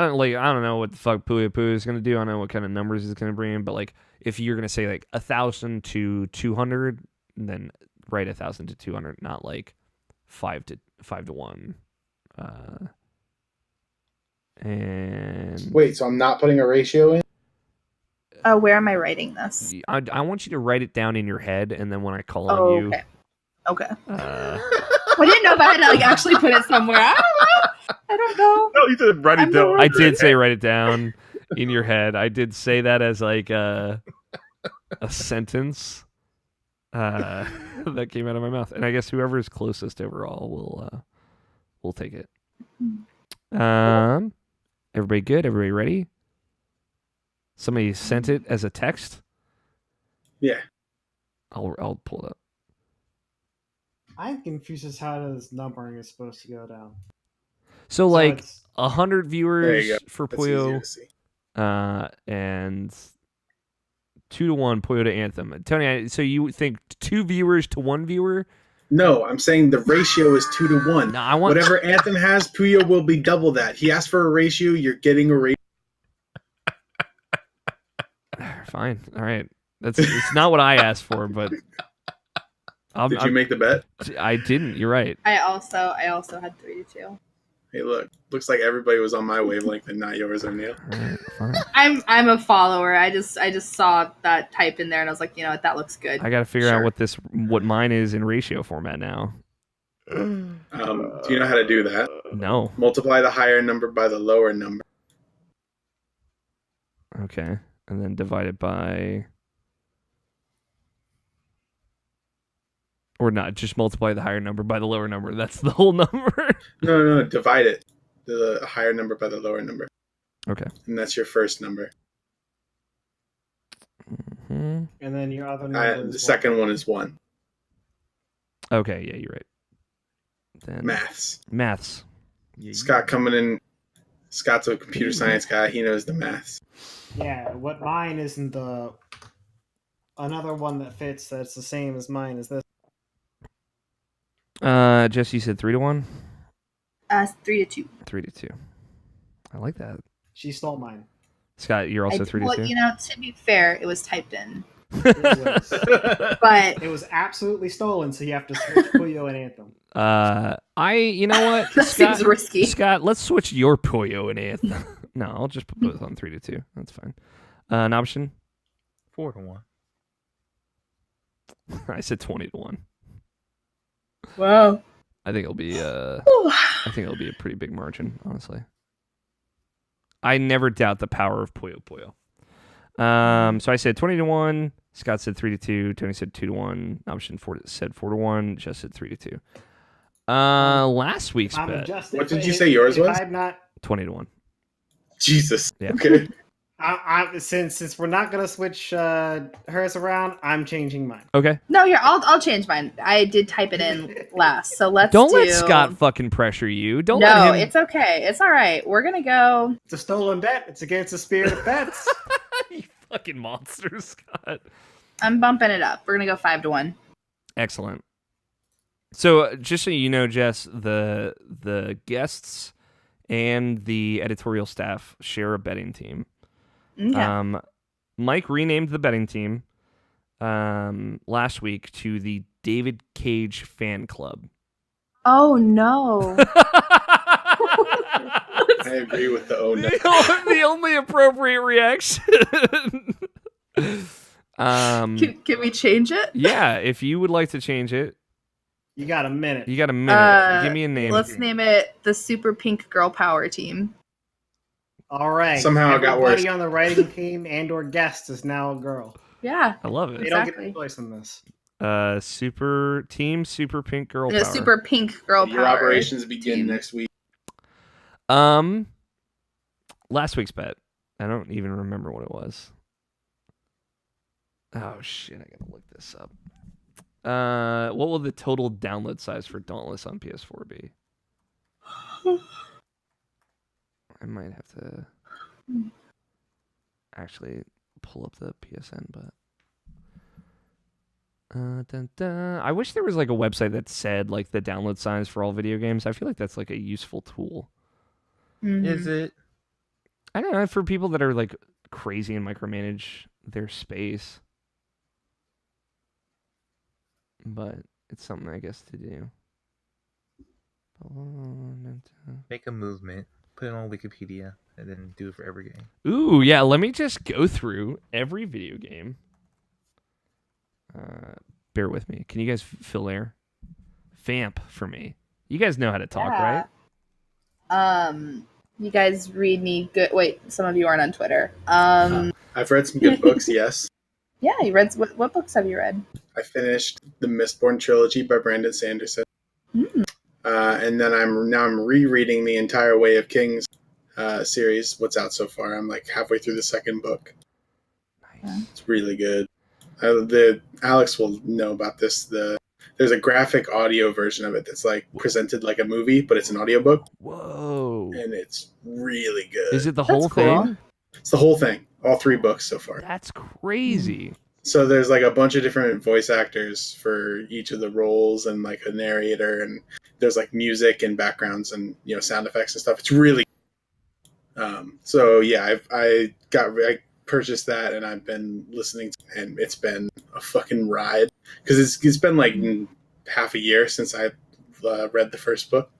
don't know what the fuck Puyo Puyo is gonna do. I don't know what kind of numbers it's gonna bring in, but if you're gonna say 1,000 to 200, then write 1,000 to 200, not 5 to 1. And wait, so I'm not putting a ratio in? Where am I writing this? I want you to write it down in your head, and then when I call on you. Okay. I didn't know if I had to actually put it somewhere. I don't know. No, you did write it down. I did say write it down in your head. I did say that as a sentence that came out of my mouth, and I guess whoever is closest overall will take it. Everybody good? Everybody ready? Somebody sent it as a text? Yeah. I'll pull it up. I'm confused as how this numbering is supposed to go down. So 100 viewers for That's Puyo, and 2 to 1 Puyo to Anthem. Tony, so you think 2 viewers to 1 viewer No, I'm saying the ratio is 2-1. No, I want whatever Anthem has, Puyo will be double that. He asked for a ratio. You're getting a ratio. Fine. All right. It's not what I asked for, but Did you make the bet? I didn't. You're right. I also had 3-2. Hey, look. Looks like everybody was on my wavelength and not yours, O'Neal. All right, fine. I'm a follower. I just saw that type in there and I was like, you know what, that looks good. I got to figure out what mine is in ratio format now. Do you know how to do that? No. Multiply the higher number by the lower number. Okay. And then divide it by... Or not, just multiply the higher number by the lower number. That's the whole number. No, divide it. The higher number by the lower number. Okay. And that's your first number. Mm-hmm. And then your other number The second one is 1. Okay, yeah, you're right. Then Maths. Scott coming in. Scott's a computer science guy. He knows the maths. Yeah, what mine isn't the... Another one that fits that's the same as mine is this. Jess, you said 3-1? 3-2. 3-2. I like that. She stole mine. Scott, you're also 3-2? Well, you know, to be fair, it was typed in. But it was absolutely stolen, so you have to switch Puyo and Anthem. You know what? That Scott, seems risky. Scott, let's switch your Puyo and Anthem. No, I'll just put both on 3-2. That's fine. An option? 4-1. I said 20-1. Wow. I think it'll be a pretty big margin, honestly. I never doubt the power of Puyo Puyo. So I said 20-1. Scott said 3-2. Tony said 2-1. Option 4 said 4-1. Just said 3-2. Last week's bet. What did you say yours was? 20-1. Jesus. Yeah. Okay. Since we're not gonna switch hers around, I'm changing mine. Okay. No, here I'll change mine. I did type it in last, so let's Don't let Scott fucking pressure you. Don't no, let him. it's okay. It's all right. We're gonna go. It's a stolen bet. It's against the spirit of bets. You fucking monster, Scott. I'm bumping it up. We're gonna go 5-1. Excellent. So just so you know, Jess, the guests and the editorial staff share a betting team. Okay. Mike renamed the betting team last week to the David Cage Fan Club. Oh no. I agree with the oh no. The only appropriate reaction. Can we change it? Yeah, if you would like to change it. You got a minute. You got a minute. Give me a name. Let's name it the Super Pink Girl Power Team. All right. Somehow it got worse. Everybody on the writing team and/or guest is now a girl. Yeah. I love it. They don't get a choice in this. Super Pink Girl The Power. Super Pink Girl Your Power. operations begin next week. Last week's bet. I don't even remember what it was. Oh shit! I gotta look this up. What will the total download size for Dauntless on PS4 be? I might have to actually pull up the PSN, but I wish there was like a website that said like the download size for all video games. I feel like that's like a useful tool. Mm-hmm. Is it? I don't know, for people that are like crazy and micromanage their space. But it's something I guess to do. Make a movement, put it on Wikipedia, and then do it for every game. Ooh, yeah, let me just go through every video game. Bear with me. Can you guys fill air? Vamp for me. You guys know how to talk, right? You guys read me good. Wait, some of you aren't on Twitter. I've read some good books, yes. Yeah, you read. What books have you read? I finished the Mistborn trilogy by Brandon Sanderson. And then I'm rereading the entire Way of Kings series. What's out so far? I'm like halfway through the second book. Nice. It's really good. Alex will know about this. There's a graphic audio version of it that's like presented like a movie, but it's an audiobook. Whoa. And it's really good. Is it the whole cool. thing? It's the whole thing. All 3 books so far. That's crazy. So there's like a bunch of different voice actors for each of the roles, and like a narrator, and there's like music and backgrounds and sound effects and stuff. It's really so yeah, I purchased that, and I've been listening to it, and it's been a fucking ride because it's been like half a year since I read the first book,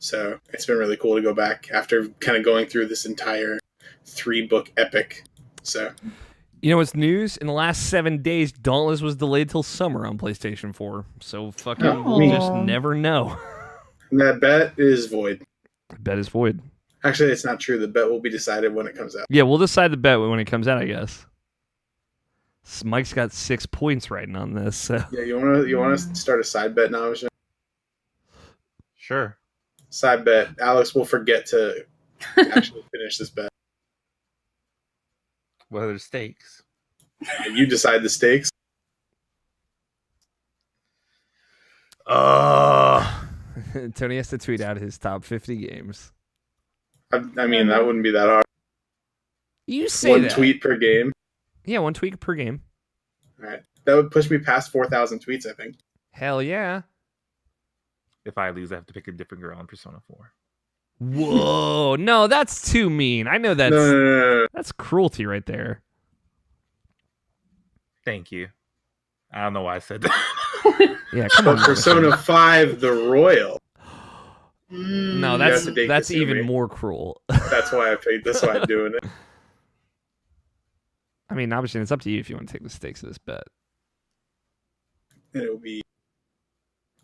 so it's been really cool to go back after kind of going through this entire 3-book epic. So you know what's news? In the last 7 days, Dauntless was delayed till summer on PlayStation 4. So fucking we'll just never know. And that bet is void. Bet is void. Actually, it's not true. The bet will be decided when it comes out. Yeah, we'll decide the bet when it comes out, I guess. Mike's got 6 points writing on this. So. Yeah, you want to start a side bet now? Sure. Side bet. Alex will forget to actually finish this bet. What are the stakes? And you decide the stakes. Tony has to tweet out his top 50 games. I mean, that wouldn't be that hard. You say one that. tweet per game. Yeah, 1 tweet per game. All right, that would push me past 4,000 tweets, I think. Hell yeah. If I lose, I have to pick a different girl on Persona 4. Whoa, no, that's too mean. I know that's No. That's cruelty right there. Thank you. I don't know why I said that. Yeah, come on. Persona 5, the Royal. No, You have to date that's this even movie. more cruel. That's why I picked. That's why I'm doing it. I mean, obviously, it's up to you if you want to take the stakes of this bet. And it will be.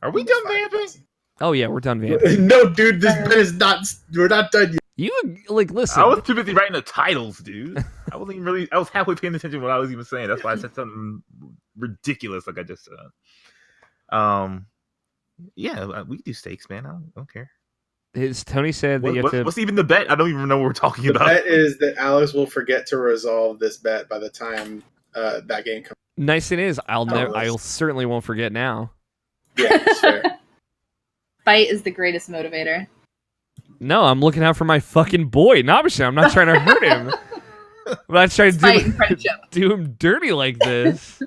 Are we done vamping? Oh yeah, we're done vamping. No, dude, this bet is not. We're not done yet. You listen. I was too busy writing the titles, dude. I wasn't even really. I was halfway paying attention to what I was even saying. That's why I said something ridiculous, like I just said. Yeah, we do stakes, man. I don't care. Tony said that you have to. What's even the bet? I don't even know what we're talking The about. bet is that Alex will forget to resolve this bet by the time that game comes. Nice it is. I'll certainly won't forget now. Yeah, that's fair. Fight is the greatest motivator. No, I'm looking out for my fucking boy. Nabisha, I'm not trying to hurt him. I'm not trying to Fight and friendship. do him dirty like this.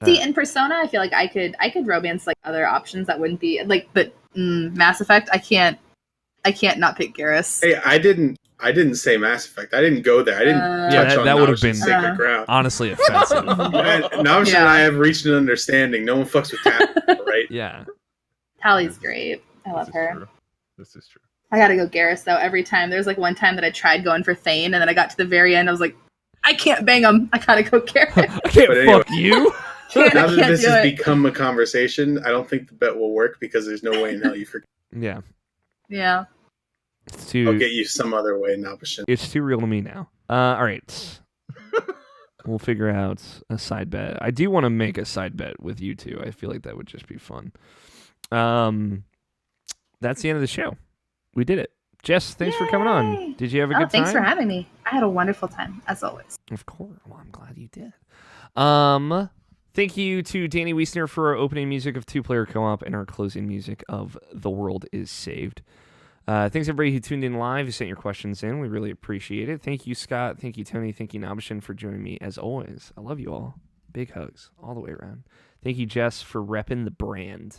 See, in Persona, I feel like I could romance like other options that wouldn't be like, but Mass Effect, I can't not pick Garrus. Hey, I didn't say Mass Effect. I didn't go there. I didn't touch on that would have Nabisha's been sacred ground. honestly offensive. Nabisha and I have reached an understanding. No one fucks with Tally, right? Yeah. Tally's great. I love her. True. This is true. I gotta go Garrus though every time. There's like one time that I tried going for Thane, and then I got to the very end. I was like, I can't bang him. I gotta go Garrus. I can't fuck you. Now that this has become a conversation, I don't think the bet will work because there's no way in hell you forget. Yeah. Yeah. I'll get you some other way, Nabisha. It's too real to me now. All right. We'll figure out a side bet. I do want to make a side bet with you two. I feel like that would just be fun. That's the end of the show. We did it. Jess, thanks for coming on. Did you have a good time? Thanks for having me. I had a wonderful time, as always. Of course. Well, I'm glad you did. Thank you to Danny Wiesner for our opening music of 2-Player Co-op and our closing music of The World Is Saved. Thanks everybody who tuned in live, who sent your questions in. We really appreciate it. Thank you, Scott. Thank you, Tony. Thank you, Nabishin, for joining me as always. I love you all. Big hugs all the way around. Thank you, Jess, for repping the brand.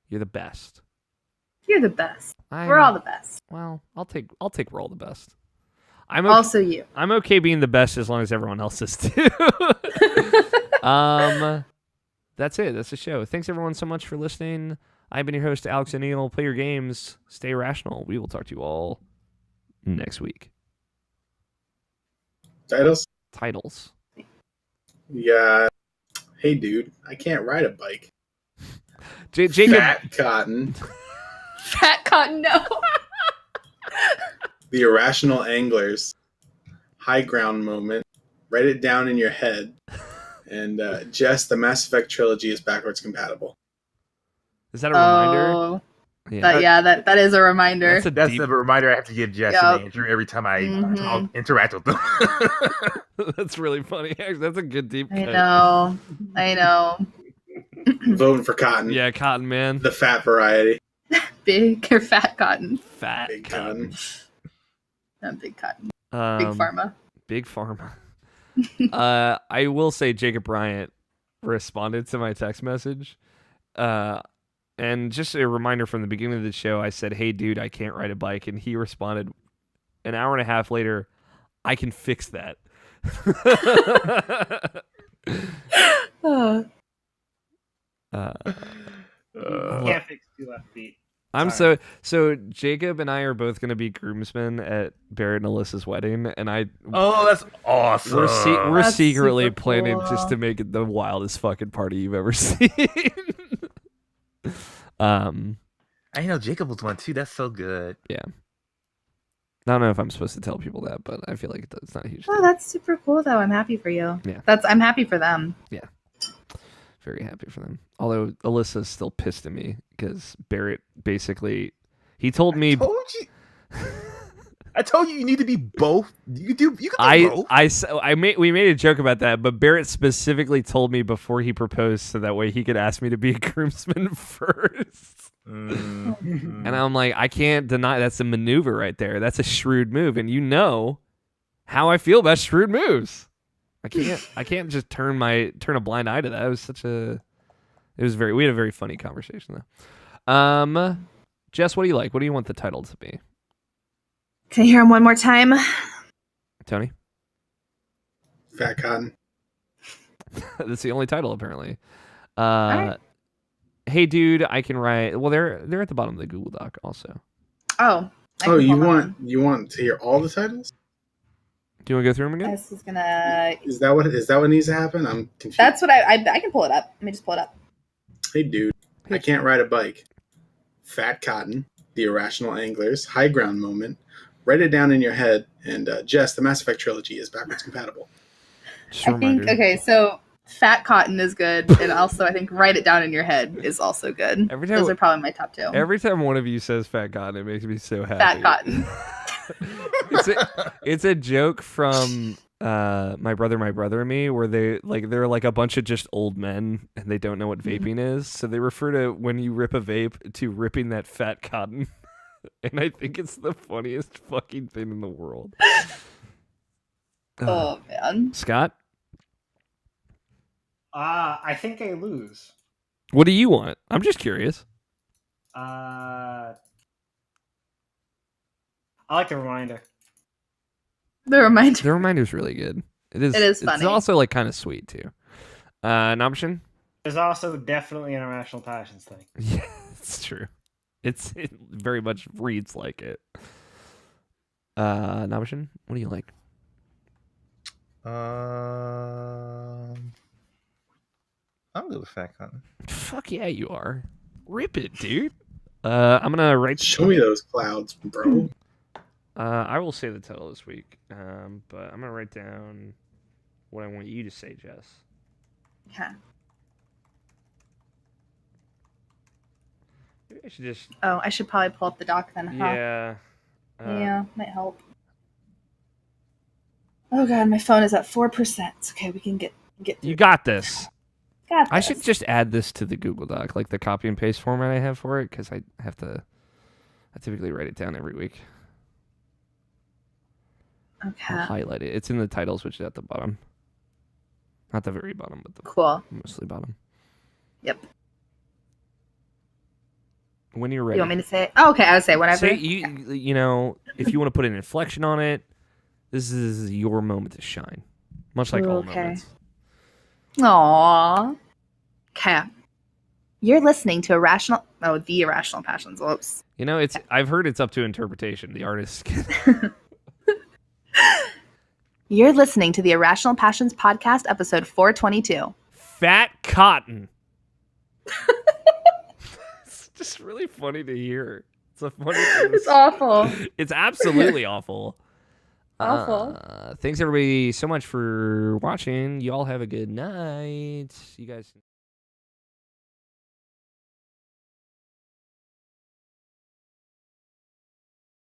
You're the best. You're the best. We're all the best. Well, I'll take we're all the best. Also you. I'm okay being the best as long as everyone else is too. That's it. That's the show. Thanks everyone so much for listening. I've been your host, Alex O'Neill. Play your games. Stay rational. We will talk to you all next week. Titles. Yeah. Hey, dude. I can't ride a bike. Jacob. Fat Cotton. Fat Cotton, no. The Irrational Anglers. High ground moment. Write it down in your head. And Jess, the Mass Effect trilogy is backwards compatible. Is that a reminder? That is a reminder. That's a reminder I have to give Jess and Andrew every time I interact with them. That's really funny. That's a good deep cut. I know. Voting for Cotton. Yeah, Cotton, man. The fat variety. Big or fat Cotton? Fat Big Cotton. Not Big Cotton. Big Pharma. Big Pharma. I will say Jacob Bryant responded to my text message. And just a reminder from the beginning of the show, I said, "Hey, dude, I can't ride a bike." And he responded an hour and a half later, "I can fix that." Can't fix 2 left feet. I'm Sorry. so Jacob and I are both going to be groomsmen at Barrett and Alyssa's wedding, and that's awesome. we're That's secretly super planning cool. just to make it the wildest fucking party you've ever seen. I know Jacob was one too. That's so good. Yeah. I don't know if I'm supposed to tell people that, but I feel like it's not a huge Oh, deal. that's super cool though. I'm happy for you. Yeah. I'm happy for them. Very happy for them. Although Alyssa's still pissed at me because Barrett basically, he told me. I told you you need to be both. You can do both. We made a joke about that, but Barrett specifically told me before he proposed so that way he could ask me to be a groomsman first. Mm-hmm. And I'm like, I can't deny that's a maneuver right there. That's a shrewd move, and you know how I feel about shrewd moves. I can't just turn a blind eye to that. We had a very funny conversation though. Jess, what do you like? What do you want the title to be? Can you hear him one more time? Tony? Fat Cotton. That's the only title apparently. right. Hey dude, I can write. Well, they're at the bottom of the Google Doc also. Oh. Oh, you want to hear all the titles? Do you want to go through them again? This is gonna. Is that what needs to happen? I'm confused. That's what I can pull it up. Let me just pull it up. Hey dude, I can't ride a bike. Fat Cotton, The Irrational Anglers, High Ground Moment. Write it down in your head, and Jess, the Mass Effect trilogy is backwards compatible. Just a I think reminder. okay, so Fat Cotton is good, and also I think Write It Down in Your Head is also good. Every time- Those are probably my top 2. Every time one of you says Fat Cotton, it makes me so happy. Fat Cotton. It's a joke from My Brother and Me, where they're like a bunch of just old men and they don't know what vaping is, so they refer to when you rip a vape to ripping that fat cotton. And I think it's the funniest fucking thing in the world. Oh man. Scott, I think I lose. what do you want? I'm just curious. I like the reminder. The reminder. The reminder's really good. It is It is funny. It's also like kind of sweet too. An option? There's also definitely an Irrational Passions thing. Yeah, it's true. It very much reads like it. Nabishin, what do you like? I'm good with Fat Cotton. Fuck yeah, you are. Rip it, dude. I'm gonna write. Show me those clouds, bro. I will say the title this week, but I'm gonna write down what I want you to say, Jess. Yeah. Maybe I should just. Oh, I should probably pull up the doc then, huh? Yeah. Yeah, might help. Oh god, my phone is at 4%. Okay, we can get You got this. got this. I should just add this to the Google Doc, like the copy and paste format I have for it, because I typically write it down every week. Okay. I'll highlight it. It's in the titles, which is at the bottom. Not the very bottom, but the Cool. mostly bottom. Yep. When you're ready. You want me to say it? Oh, okay, I would say whenever. Say you know, if you want to put an inflection on it, this is your moment to shine. Much like all Okay. moments. Aww. Okay. You're listening to The Irrational Passions. Whoops. You know, I've heard it's up to interpretation. The artist can. You're listening to the Irrational Passions podcast, episode 422. Fat Cotton. It's just really funny to hear. It's a funny thing. It's awful. It's absolutely awful. Awful. Thanks everybody so much for watching. Y'all have a good night. You guys